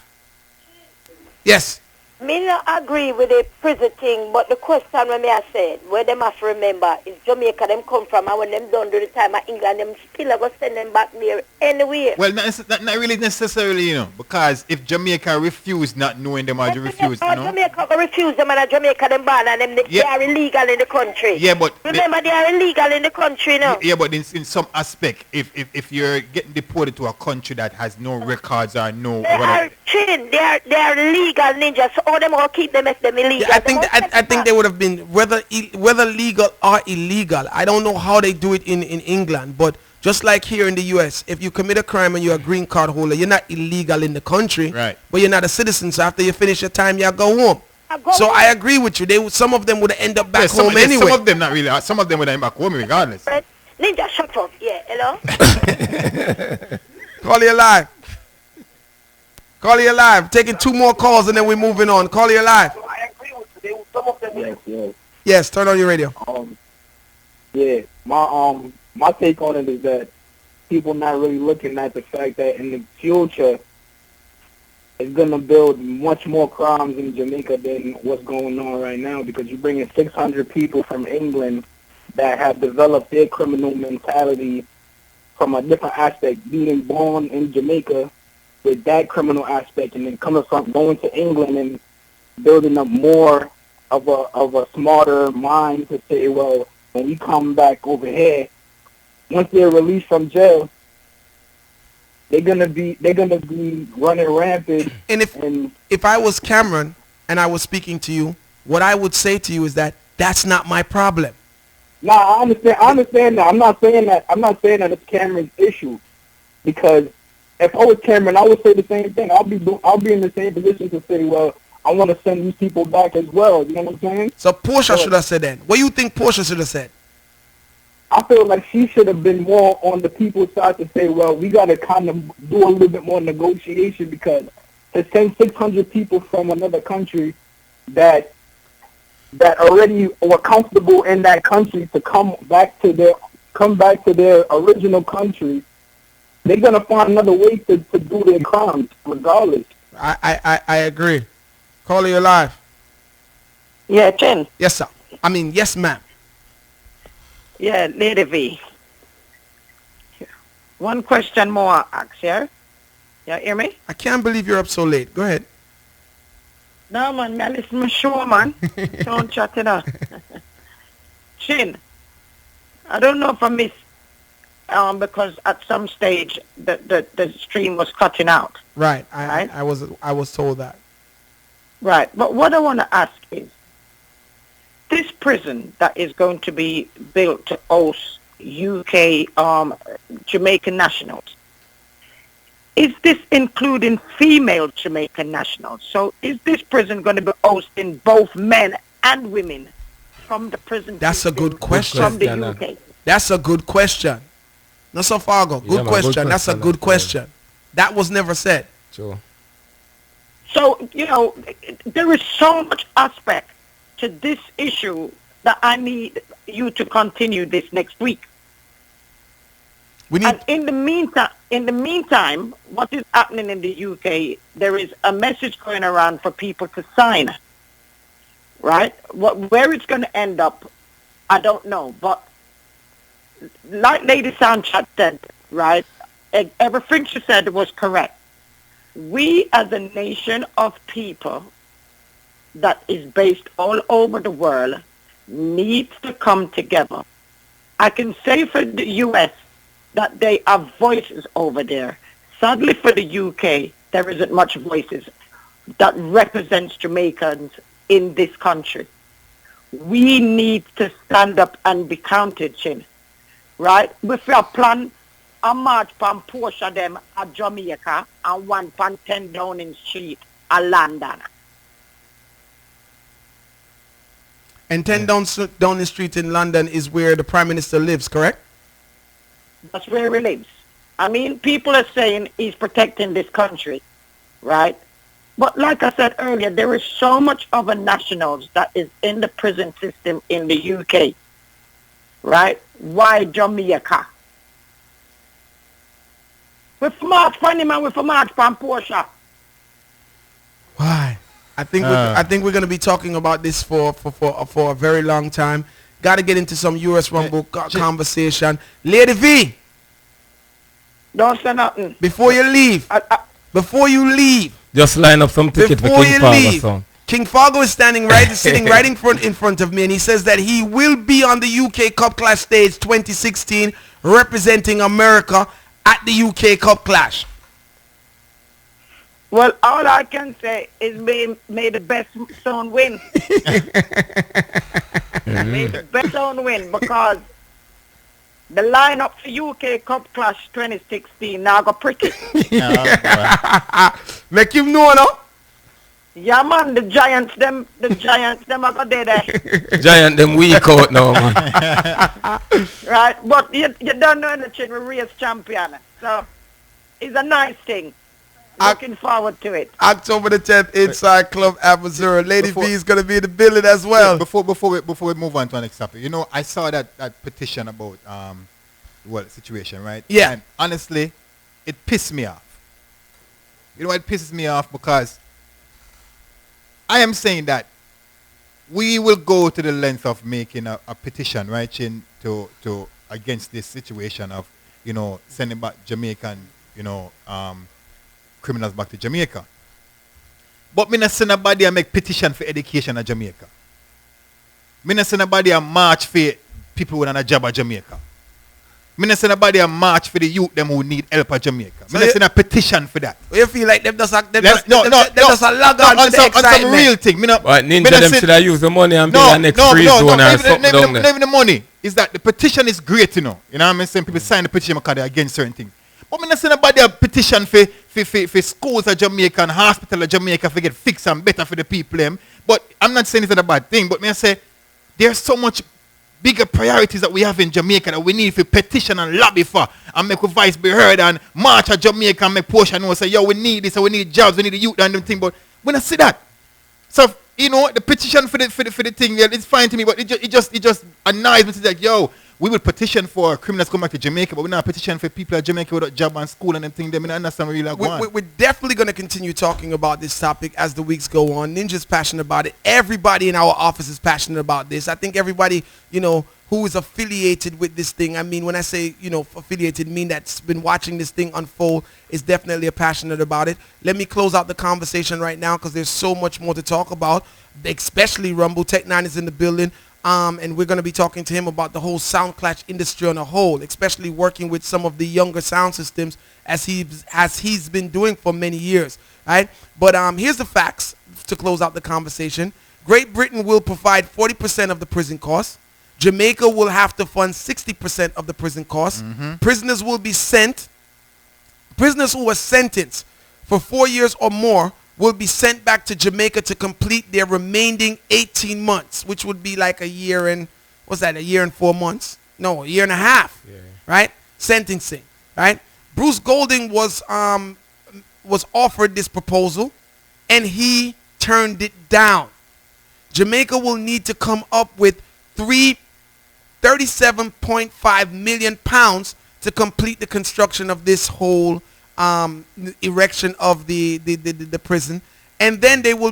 Yes. Me not agree with the prison thing, but the question when me I said, where they must remember is Jamaica them come from, and when them done do the time of England, them still are going to send them back there anyway. Well, not really necessarily, you know, because if Jamaica refuse, not knowing them, or they refuse, you know. Jamaica go refuse them, and Jamaica them ban, and them they are illegal in the country. Yeah, but remember they are illegal in the country now. Yeah, but in some aspect, if you're getting deported to a country that has no records or no they are legal ninjas. So all them all keep them if them illegal. Yeah, I think they would have been whether legal or illegal. I don't know how they do it in England, but just like here in the U.S., if you commit a crime and you're a green card holder, you're not illegal in the country, right? But you're not a citizen. So after you finish your time, you go home. I agree with you. Some of them would end up back home anyway. Some of them not really. Some of them would end back home regardless. Ninja, shut up. Yeah, hello. Call you live. Call you live. Taking 2 more calls and then we're moving on. Call you live. Yes, turn on your radio. Yeah, my take on it is that people not really looking at the fact that in the future it's gonna build much more crimes in Jamaica than what's going on right now, because you bring in 600 people from England that have developed their criminal mentality from a different aspect, being born in Jamaica with that criminal aspect, and then going to England and building up more of a smarter mind to say, well, when we come back over here, once they're released from jail, they're gonna be running rampant. And if I was Cameron and I was speaking to you, what I would say to you is that that's not my problem. Nah, I understand that. I'm not saying that it's Cameron's issue, because if I was Cameron, I would say the same thing. I'll be in the same position to say, well, I want to send these people back as well. You know what I'm saying? So Portia should have said that. What do you think Portia should have said? I feel like she should have been more on the people's side to say, well, we got to kind of do a little bit more negotiation, because to send 600 people from another country that already were comfortable in that country to come back to their original country, they're gonna find another way to do their crimes regardless. I agree. Call you live. Yeah, Chen. Yes, sir. I mean, yes, ma'am. Yeah, Lady V. One question more, ask here. You hear me? I can't believe you're up so late. Go ahead. No, man, I listen to my show, man. Don't chat it up. Chin, I don't know if I missed, because at some stage the stream was cutting out. Right. I was told that. Right. But what I want to ask is, this prison that is going to be built to host UK Jamaican nationals, is this including female Jamaican nationals? So is this prison going to be hosting both men and women from the prison? That's a good question. From the UK. That's a good question. Not so far ago. Good question. That's a good question. That was never said. Sure. So, there is so much aspect to this issue that I need you to continue this next week. And in the meantime, what is happening in the UK, there is a message going around for people to sign. Right? Where it's going to end up, I don't know. But like Lady Sanchez said, right, everything she said was correct. We as a nation of people that is based all over the world needs to come together. I can say for the US that they have voices over there. Sadly for the UK, there isn't much voices that represents Jamaicans in this country. We need to stand up and be counted, Chin. Right? With your plan, a march from Portia them at Jamaica and one from 10 Downing Street at London. And 10 Downing Street in London is where the Prime Minister lives, correct? That's where he lives. I mean, people are saying he's protecting this country, right? But like I said earlier, there is so much other nationals that is in the prison system in the UK, right? Why Jamaica? With March, funny man, with a March from Portia. Why? I think we're going to be talking about this for a very long time. Got to get into some US Rumble conversation. Lady V. Don't say nothing. Before you leave. Before you leave. Just line up some tickets for King Fargo song. King Fargo is sitting right in front of me, and he says that he will be on the UK Cup Clash stage 2016 representing America at the UK Cup Clash. Well, all I can say is may the best zone win. May the best zone win, because the lineup for UK Cup Clash 2016 now go pretty. Make him know, no? Yeah, man, the Giants, them are go there. Giant, them weak out now, man. Right, but you don't know anything, we race champion. So, it's a nice thing. Looking forward to it. October the 10th, inside Club Amazura. Lady V is going to be in the building as well. Yeah, before we move on to the next topic, you know, I saw that petition about the situation, right? Yeah. And honestly, it pissed me off. You know, it pisses me off because I am saying that we will go to the length of making a petition, right, Chin, to against this situation of, you know, sending back Jamaican, you know, criminals back to Jamaica. But me not send nobody a make petition for education in Jamaica. Me not send nobody a march for people who want a job at Jamaica. Me not send nobody a march for the youth them who need help at Jamaica. Me not send a petition for that. You feel like them just a log on on some real thing. But Ninja them should have used the money and be the next free zone or something down there. Not even the money. Is that the petition is great, you know. You know what I mean? Saying people sign the petition because they're against certain things. But me not send nobody a petition for schools at Jamaica and hospital at Jamaica for get fixed and better for the people them. But I'm not saying it's a bad thing, but me I say there's so much bigger priorities that we have in Jamaica that we need to petition and lobby for and make a voice be heard and march at Jamaica and make portion and say, yo, we need this and we need jobs, we need the youth and them thing. But we not see that. So, you know, the petition for the thing, yeah, it's fine to me, but it just annoys me to say, like, yo, we will petition for criminals to come back to Jamaica, but we're not petition for people at Jamaica without job and school and them thing. They understand really like we're definitely going to continue talking about this topic as the weeks go on. Ninja's passionate about it. Everybody in our office is passionate about this. I think everybody, you know, who is affiliated with this thing. I mean, when I say, you know, affiliated, mean that's been watching this thing unfold, is definitely passionate about it. Let me close out the conversation right now because there's so much more to talk about, especially Rumble. Tech 9 is in the building. And we're going to be talking to him about the whole sound clash industry on a whole, especially working with some of the younger sound systems as he's been doing for many years, right? But here's the facts to close out the conversation. Great Britain will provide 40% of the prison costs. Jamaica will have to fund 60% of the prison costs. Prisoners will be sent. Prisoners who are sentenced for 4 years or more will be sent back to Jamaica to complete their remaining 18 months, which would be like a year and, what's that, a year and 4 months? No, a year and a half, right? Sentencing, right? Bruce Golding was offered this proposal, and he turned it down. Jamaica will need to come up with 37.5 million pounds to complete the construction of this whole erection of the prison, and then they will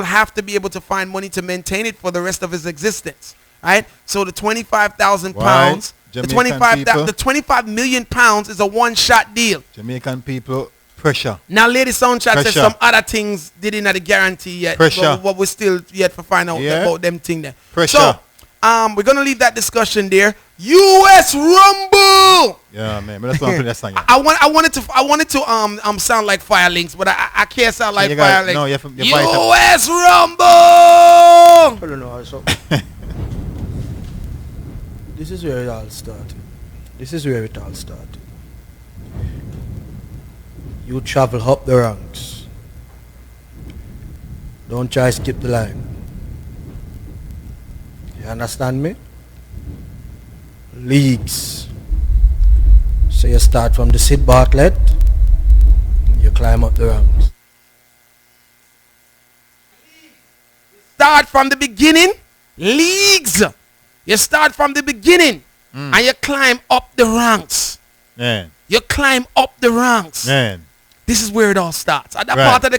have to be able to find money to maintain it for the rest of his existence, right? So the 25,000 pounds, the 25 million pounds is a one-shot deal. Jamaican people, pressure. Now, Lady Soundchat says some other things didn't have the guarantee yet. Pressure. But we're still yet to find out about them thing there. Pressure. So, we're gonna leave that discussion there. US Rumble. Yeah, man. But that's what I'm that song. I wanted to sound like Fire Links, but I can't sound like Fire Links. No, US Rumble. I don't know. So this is where it all started. You travel up the ranks. Don't try to skip the line. You understand me? Leagues. So you start from the Sid Bartlett, you climb up the ranks. Start from the beginning, leagues. You start from the beginning, and you climb up the ranks. Man. You climb up the ranks. Man. This is where it all starts. At that Right. part of the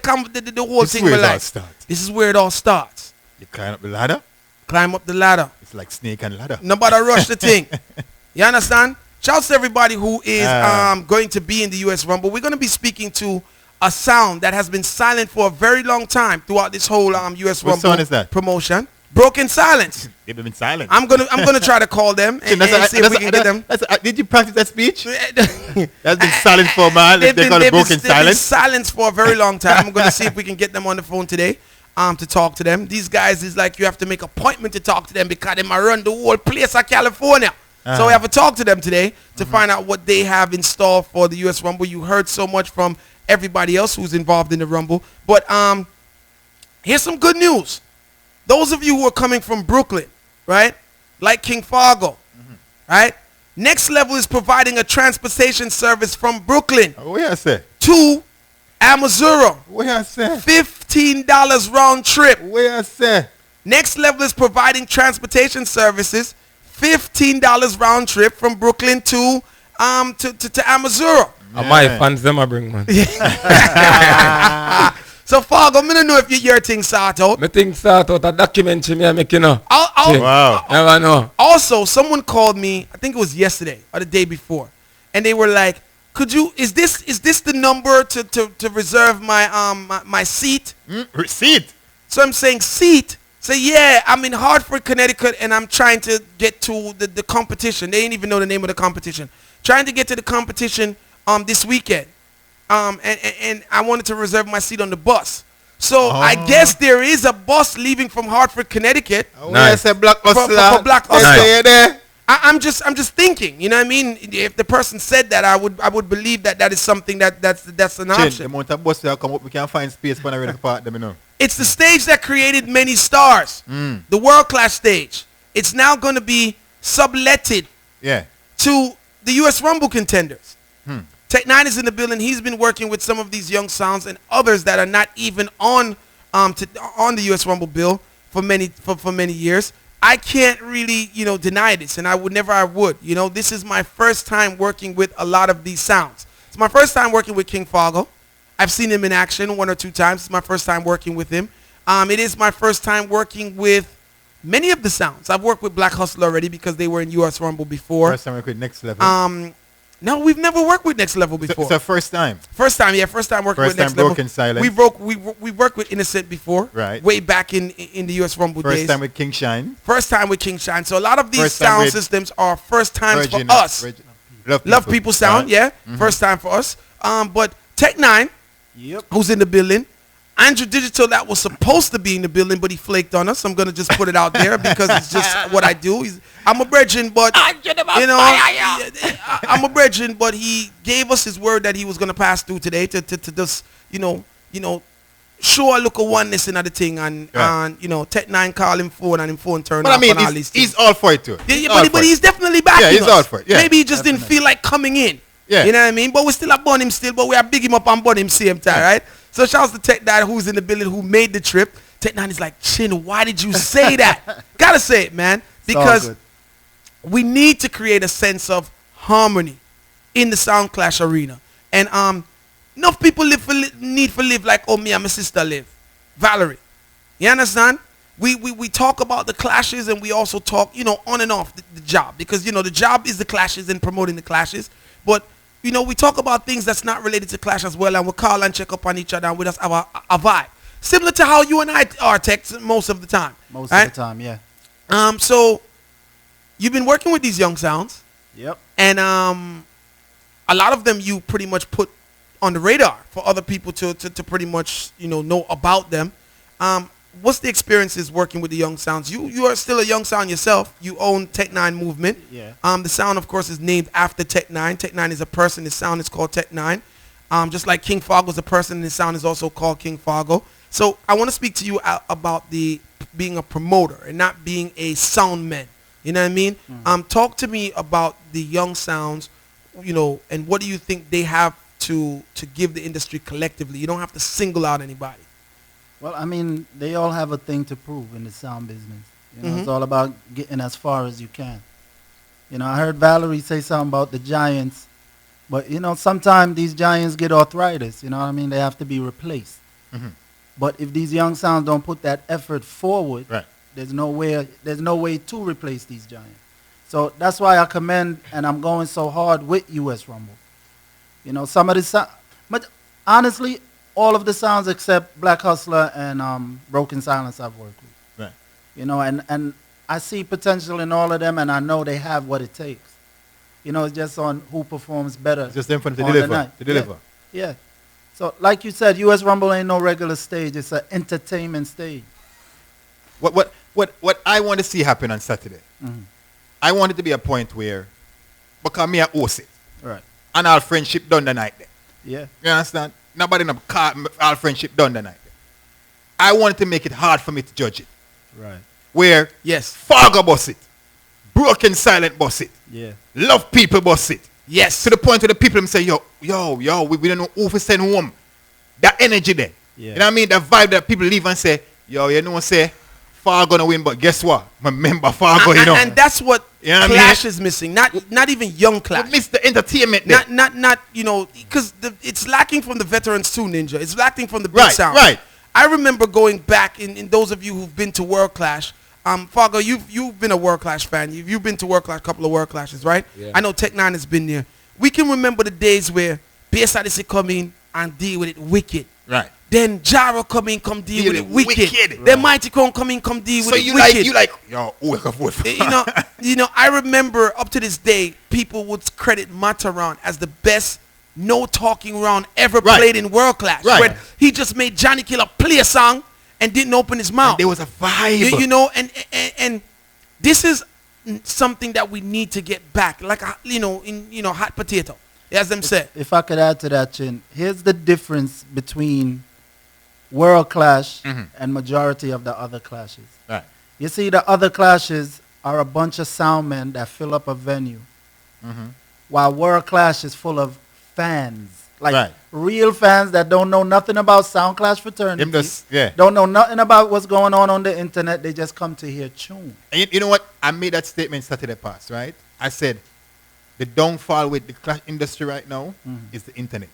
whole This is thing, where we're it all like, starts. this is where it all starts. You climb up the ladder. Climb up the ladder. It's like snake and ladder. Nobody rush the thing. You understand? Shouts to everybody who is going to be in the U.S. Rumble. We're going to be speaking to a sound that has been silent for a very long time throughout this whole U.S. What Rumble sound is that? promotion. Broken Silence. They've been silent. I'm gonna try to call them and see if we can get them. Did you practice that speech? That's been silent for a while. They call it broken They've been silence. silence for a very long time. I'm gonna see if we can get them on the phone today. To talk to them. These guys is like you have to make appointment to talk to them because they might run the whole place of California. So we have to talk to them today to find out what they have in store for the U.S. Rumble. You heard so much from everybody else who's involved in the Rumble. But here's some good news. Those of you who are coming from Brooklyn, right, like King Fargo, right, Next Level is providing a transportation service from Brooklyn to Amazura. $15 round trip. Next Level is providing transportation services, $15 round trip from Brooklyn to Amazura. My fans them I bring, man. So Fargo, I don't know if your thing sort out. My thing sort out a documentary me I make, you know. Wow. Never know. Also, someone called me, I think it was yesterday or the day before, and they were like, "Could you? Is this the number to reserve my seat?" Seat. So I'm saying seat. So yeah, I'm in Hartford, Connecticut, and I'm trying to get to the competition. They didn't even know the name of the competition. Trying to get to the competition this weekend. And I wanted to reserve my seat on the bus. So I guess there is a bus leaving from Hartford, Connecticut. Nice. For Black Hustler. Nice. I'm just thinking, you know what I mean? If the person said that, I would believe that is something that's an option. The amount of buses that come up, we can find space for the part them, you know. It's the stage that created many stars. The world-class stage. It's now going to be subletted to the U.S. Rumble contenders. Tech Nine is in the building. He's been working with some of these young sounds and others that are not even on the U.S. Rumble bill for many years. I can't really, deny this, and I would. This is my first time working with a lot of these sounds. It's my first time working with King Fargo. I've seen him in action 1 or 2 times. It's my first time working with him. It is my first time working with many of the sounds. I've worked with Black Hustler already because they were in U.S. Rumble before. First time working with Next Level. No, we've never worked with Next Level before. It's the first time. First time working with Next Broken Level. Silence. We worked with Innocent before. Right. Way back in the US Rumble days. First time with King Shine. First time with King Shine. So a lot of these sound systems are first times for us. Love People sound, yeah. First time for us. But Tech Nine, who's in the building. Andrew Digital, that was supposed to be in the building, but he flaked on us. I'm going to just put it out there because it's just what I do. I'm a brethren, but, I'm a brethren, but he gave us his word that he was going to pass through today to just, show a look of oneness in other thing. And Tech Nine call him phone and him phone turn off on all these things. He's all for it too. But he's definitely back. Yeah, he's all for it. Yeah. Maybe he just didn't feel like coming in. Yeah. You know what I mean? But we still abon him still, but we are big him up and bun him same time, right? So shouts to Tech Nine who's in the building who made the trip. Tech Nine is like, Chin, why did you say that? Gotta say it, man. Because we need to create a sense of harmony in the Sound Clash arena. And enough people need to live like, oh, me and my sister live. Valerie. You understand? We talk about the clashes and we also talk, on and off the job. Because, the job is the clashes and promoting the clashes. But we talk about things that's not related to clash as well, and we call and check up on each other, and we just have a vibe. Similar to how you and I are, Tex, most of the time. Most of the time, yeah. So, you've been working with these young sounds. Yep. And a lot of them you pretty much put on the radar for other people to pretty much, know about them. What's the experiences working with the young sounds? You are still a young sound yourself. You own Tech Nine Movement. Yeah. The sound, of course, is named after Tech Nine. Tech Nine is a person. The sound is called Tech Nine. Just like King Fargo is a person, the sound is also called King Fargo. So I want to speak to you about being a promoter and not being a sound man. You know what I mean? Talk to me about the young sounds, and what do you think they have to give the industry collectively? You don't have to single out anybody. Well, I mean, they all have a thing to prove in the sound business. It's all about getting as far as you can. I heard Valerie say something about the Giants But, you know, sometimes these giants get arthritis, you know what I mean? They have to be replaced. Mhm. But if these young sounds don't put that effort forward, Right. there's no way to replace these giants. So that's why I commend and I'm going so hard with US Rumble. You know, some of the but honestly, all of the sounds except Black Hustler and Broken Silence I've worked with. Right. You know, and I see potential in all of them, and I know they have what it takes. You know, it's just on who performs better. It's just them for the on deliver. night. To deliver. Yeah. So, like you said, US Rumble ain't no regular stage. It's an entertainment stage. What I want to see happen on Saturday, Mhm. I want it to be a point where, because me a host it, Right. and our friendship done the night there. Yeah. You understand? Nobody in the car, our friendship done the night there. I want to make it hard for me to judge it. Right. Where, yes, Fargo boss it, Broken Silent boss it, Yeah. Love People boss it. Yes. To the point where the people them say, yo, we don't know who to send home. That energy there. Yeah. You know what I mean? That vibe that people leave and say, yo, you know, say, Fargo gonna win, but guess what? Remember Fargo, you know. And that's what You know what I Clash mean? is missing. Not even young Clash. You miss the entertainment there. Not you know, because it's lacking from the veterans too, Ninja. It's lacking from the big Right, sound. right. I remember going back in those of you who've been to World Clash. Fargo, you've been a World Clash fan. You've been to World Clash, a couple of World Clashes, right? Yeah. I know Tech 9 has been there. We can remember the days where BSIDC come in and deal with it wicked. Right. Then Jaro come in, come deal with it wicked. Right. Then Mighty Crown come in, come deal So with it you wicked. like, yo, who I can vote for? You know, I remember up to this day, people would credit Mataran as the best no talking round ever played in World Clash. Right. Where he just made Johnny Killer play a song and didn't open his mouth. And there was a vibe. You know, and this is something that we need to get back, like hot potato, as them said. If I could add to that, Chin, here's the difference between World Clash and majority of the other clashes. Right. You see, the other clashes are a bunch of soundmen that fill up a venue, while World Clash is full of fans. Like Right. real fans that don't know nothing about Sound Clash fraternity. Them just- yeah. Don't know nothing about what's going on the internet. They just come to hear tune. And you know what? I made that statement Saturday past, right? I said, the downfall with the clash industry right now is the internet.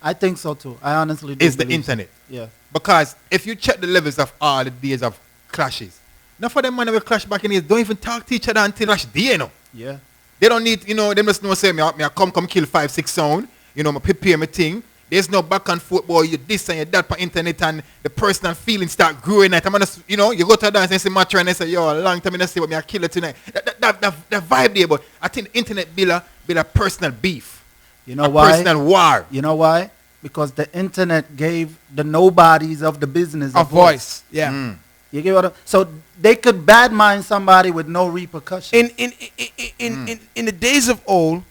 I think so too. I honestly do. It's the believe so. internet. Yeah. Because if you check the levels of all the days of clashes, enough of them man will clash back in here don't even talk to each other until clash day, you know. Yeah. They don't need, them just know say me I come kill 5-6 sound, I prepare my thing. There's no back and forth, boy, you this and you that per internet and the personal feelings start growing at. You go to a dance and see match and they say, yo, a long time I say what me I kill it tonight. That vibe there, but I think the internet build a personal beef. You know a why? Personal war. You know why? Because the internet gave the nobodies of the business A voice. Yeah. You get what so they could badmind somebody with no repercussions. In the days of old,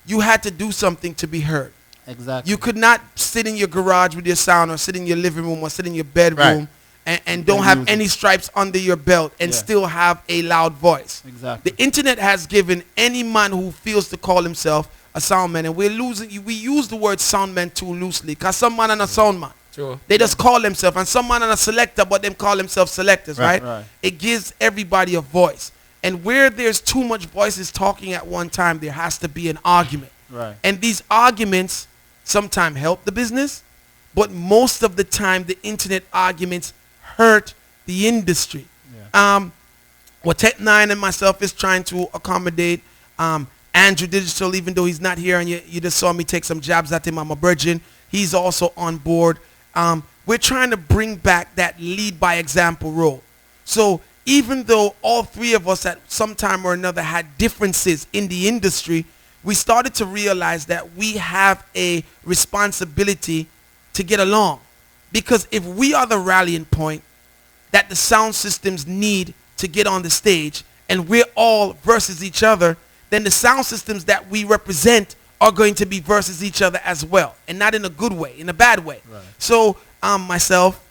you had to do something to be heard. Exactly. You could not sit in your garage with your sound or sit in your living room or sit in your bedroom and don't have any stripes under your belt and still have a loud voice. Exactly. The internet has given any man who feels to call himself a sound man, and we use the word sound man too loosely because some man and a sound man. True. They just call themselves, and some man and a selector, but them call themselves selectors, right? It gives everybody a voice. And where there's too much voices talking at one time, there has to be an argument. Right. And these arguments sometimes help the business, but most of the time the internet arguments hurt the industry. What Tech 9 and myself is trying to accommodate, Andrew Digital, even though he's not here and you just saw me take some jabs at him, I'm a virgin, he's also on board. We're trying to bring back that lead by example role. So even though all three of us at some time or another had differences in the industry, we started to realize that we have a responsibility to get along. Because if we are the rallying point that the sound systems need to get on the stage and we're all versus each other, then the sound systems that we represent are going to be versus each other as well. And not in a good way, in a bad way. Right. So myself,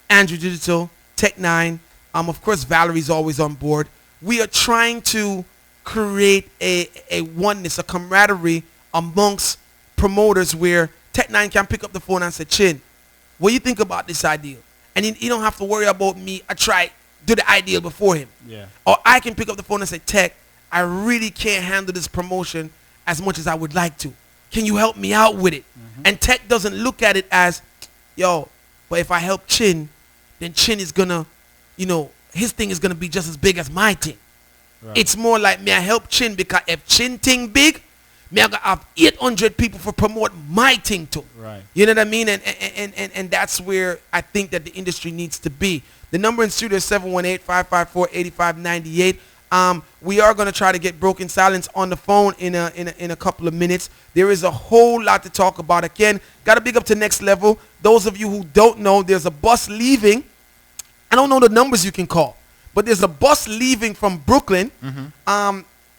Andrew Digital, Tech 9, of course Valerie's always on board. We are trying to create a oneness, a camaraderie amongst promoters where Tech 9 can pick up the phone and say, Chin, what do you think about this ideal? And you don't have to worry about me. I try do the ideal before him. Yeah. Or I can pick up the phone and say, Tech, I really can't handle this promotion as much as I would like to. can you help me out with it? And Tech doesn't look at it as, yo, but if I help Chin, then Chin is gonna, his thing is gonna be just as big as my thing. Right. It's more like, me I help Chin because if Chin thing big, me I gotta have 800 people for promote my thing too. Right. You know what I mean? And that's where I think that the industry needs to be. The number in studio is 718-554-8598. We are going to try to get Broken Silence on the phone in a couple of minutes. There is a whole lot to talk about. Again, got to big up to Next Level. Those of you who don't know, there's a bus leaving. I don't know the numbers you can call, but there's a bus leaving from Brooklyn.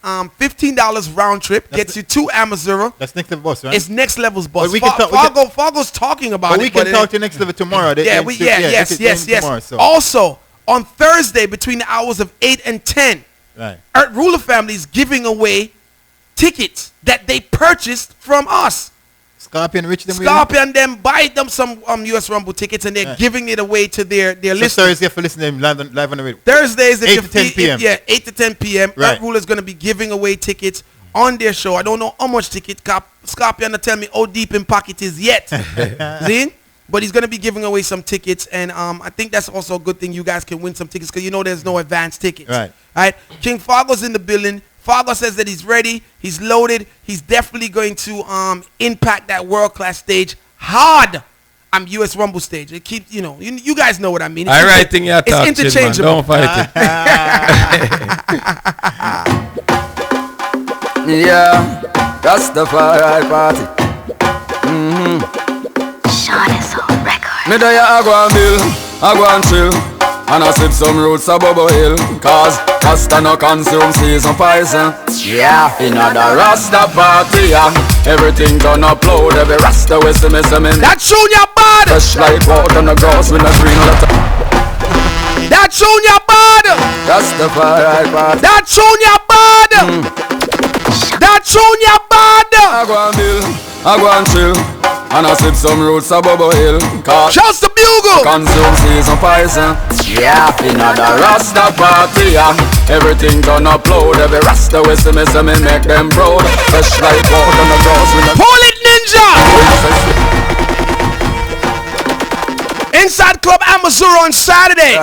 $15 round trip gets you to Amazura. That's Next Level bus, right? It's Next Level's bus. We Fargo's talking about it. We can talk to Next Level tomorrow. Yes. Tomorrow, so. Also, on Thursday, between the hours of 8 and 10, right. Earth Ruler Family is giving away tickets that they purchased from us. Scorpion rich them. Scorpion them buy them some US Rumble tickets and they're giving it away to their listeners. Thursday for listening live on the radio. Thursdays 8 to 10 p.m. 8 to 10 p.m. Right. Earth Ruler is going to be giving away tickets on their show. I don't know how much ticket Scorpion to tell me how deep in pocket is yet. See? But he's going to be giving away some tickets, and I think that's also a good thing. You guys can win some tickets because there's no advance tickets. Right. All right. King Fargo's in the building. Fargo says that he's ready. He's loaded. He's definitely going to impact that world-class stage hard. US Rumble stage. It keeps, you guys know what I mean. It's interchangeable. Don't fight it. Yeah, that's the Rastafari party. Sean is on record. Me do ya go and bill, I go and chill, and I sip some roots of Bubble Hill. Cause Rasta no consume season poison. Yeah, in the Rasta party, yeah. Everything done upload, every Rasta we see me. That tune your bad. Fresh like water on the grass with a green letter. That tune your bad. Rastafari party. That tune your bad. That tune your bad. I go and bill, I go and chill, and I sip some roots of Bubble Hill. Cause shouts to Bugle. Consume season poison. Yeah, in the Rasta party, yeah. Everything done upload, every Rasta we see me make them proud. Fresh like water on the grass with a Pull it Ninja. Inside Club Amazura on Saturday.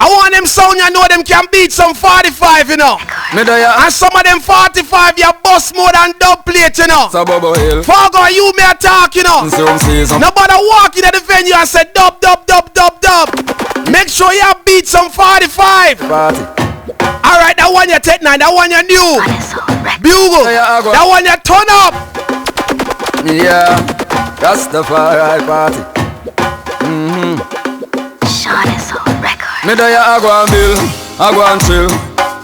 I want them sound, know them can beat some 45, And some of them 45, you bust more than dub plate, Fargo, you may talk, Nobody walk in at the venue and say dub. Make sure you beat some 45. Alright, that one you take 9, that one you new. Bugle, that one you turn up. Yeah, that's the party. Sean is on record. Me do ya go and bill, I go and chill,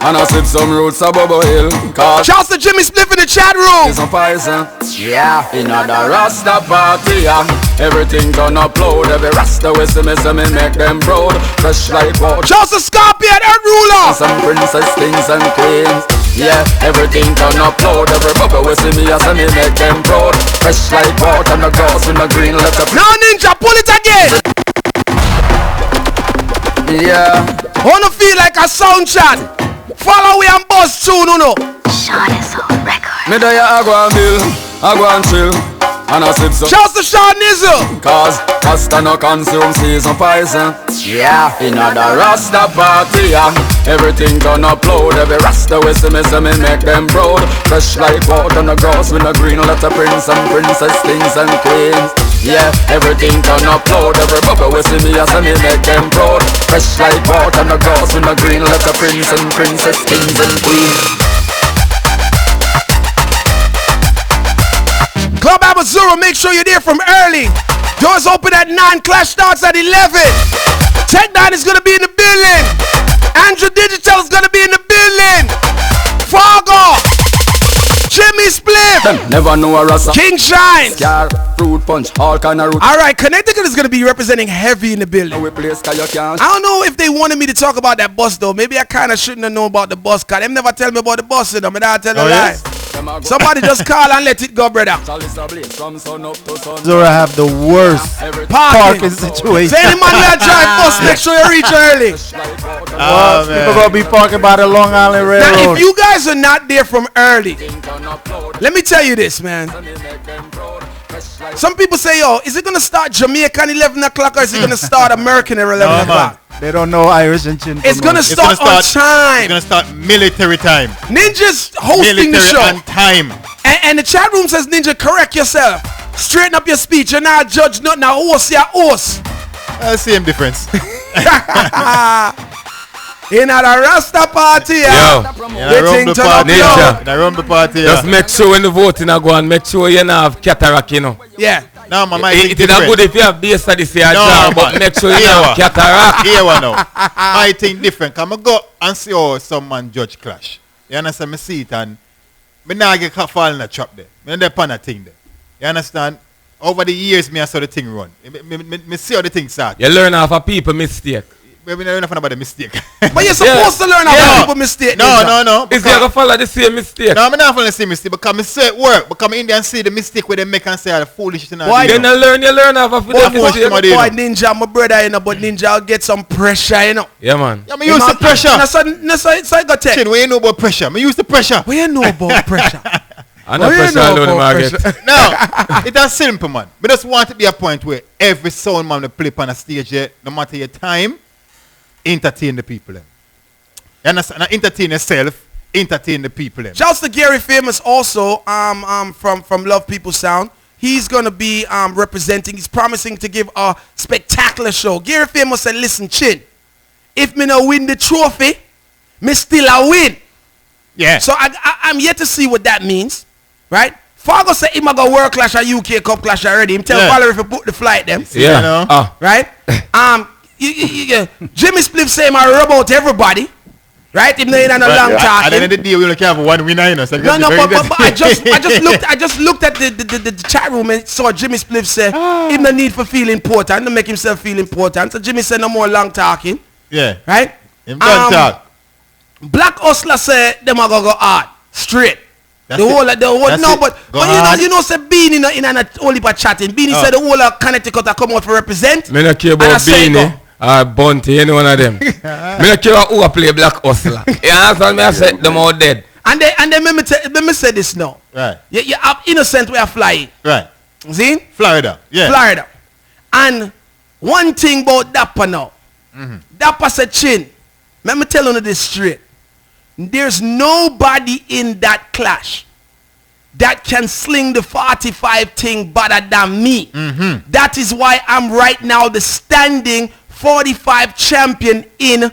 and I sip some roots of Bubble Hill. Cause shouts to Jimmy Spliff in the chat room. Some poison. Yeah, in the Rasta party, yeah. Everything done upload, every Rasta we see me make them proud. Fresh like water. Shouts to Scorpion, Earth Ruler. Some princess, kings and queens. Yeah, everything done upload, every bubble we see me make them proud. Fresh like water on the grass with a green letter. Now Ninja, pull it again. Yeah. Wanna feel like a sound chat. Follow we and bust tune, Sean is on record. Me do ya go and bill, I go and chill, and I sip some. Shouts to Sean Nizzle. Cause Rasta no consume season poison. Yeah, in the Rasta party, yeah. Everything done upload, every Rasta we see me make them proud. Fresh like water on the grass with a green letter. Prince and princess, kings and queens. Yeah, everything done upload, every bubble we see me make them proud. Fresh like water on the grass with a green letter. Prince and princess, kings and queens. Club Amazura, make sure you're there from early. Doors open at 9, clash starts at 11. Tech 9 is going to be in the building. Andrew Digital is going to be in the building. Fargo, Jimmy Spliff, never know a Rasta. King Shine, Scar, fruit punch, all kind of root. Alright, Connecticut is going to be representing heavy in the building. I don't know if they wanted me to talk about that bus though. Maybe I kind of shouldn't have known about the bus, because them never tell me about the bus, and I tell a lie. Somebody just call and let it go, brother. Amazura have the worst parking situation. So any man that drive bus, make sure you reach early. People gonna be parking by the Long Island Railroad. Now, if you guys are not there from early, let me tell you this, man. Some people say, yo, is it going to start Jamaica at 11 o'clock or is it going to start American at 11 o'clock? They don't know Irish and Chin. It's going to start on time. It's going to start military time. Ninja's hosting the show. And time. And the chat room says, Ninja, correct yourself. Straighten up your speech. You're not a judge, not now horse, you're horse. Same difference. In a Rasta party, Ninja. Just make sure when the voting I go and make sure you don't have cataract, you know. Yeah. No, mama, it is good if you have base this year, but make sure you don't have cataract. Here one now. I think different. Come I go and see how some man judge clash. You understand? Me see it and me not get fall in a trap there. Me not pan a thing there. You understand? Over the years, me I saw the thing run. Me see how the thing start. You learn off of people mistake. We don't know nothing about the mistake. But you're supposed to learn about people mistake. No. Is they gonna follow the same mistake? No, I'm not following the same mistake because I say it work. Because I Indian see the mistake where they make and say the foolish thing. Why you learn off of the mistake? Boy, Ninja, my brother, you know, but Ninja, I'll get some pressure, you know. Yeah, man. Yeah, me use the pressure. So I got tech. What you know about pressure? Me use the pressure. What you know about pressure? I know pressure alone, Margaret. No, it's as simple, man. We just want to be a point where every sound man will play on a stage there, no matter your time, entertain the people. You understand? Not entertain yourself, entertain the people. Shouts to Gary Famous also from Love People Sound. He's going to be representing. He's promising to give a spectacular show. Gary Famous said, listen, Chin, if me no win the trophy, me still a win. Yeah. So I'm yet to see what that means, right? Fargo said he might go World Clash or UK Cup Clash already. Him tell Valerie if he book the flight them. Yeah. You know? Right? Jimmy Spliff say I rub out everybody. Right? Him in a long talk. At the end of the day, we only have one winner, you know. So no, but I just looked at the chat room and saw Jimmy Spliff say him no need for feel important, to make himself feel important. So Jimmy said no more long talking. Yeah. Right? Him done talk. Black Hustler said them are gonna go hard. Straight. That's the whole no, but you know say Beanie in a only for chatting. Beanie said the whole of Connecticut are come out to represent. Me not care about Beanie or Bunty, any one of them. Me not care about who play Black Hustler. You understand me? I said them all dead. And then let me say this now. Right. You have innocent we are flying. Right. See? Florida. Yeah. Florida. And one thing about Dapper now. Dapper said, Chin, let me tell you this straight. There's nobody in that clash that can sling the 45 thing better than me. That is why I'm right now the standing 45 champion in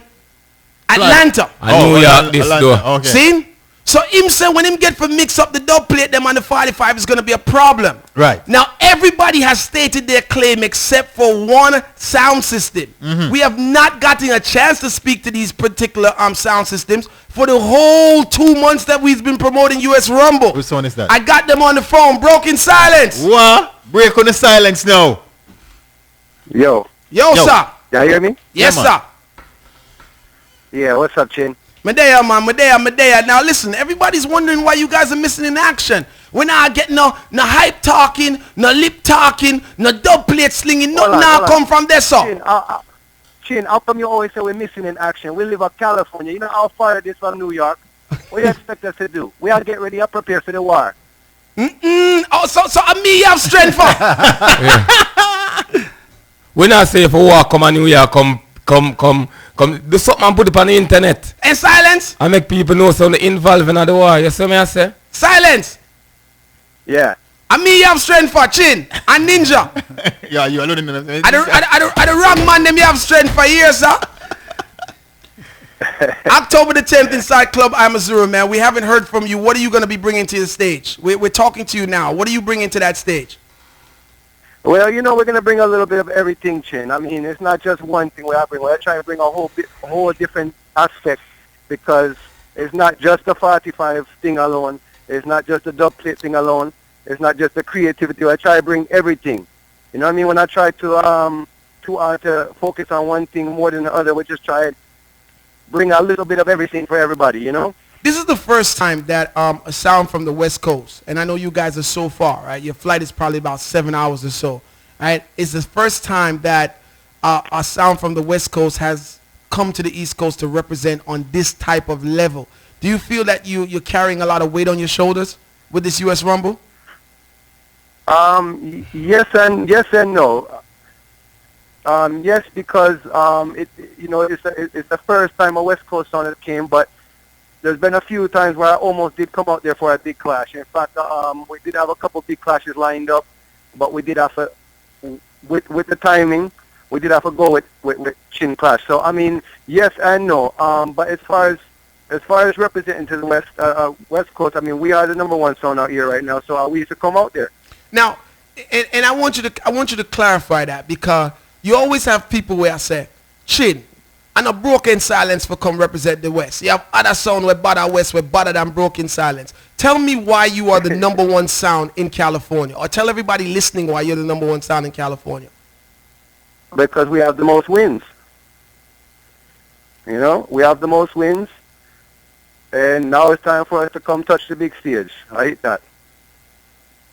Atlanta. New York this door. Okay. See? So him say when him get for mix up the dub plate them on the 45 is going to be a problem. Right. Now everybody has stated their claim except for one sound system. We have not gotten a chance to speak to these particular sound systems for the whole 2 months that we've been promoting US Rumble. Which one is that? I got them on the phone, broken silence. What? Break on the silence now. Yo, sir. you hear me? Yes, Yeah, sir. Yeah, what's up, Chin? Medea, man, Medea. Now listen, everybody's wondering why you guys are missing in action. We're not getting no hype talking, no lip talking, no dub plate slinging. Nothing now come from there, sir. Chin, how come you always say we're missing in action? We live in California. You know how far it is from New York? What do you expect us to do? We are to get ready and prepare for the war. Oh, so me have strength for. We not say if a war come and New York come do something and put it on the internet. And silence. I make people know something involved in the war. You see me I say? Silence. Yeah. And me have strength for Chin and Ninja. Yeah, you alone in the I the wrong man them you have strength for years, sir. October the 10th inside Club Amazura, man. We haven't heard from you. What are you going to be bringing to the stage? We're talking to you now. What are you bringing to that stage? Well, you know, we're going to bring a little bit of everything, Chin. I mean, it's not just one thing we're bringing. We're trying to bring a whole different aspect because it's not just the 45 thing alone. It's not just the dub plate thing alone. It's not just the creativity. I try to bring everything. You know what I mean? When I try to focus on one thing more than the other, we just try to bring a little bit of everything for everybody, you know? this is the first time that a sound from the West Coast, and I know you guys are so far, right? Your flight is probably about 7 hours or so, right? It's the first time that a sound from the West Coast has come to the East Coast to represent on this type of level. Do you feel that you're carrying a lot of weight on your shoulders with this U.S. Rumble? Yes and no. Yes, because it's the first time a West Coast sound came, but there's been a few times where I almost did come out there for a big clash. In fact, we did have a couple big clashes lined up, but we did have to, with the timing, we did have to go with Chin clash. So I mean, yes and no. But as far as representing to the West Coast, I mean, we are the number one sound out here right now. So we used to come out there. Now, and I want you to clarify that, because you always have people where I say, Chin, and a broken silence for come represent the West. You have other sound where bother West, where better than broken silence. Tell me why you are the number one sound in California, or tell everybody listening why you're the number one sound in California. Because we have the most wins. You know, we have the most wins, and now it's time for us to come touch the big stage. I hate that.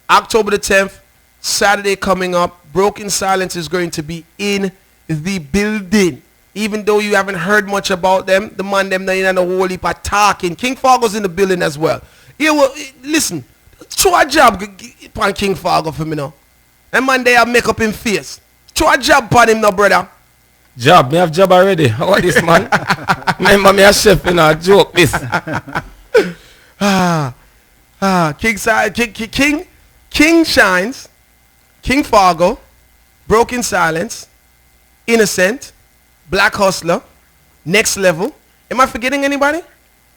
October the 10th, Saturday coming up. Broken Silence is going to be in the building. Even though you haven't heard much about them, the man them in a whole heap of talking. King Fargo's in the building as well. Yeah, well, listen, throw a job upon King Fargo for me now. That man there make up him face. Throw a job upon him now, brother. Job, me have job already. How are this man? Remember me a chef in a joke this. King Shines, King Fargo, Broken Silence, Innocent, Black Hustler, Next Level. Am I forgetting anybody?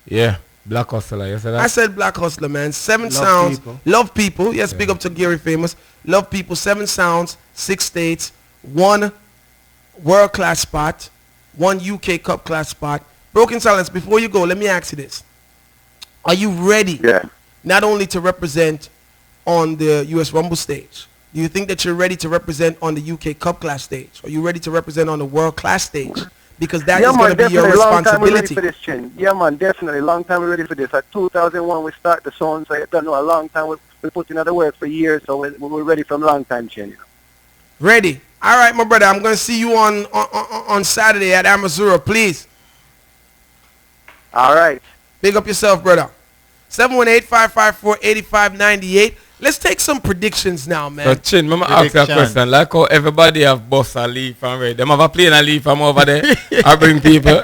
Yeah, Black Hustler. You said that? I said Black Hustler, man. 7 Love sounds. People. Love People. Yes, big up to Gary Famous. Love People. 7 sounds, 6 states, 1 world class spot, 1 UK Cup class spot. Broken Silence, before you go, let me ask you this. Are you ready? Yeah. Not only to represent on the US Rumble stage, do you think that you're ready to represent on the UK Cup class stage? Are you ready to represent on the world class stage? Because that is going to be your responsibility. For this, Chin. Yeah, man, definitely. Long time we're ready for this. At 2001, we start the song, so I don't know, a long time. We put in other work for years, so we're ready from a long time, Chin. You know. Ready. All right, my brother. I'm going to see you on Saturday at Amazura, please. All right. Big up yourself, brother. 718-554-8598. Let's take some predictions now, man. So, Chin, let me ask you a question. Like how everybody have bus and leave from where? Them have a plane and leave from over there. I bring people.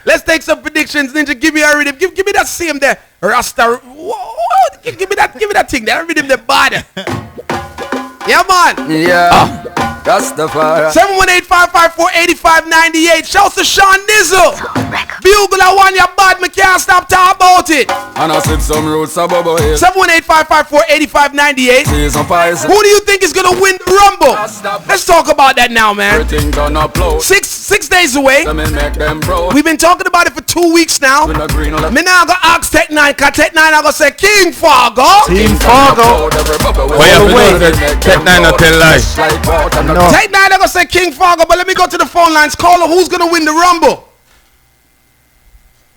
Let's take some predictions. Ninja, give me a rhythm. Give me that same there. Rasta. Whoa, give me that thing there. Rhythm the body. Yeah, man. Yeah. Rastafari. 718-554-8598. Shouts to Sean Nizzle. Bugle, I want your bad, me can't stop talking about it. And I said some roots above here. 718-554-8598. Who do you think is going to win the Rumble? Let's talk about that now, man. Six days away. We've been talking about it for 2 weeks now. Me now going to ask Tech 9, because Tech 9 I'm going to say King Fargo. King Fargo. Tech 9 not tell lies. No. Tech 9 I'm going to say King Fargo, but let me go to the phone lines. Caller, who's going to win the Rumble?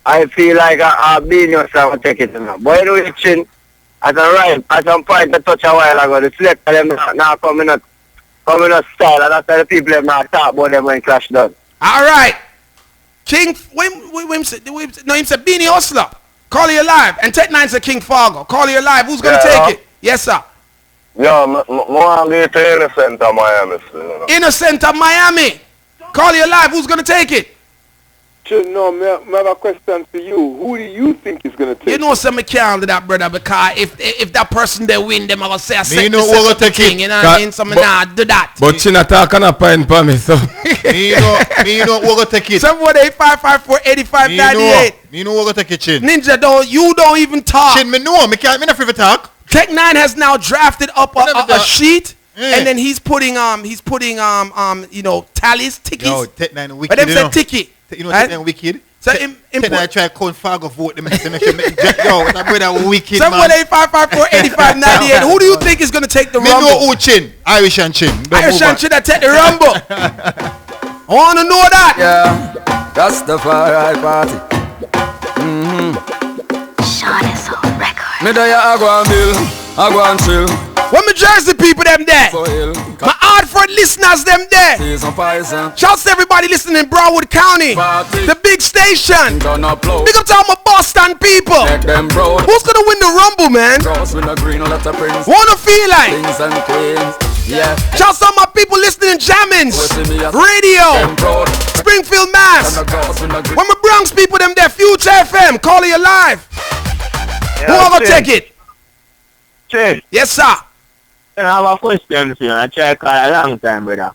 I feel like I've been yourself to take it now. Boy, do it, Chin. At some point, I touch a while ago, the selector them now coming up style, and after the people them now talk about them when clash done. All right. King, him said Beanie Hustler. Call you live. And Tech 9 said King Fargo. Call you live. Who's going to take it? Yes, sir. Yeah, I'm going to Innocent of Miami. Innocent of Miami. Call you live. Who's going to take it? No, I have a question for you. Who do you think is going to take it? You know some can't do that, brother, because if that person they win, them I gonna say I me know what to take it. You know what I mean? So me not do that. But China talk on a pine for me, so. me know what to take it. 718-554-8598. Me know what to take it, Chin. Ninja, you don't even talk. Chin, me know. Me not free to talk. Tech 9 has now drafted up a sheet. Yeah. And then he's putting tallies, tickies. Yo, Tech 9 wicked. But them said ticky. You know Tech 9 wicked. So Tech 9 try to count Fargo vote. Yo, that brother wicked, 718-554-8598. Who do you think is gonna take the Rumble? Me know who Chin. Irish and Chin. Irish and Chin that take the Rumble. I wanna know that. Yeah, that's the far right party. Me there I go and bill, I go and chill. When my Jersey people them there, my Hartford listeners them there. Shouts to everybody listening in Broward County, the big station. Big up to all my Boston people. Who's gonna win the Rumble, man? Wanna feel like? Shouts to all my people listening in Jammins, Radio, Springfield, Mass. When my Bronx people them there, Future FM, call it alive. Who gonna take it? Cheers. Yes, sir. I have a question for you. I try to call a long time, brother.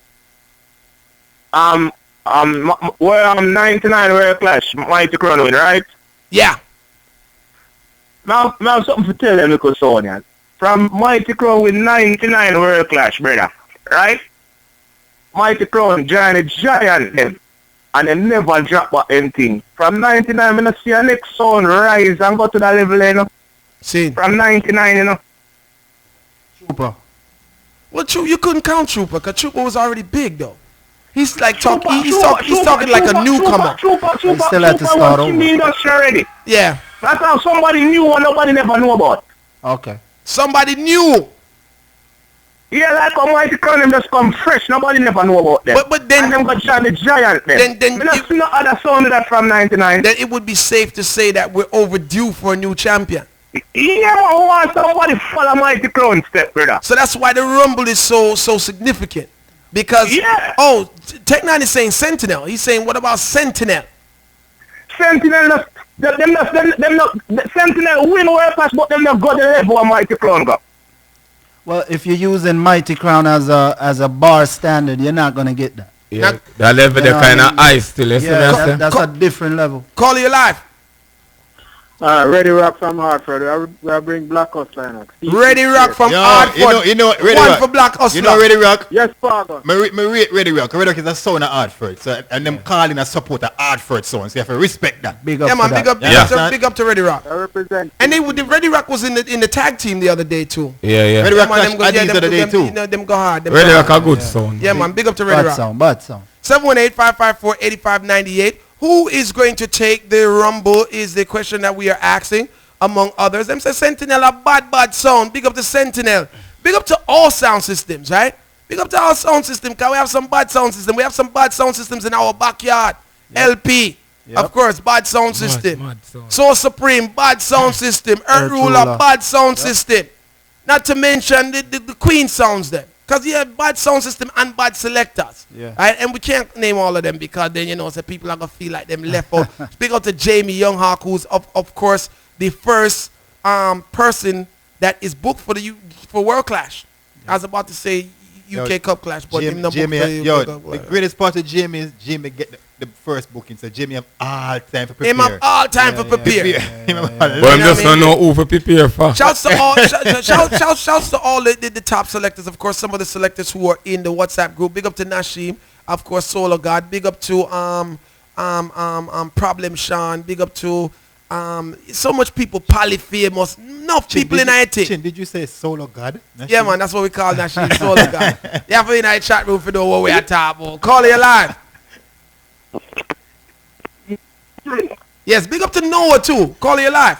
Where I'm 99 where clash, Mighty Crown win, right? Yeah. Now I have something to tell them because Sonia. From Mighty Crown with 99 where clash, brother. Right? Mighty Crown joined a giant them. And they never drop back anything. From 99, I don't see a next sound rise and go to that level, you know. See. From 99, you know. Trooper. Well, you couldn't count Trooper, because Trooper was already big, though. He's like talking. He's talking like a newcomer. He still had to start over. In the industry already. Yeah. That's how somebody new and nobody never knew about. Okay. Somebody new. Yeah, like a Mighty Crown, them just come fresh. Nobody never know about them. But then and them got shot the giant. Then you know other sound of that from 99. Then it would be safe to say that we're overdue for a new champion. Yeah, man, we want somebody follow Mighty Crown step, brother. So that's why the Rumble is so significant. Because, Tech 9 is saying Sentinel. He's saying, what about Sentinel? Sentinel, Sentinel win World Class, but them not got the level of Mighty Crown go. Well, if you're using Mighty Crown as a bar standard, you're not going to get that. Yeah, that level, they're kind of ice still. Yeah, that's a different level. Call you live. Ready Rock from Hartford. I bring Black Hustler. Ready Rock from Hartford. You know, Ready One Rock. for Black Hustler. You know Ready Rock? Yes, father. Me rate Ready Rock. Ready Rock is a son of Hartford. So, and them calling a support of Hartford son. So you have to respect that. Big up yeah, man, big up to Ready Rock. I represent. And the Ready Rock was in the tag team the other day too. Yeah. Ready Rock clashed the other day too. Them go hard. Ready Rock a good son. Yeah, man, big up to Ready Rock. Bad sound. 718-554-8598. Who is going to take the Rumble is the question that we are asking. Among others, them say Sentinel a bad sound. Big up to Sentinel. Big up to all sound systems, right? Big up to our sound system, because we have some bad sound systems. We have some bad sound systems in our backyard. Yep. LP, of course, bad sound system. Soul Supreme, bad sound system. Earth Ruler, bad sound system. Not to mention the Queen sounds there. Because you have bad sound system and bad selectors. Yeah. Right? And we can't name all of them because then, you know, so people are going to feel like them left out. Big up to Jamie Younghawk, who's, of course, the first person that is booked for World Clash. I was about to say UK Cup Clash, but him not booked for the greatest part of Jamie is Jamie get the first booking, so Jamie have all time for prepare. Him have all time for prepare. But I'm just don't know who for prepare for. Shouts to all, shouts to all the top selectors. Of course, some of the selectors who are in the WhatsApp group. Big up to Nashim, of course, Soul of God. Big up to Problem Sean. Big up to so much people, polyphamous, enough people in IT. Did you say Soul of God? Nashim? Yeah, man, that's what we call Nashim, Soul of God. You have to be in our chat room for know what we are talking about. Call it live. Yes, big up to Noah too. Call it live.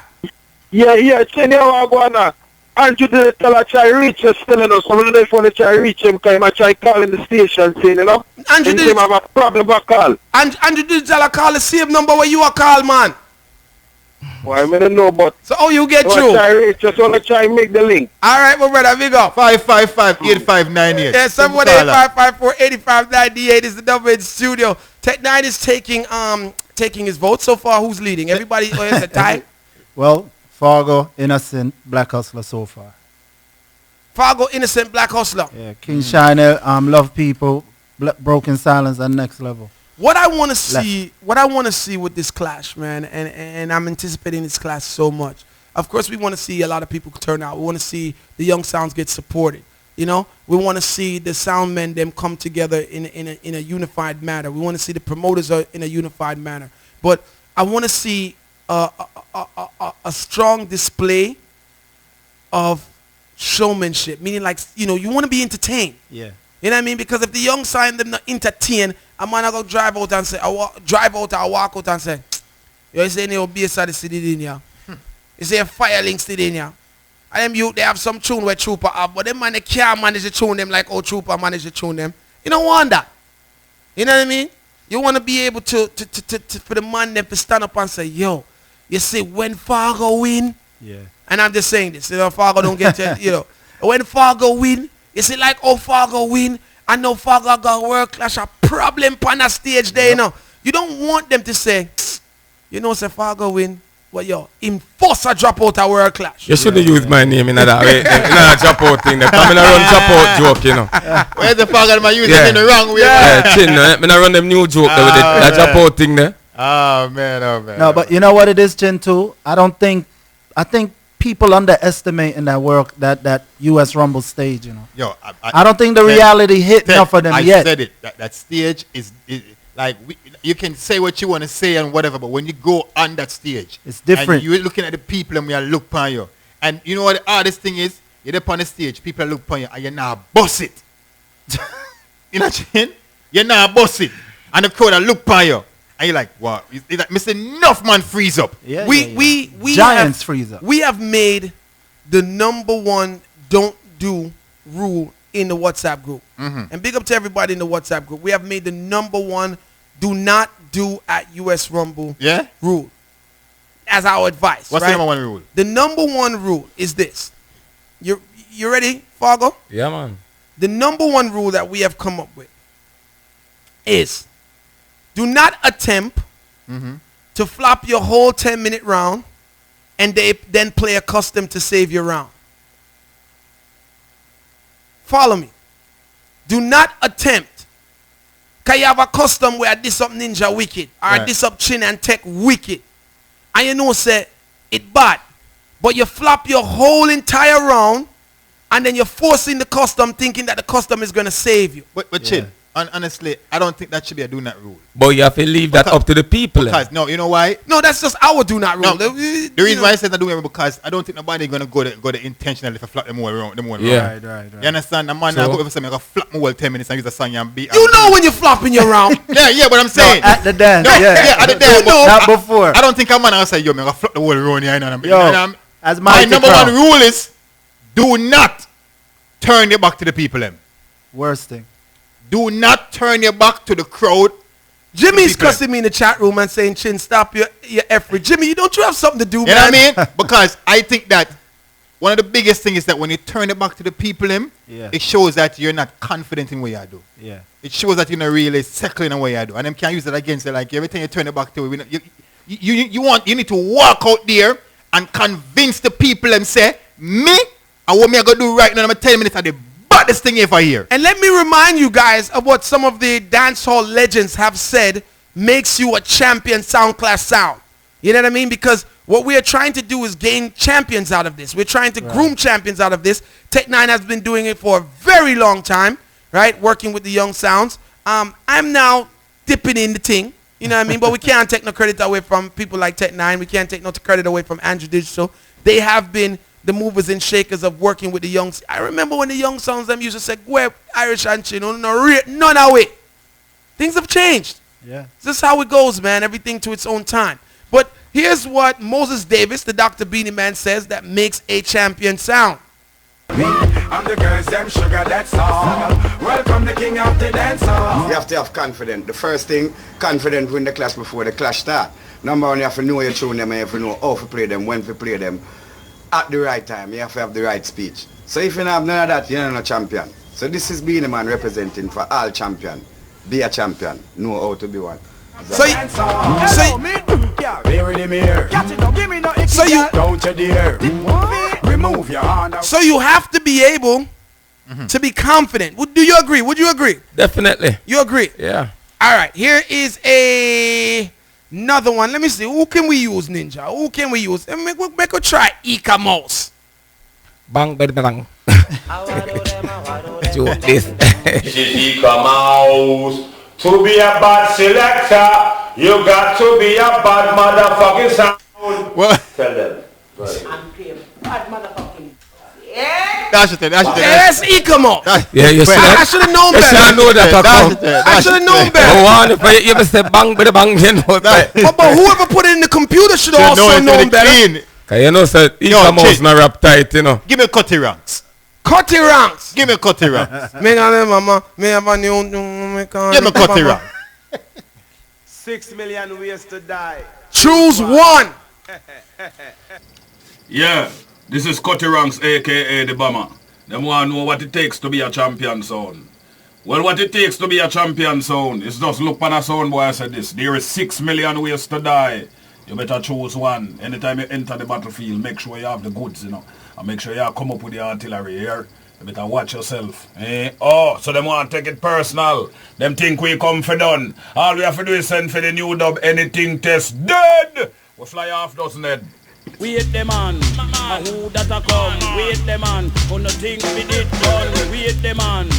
Yeah, Chin, you going on. Andrew did tell I try reach us still, you know, so when they want to try reach him, because I try calling the station, saying, you know, Andrew did have a problem with call. Andrew did tell I call the same number where you are call, man. Well, I don't know, but so how you get through? Just want to try and make the link. All right, my brother, big up. 555-8598. Yeah, 718-554-8598 is the number in the studio. Tech 9 is taking his vote. So far, who's leading? Everybody is a tie? Well, Fargo, Innocent, Black Hustler so far. Fargo, Innocent, Black Hustler. Yeah, King Shiner, Love People, Broken Silence, and Next Level. What I want to see with this clash, man, and I'm anticipating this clash so much. Of course, we want to see a lot of people turn out. We want to see the young sounds get supported. You know, we want to see the sound men them come together in a unified manner. We want to see the promoters in a unified manner. But I want to see a strong display of showmanship, meaning like, you know, you want to be entertained. Yeah. You know what I mean? Because if the young sign them not entertain, I might not go drive out and say, I walk out and say, you say, you'll be a city in here. You say, a fire links in here. And them youth, they have some tune where Trooper have, but them man, they can't manage to tune them like Trooper manage to tune them. You don't want that. You know what I mean? You want to be able to for the man them to stand up and say, yo, you see, when Fargo win, yeah. And I'm just saying this, Fargo don't get to, when Fargo win, you see, like, Fargo win, I know Fargo got world clash, a problem on the stage there, You don't want them to say, say Fargo win, well, enforce a drop out a world clash. You shouldn't use my name in that way. In that drop out thing. I'm going to run drop out joke, Where's the Fargo man using it in the wrong way? Yeah, chin, I'm going to run them new joke there with that drop out thing there. Oh, man. No, but you know what it is, Chin, too? I think people underestimate in that work that US Rumble stage, Yo, I don't think the reality hit enough for them yet. I said it. That stage is like, you can say what you want to say and whatever, but when you go on that stage, it's different. And you're looking at the people and we are look upon you. And you know what the hardest thing is? You're up on the stage, people are look upon you and you're not boss it. You know what I'm saying? You're not boss it. And the crowd are look upon you. And you're like, wow, it's like, Mr. Enough man freeze up. Yeah, we Giants freeze up. We have made the #1 don't do rule in the WhatsApp group. And big up to everybody in the WhatsApp group. We have made the #1 do not do at US Rumble rule as our advice. What's right? the #1 rule? The #1 rule is this. You ready, Fargo? Yeah, man. The #1 rule that we have come up with is do not attempt to flop your whole 10-minute round and then play a custom to save your round. Follow me. Do not attempt. Because you have a custom where this up Ninja wicked or this up Chin and Tech wicked. And you know say it bad. But you flop your whole entire round and then you're forcing the custom thinking that the custom is going to save you. But Chin, honestly, I don't think that should be a do not rule. But you have to leave that up to the people. Because, no, you know why? No, that's just our do not rule. No, the reason why I said that do not rule because I don't think nobody going to go to intentionally to flap them all around. Right. You understand? The man now go over something, I flap my whole 10 minutes and use a song and beat. You know when you're flopping your round. yeah, but I'm saying. No, at the dance. No, yeah, at the dance. Not before. I don't think a man will say, yo, I'm going to flap the whole round here. As my #1 rule is do not turn your back to the people. Worst thing. Do not turn your back to the crowd. Jimmy's cussing me in the chat room and saying, Chin, stop your effort. Jimmy, don't you have something to do, man? You know what I mean? Because I think that one of the biggest things is that when you turn it back to the people, it shows that you're not confident in what you do. Yeah. It shows that you're not really settling in what you do. And them can't use it against it. Like every time you turn it back to it, you need to walk out there and convince the people and say, me, and what me I going to do right now, I'm 10 minutes at the baddest thing ever here. And let me remind you guys of what some of the dancehall legends have said makes you a champion sound class sound. You know what I mean? Because what we are trying to do is gain champions out of this. We're trying to groom champions out of this. Tech 9 has been doing it for a very long time, right? Working with the young sounds. I'm now dipping in the thing. You know what I mean? But we can't take no credit away from people like Tech 9. We can't take no credit away from Andrew Digital. They have been the movers and shakers of working with the young. I remember when the young sounds them used to say, "Go Irish and Chin, none away." Things have changed. Yeah, this is how it goes, man. Everything to its own time. But here's what Moses Davis, the Dr. Beanie Man, says that makes a champion sound. I'm the girls, them sugar, that's all. Welcome the king of the dance hall. You have to have confidence. The first thing, confident win the clash before the clash start. Number one, you have to know your tune them and you have to know how to play them, when to play them. At the right time, you have to have the right speech. So if you don't have none of that, you're not a champion. So this is being a man representing for all champion. Be a champion. Know how to be one. So you don't you dare remove your hand. So you have to be able to be confident. Do you agree? Would you agree? Definitely. You agree? Yeah. All right. Here is another one. Let me see. Who can we use, Ninja? Who can we use? Make a try Ika Mouse. Bang, bang, bang. Joke this. Ika Mouse. To be a bad selector, you got to be a bad motherfucking sound. What? Tell them. Bad motherfucking. Yes, Icamo. Yeah, you see that? I should have known better. You should know that. I should have known better. Go on, if you ever say bang, bang, you know that. But whoever put it in the computer should also know better. Cause you know, sir, each Yo, mouse not rap tight, you know. Give me Cutty Ranks. Cutty Ranks. Give me Cutty Ranks. Me and mama, me have a new. Give me Cutty Ranks. 6 million ways to die. Choose one. Yeah, this is Cutty Ranks, aka the Bomber. Them want to know what it takes to be a champion sound. Well, what it takes to be a champion sound is just look on a sound boy. I said this. There is 6 million ways to die. You better choose one. Anytime you enter the battlefield, make sure you have the goods, you know. And make sure you come up with the artillery here. You better watch yourself. Eh? Oh, so them want to take it personal. Them think we come for done. All we have to do is send for the new dub. Anything test dead. We fly off, doesn't it? Wait the man, who that a come? Wait the man, who no think we did done? Wait the man,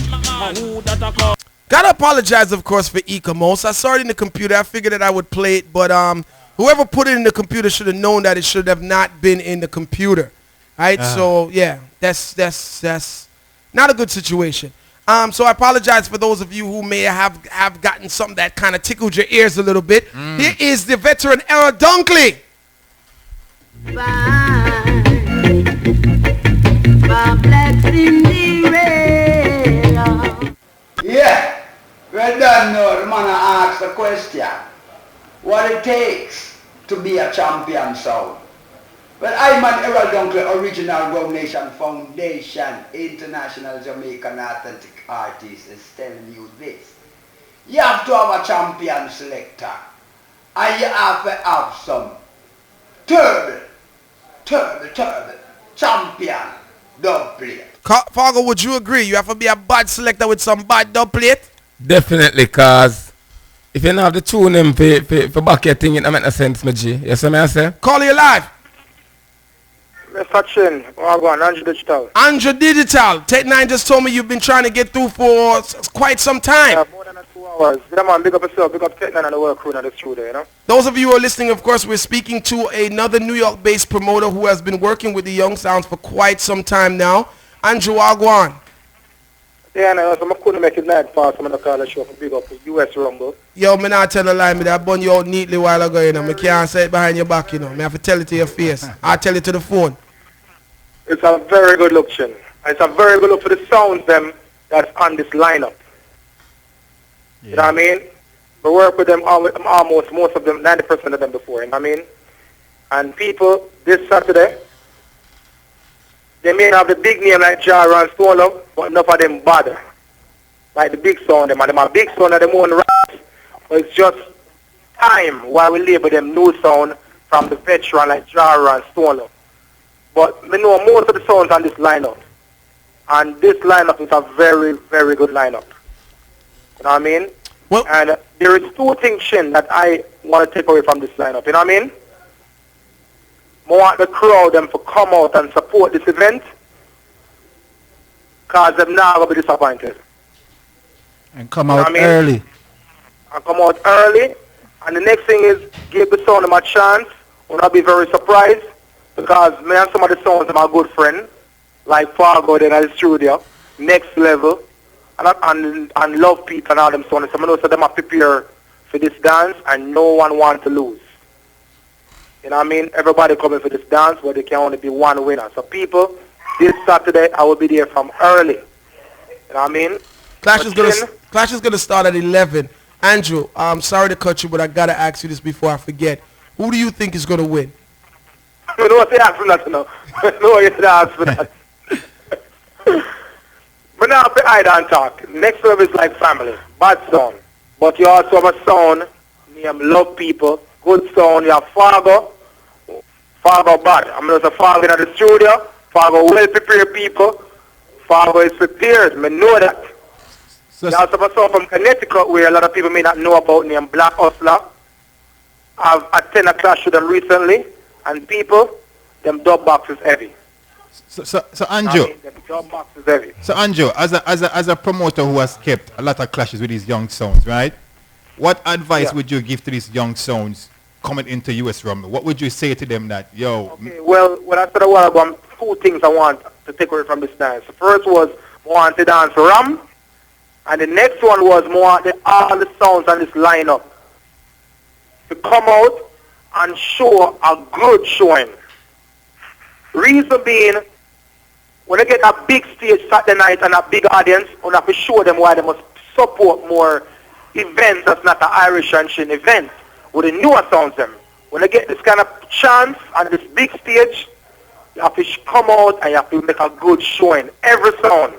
who that a come? Gotta apologize, of course, for Ecamos. I saw it in the computer. I figured that I would play it, but whoever put it in the computer should have known that it should have not been in the computer. Right? So yeah, that's not a good situation. So I apologize for those of you who may have gotten something that kind of tickled your ears a little bit. Here is the veteran Errol Dunkley. Yeah, well done now. The man asked the question. What it takes to be a champion sound. Well, I'm an Errol Dunkley, original Grow Nation Foundation, international Jamaican authentic artist is telling you this. You have to have a champion selector. And you have to have some turbo champion dub plate. Fargo, would you agree? You have to be a bad selector with some bad dub plate? Definitely, cause if you don't have the tune him for back your thing, it don't make no sense, my G. You see me I say? Call you live. Mr. Chin, Andrew Digital. Andrew Digital. Tech 9 just told me you've been trying to get through for quite some time. Yeah, more than 2 hours. Yeah, man, big up yourself. Big up Tech 9 and the work crew in the studio, you know. Those of you who are listening, of course, we're speaking to another New York-based promoter who has been working with the Young Sounds for quite some time now. Andrew Agwan. Yeah, no, so I couldn't make it night fast. I'm going to call the show for big up the US Rumble. Yo, me not tell a lie. Me that bun you out neatly while ago, you know. Me can't say it behind your back, you know. Me have to tell it to your face. I'll tell it to the phone. It's a very good look, Chin. It's a very good look for the sounds them that's on this lineup. Yeah. You know what I mean? We work with them almost, most of them, 90% of them before, you know what I mean? And people, this Saturday, they may have the big name like Jara and Stone, but enough of them bother. Like the big sound, them are big sound of them own raps, but it's just time while we label them new sound from the veteran like Jara and Stone. But we know most of the sounds on this lineup. And this lineup is a very, very good lineup. You know what I mean? Well, and there is 2 things, Shin, that I want to take away from this lineup. You know what I mean? I want the crowd them to come out and support this event. Because they're not going to be disappointed. And come out early. And come out early. And the next thing is give the sound them a chance. Will not be very surprised. Because me and some of the sounds are my good friend, like Fargo then at the studio, Next Level, and Love Pete and all them sounds. So I know so them are prepared for this dance and no one wants to lose. You know what I mean? Everybody coming for this dance where there can only be one winner. So people, this Saturday I will be there from early. You know what I mean? Clash is gonna start at 11. Andrew, I'm sorry to cut you, but I gotta ask you this before I forget. Who do you think is gonna win? I don't say ask for that, no. No, you should ask for that. But now for hide and talk. Next Level is like family. Bad sound. But you also have a sound named Love People. Good sound. You have Fargo. Fargo bad. I'm going to say Fargo in the studio. Fargo well prepared people. Fargo is prepared. I know that. So you also have a sound from Connecticut where a lot of people may not know about named Black Hustler. I've attended a clash with them recently. And people, them dub box is heavy. So Andrew. Them dub box is heavy. So Andrew, as a promoter who has kept a lot of clashes with these young sounds, right? What advice would you give to these young sounds coming into US Rumble? What would you say to them that, yo? Okay, well, when I said a while ago, 2 things I want to take away from this dance. The first was more want to dance Ram, and the next one was more all the sounds on this lineup to come out and show a good showing. Reason being, when they get a big stage Saturday night and a big audience, we have to show them why they must support more events that's not an Irish and Chin event with the newer sounds them. When they get this kind of chance on this big stage, you have to come out and you have to make a good showing. Every sound.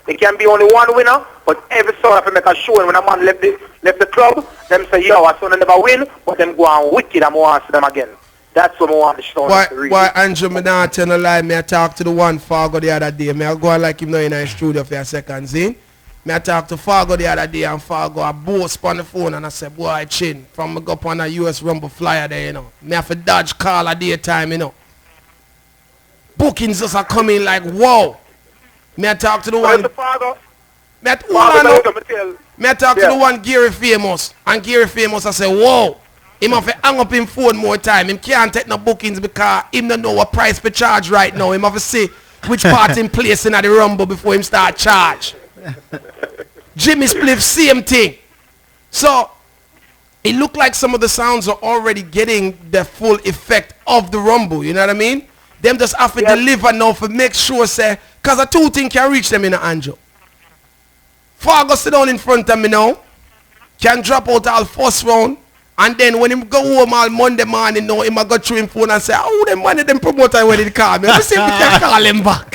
There can be only one winner, but every sound have to make a showing. When a man left the club, them say, yo, I sound never win, but them go on wicked and I want to see them again. That's what I want to show. Why, Andrew, me not tell no lie. Me I talk to the one Fargo the other day. Me I go on like him now in the studio for a second, see? Me I talk to Fargo the other day and Fargo I boast on the phone and I say, boy, Chin, from me go up on a US Rumble flyer there, you know. Me have to dodge call a daytime, you know. Bookings just are coming like, whoa. Me I talk to the one. Me I talk to the one Gary Famous. And Gary Famous I say, whoa. Him have to hang up him phone more time. Him can't take no bookings because him don't know what price per charge right now. Him have to see which part him place in at the Rumble before him start charge. Jimmy Spliff, same thing. So it look like some of the sounds are already getting the full effect of the Rumble. You know what I mean? Them just have to deliver now for make sure, say, because a two thing can reach them in the Angel. Fargo sit down in front of me now, can drop out all first round, and then when him go home all Monday morning now, him a go through him phone and say, oh, them money them promoter when they call me. Let's see if we can call him back.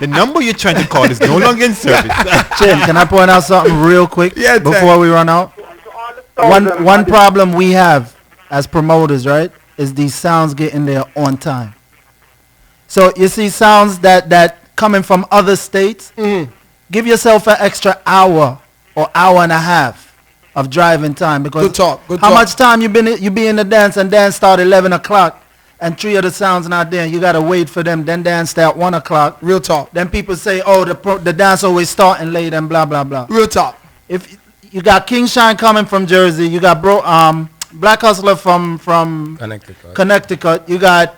The number you're trying to call is no longer in service. Chin, can I point out something real quick before we run out? One problem we have as promoters, right, is these sounds getting there on time. So you see sounds that coming from other states, give yourself an extra hour or hour and a half of driving time, because how much time you be in the dance and dance start 11 o'clock and 3 of the sounds not there, you gotta wait for them, then dance start 1 o'clock. Real talk. Then people say, oh, the dance always starting late and blah blah blah. Real talk. If you got King Shine coming from Jersey, you got Black Hustler from Connecticut, you got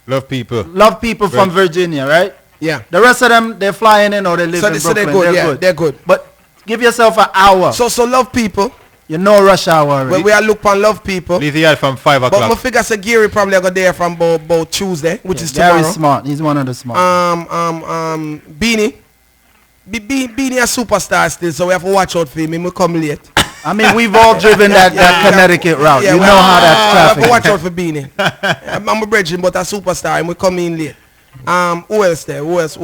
Love People from Virginia, right? Yeah. The rest of them, they're flying in or they live in Brooklyn. So they're good, they're good. But give yourself an hour. So Love People. You know rush hour already. When we are look on Love People. Leave the yard from 5 o'clock. But my figure say Gary probably go there from about Tuesday, which is tomorrow. Gary's smart. He's one of the smart. Beanie. Beanie a superstar still, so we have to watch out for him. He will come late. I mean, we've all driven that Connecticut route. You know how that's traffic. We have to watch out for Beanie. I'm a bridging, but a superstar, and we come in late. Who else there? Who else?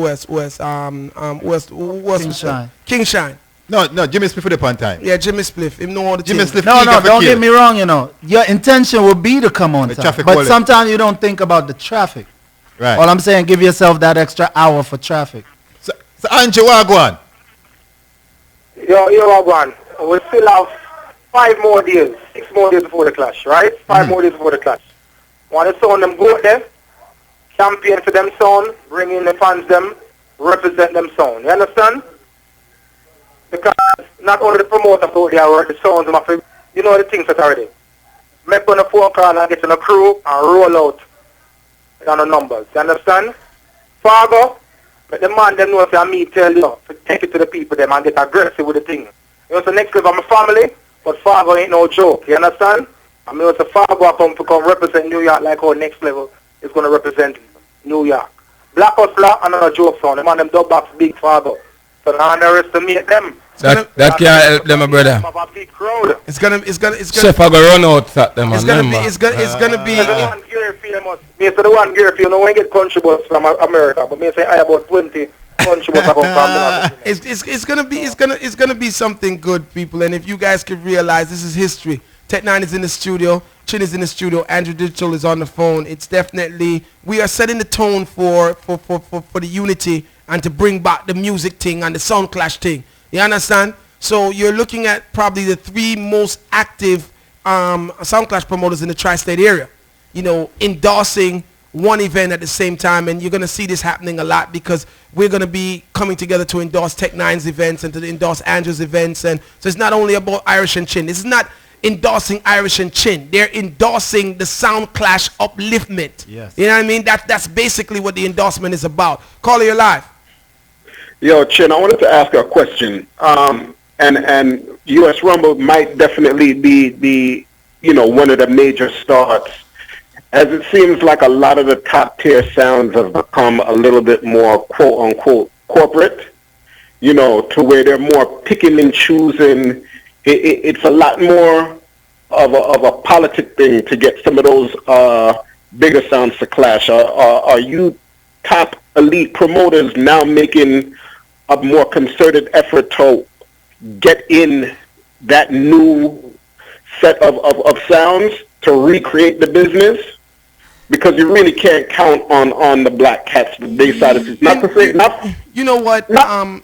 King Shine. King Shine. No, Jimmy Spliff for the on time. Yeah, Jimmy Spliff. Him know all the Jimmy Spliff. No, don't get me wrong, you know. Your intention will be to come on time. But sometimes you don't think about the traffic. Right. All I'm saying, give yourself that extra hour for traffic. So Andrew, what go on? Yo, Wagwan. We still have 5 more days, 6 more days before the clash, right? 5 more days before the clash. Want to sound them go there, campaign for them sound, bring in the fans them, represent them sound. You understand? Because not only the promoters out there work the sounds, you know the things that already. Make on a phone call and get on a crew and roll out on the numbers. You understand? Fargo, but the man them know say me tell you to take it to the people them and get aggressive with the thing. You know, so next level I'm a family, but Fargo ain't no joke. You understand? I mean, it's a Fargo come to come represent New York like our next level is going to represent New York. Black Hustler, another joke sound. The man them dub box big Fargo. So now I underestimate them. That can't help them, my brother. It's gonna. Chef, I go run out at them. It's gonna be. The one Gary Field me say the one Gary Field. No one get country bus from America, but me say I about 20 country bus come from. It's gonna be something good, people. And if you guys could realize, this is history. Tech 9 is in the studio. Chin is in the studio. Andrew Digital is on the phone. It's definitely, we are setting the tone for the unity and to bring back the music thing and the sound clash thing. You understand? So you're looking at probably the 3 most active sound clash promoters in the tri-state area, you know, endorsing one event at the same time. And you're going to see this happening a lot because we're going to be coming together to endorse Tech 9's events and to endorse Andrew's events. And so it's not only about Irish and Chin. This is not endorsing Irish and Chin. They're endorsing the sound clash upliftment. Yes. You know what I mean? That's basically what the endorsement is about. Caller, you're live. Yo, Chin, I wanted to ask a question. And US Rumble might definitely be you know, one of the major starts as it seems like a lot of the top tier sounds have become a little bit more quote unquote corporate, you know, to where they're more picking and choosing. It's a lot more of a politic thing to get some of those bigger sounds to clash. Are you top elite promoters now making a more concerted effort to get in that new set of sounds to recreate the business? Because you really can't count on the black cats, the big side of it. Not to say, not. You know what?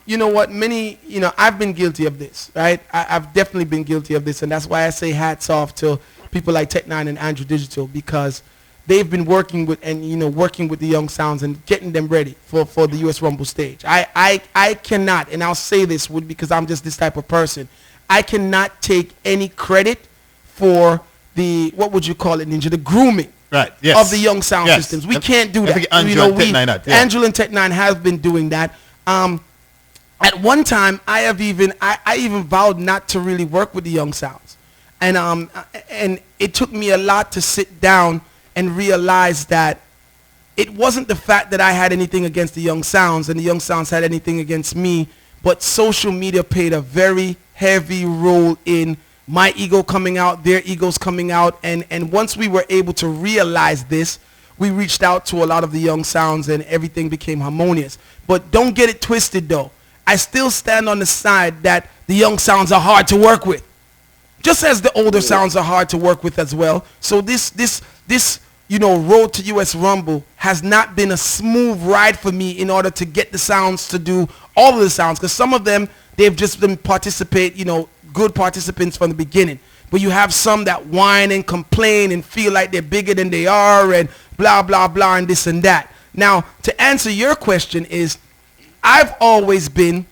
You know what? Many, you know, I've been guilty of this, right? I've definitely been guilty of this, and that's why I say hats off to people like Tech9 and Andrew Digital, because they've been working with the young sounds and getting them ready for the US Rumble stage. I cannot, and I'll say this because I'm just this type of person. I cannot take any credit for the, what would you call it, Ninja, the grooming. Right. Yes. Of the young sound systems. We can't do that. Angela and Tech9 have been doing that. At one time, I even vowed not to really work with the young sounds, and it took me a lot to sit down and realize that it wasn't the fact that I had anything against the young sounds and the young sounds had anything against me, but social media played a very heavy role in my ego coming out, their egos coming out, and once we were able to realize this, we reached out to a lot of the young sounds and everything became harmonious. But don't get it twisted though. I still stand on the side that the young sounds are hard to work with, just as the older sounds are hard to work with as well. So this road to US Rumble has not been a smooth ride for me in order to get the sounds to do all of the sounds, because some of them, they've just been good participants from the beginning, but you have some that whine and complain and feel like they're bigger than they are and blah blah blah and this and that. Now, to answer your question is, I've always been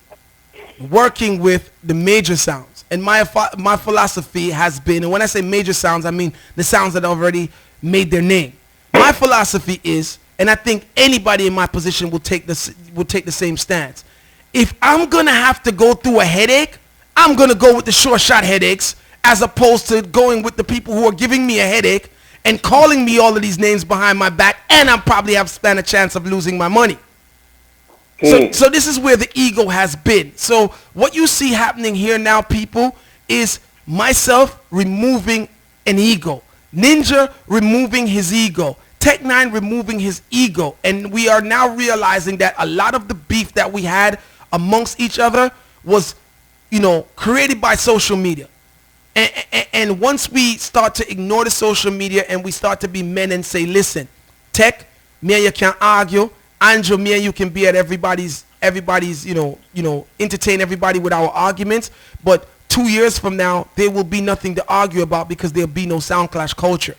working with the major sounds, and my philosophy has been, and when I say major sounds, I mean the sounds that already made their name. My philosophy is, and I think anybody in my position will take the same stance, if I'm gonna have to go through a headache, I'm going to go with the short shot headaches as opposed to going with the people who are giving me a headache and calling me all of these names behind my back, and I probably have stand a chance of losing my money. So this is where the ego has been. So what you see happening here now, people, is myself removing an ego, Ninja removing his ego, Tech9 removing his ego, and we are now realizing that a lot of the beef that we had amongst each other was created by social media. And once we start to ignore the social media and we start to be men and say, listen, Tech, me and you can argue, Andrew, me and you can be at everybody's, entertain everybody with our arguments, but 2 years from now, there will be nothing to argue about because there'll be no sound clash culture.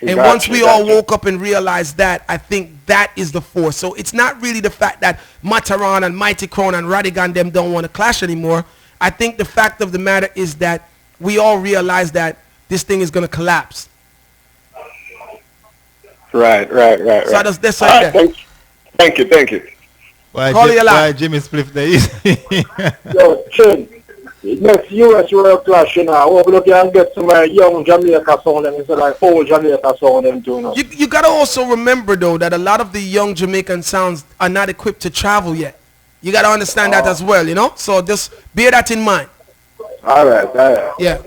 And once we all woke up and realized that, I think that is the force. So it's not really the fact that Mataran and Mighty Crown and Radigan them don't want to clash anymore. I think the fact of the matter is that we all realize that this thing is going to collapse. Right. So that's right there. Thank you. Why Jimmy Spliff there? Yo, Chin, next US World Clash, I hope we can get some young Jamaica sound instead of old Jamaica sound too. You got to also remember, though, that a lot of the young Jamaican sounds are not equipped to travel yet. You got to understand that as well, So just bear that in mind. All right. Yeah.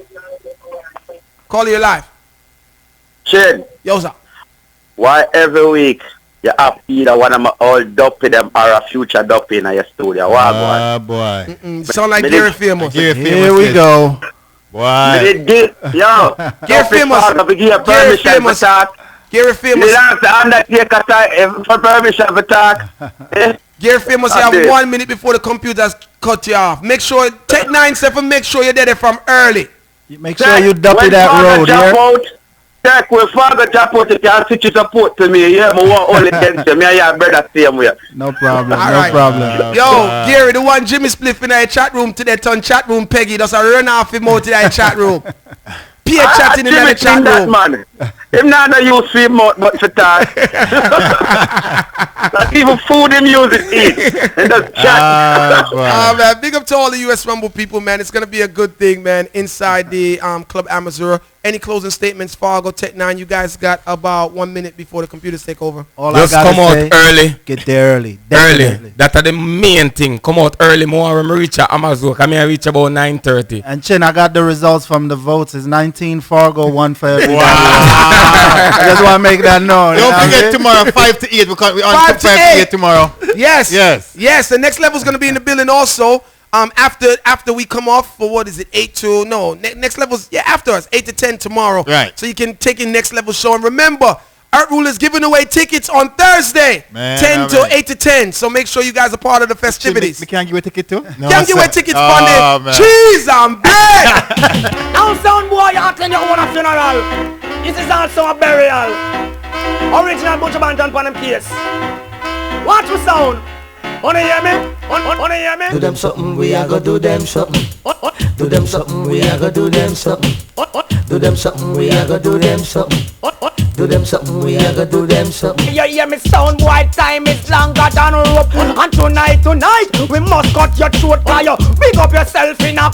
Call you live. Chin. Yo, sir. Why every week you have either one of my old dopey them or a future dopey in your studio? Why, boy? Sound like Gary Famous. Here we go. Why? Gary Famous. Gary Famous. For permission to talk. Gary Famous, you have 1 minute before the computers cut you off. Make sure, take 9-7, make sure you're there from early. Make sure you dopey that road here. Tech, when father drop out, you can switch it support to me. Yeah, I want only against you. Me and your brother same way. No problem, Yo, Gary, the one Jimmy Spliff in our chat room today, turn chat room Peggy, does a run off him out in our chat room. Peer chatting in the chat room. Man. Him not no use for him mouth but for talk. Not even food and music eat. And just chat. Man, big up to all the US Rumble people, man. It's gonna be a good thing, man. Inside the Club Amazura. Any closing statements, Fargo, Tech 9? You guys got about 1 minute before the computers take over. Just come out early. Get there early. Early. That's the main thing. Come out early. More when I reach Amazura. Come here, reach about 9:30. And Chin, I got the results from the votes. It's 19 Fargo, 1 for everybody. Wow. I just want to make that known. Don't forget tomorrow, 5 to 8. Because we're on 5 to 8 tomorrow. Yes. Yes. Yes. The next level is going to be in the building also. After we come off for what is it, 8 to no next levels, after us, 8 to 10 tomorrow. Right. So you can take in next level show. And remember, Art Rule is giving away tickets on Thursday, 10 to 8 to 10. So make sure you guys are part of the festivities. We can't give a ticket too? No, can't give away tickets Monday. Cheese and bread. Now sound boy, you attend your own funeral. This is also a burial. Original Butcher Banton on them case. Watch the sound. Wanna hear me? Wanna hear me? Do them something, we a go do them something. Do them something, we a go do them something. Do them something, we a go do them something. Do them something, we a go do them something. You hear me sound boy, time is longer than rope. And tonight, we must cut your throat by you. Big up yourself in a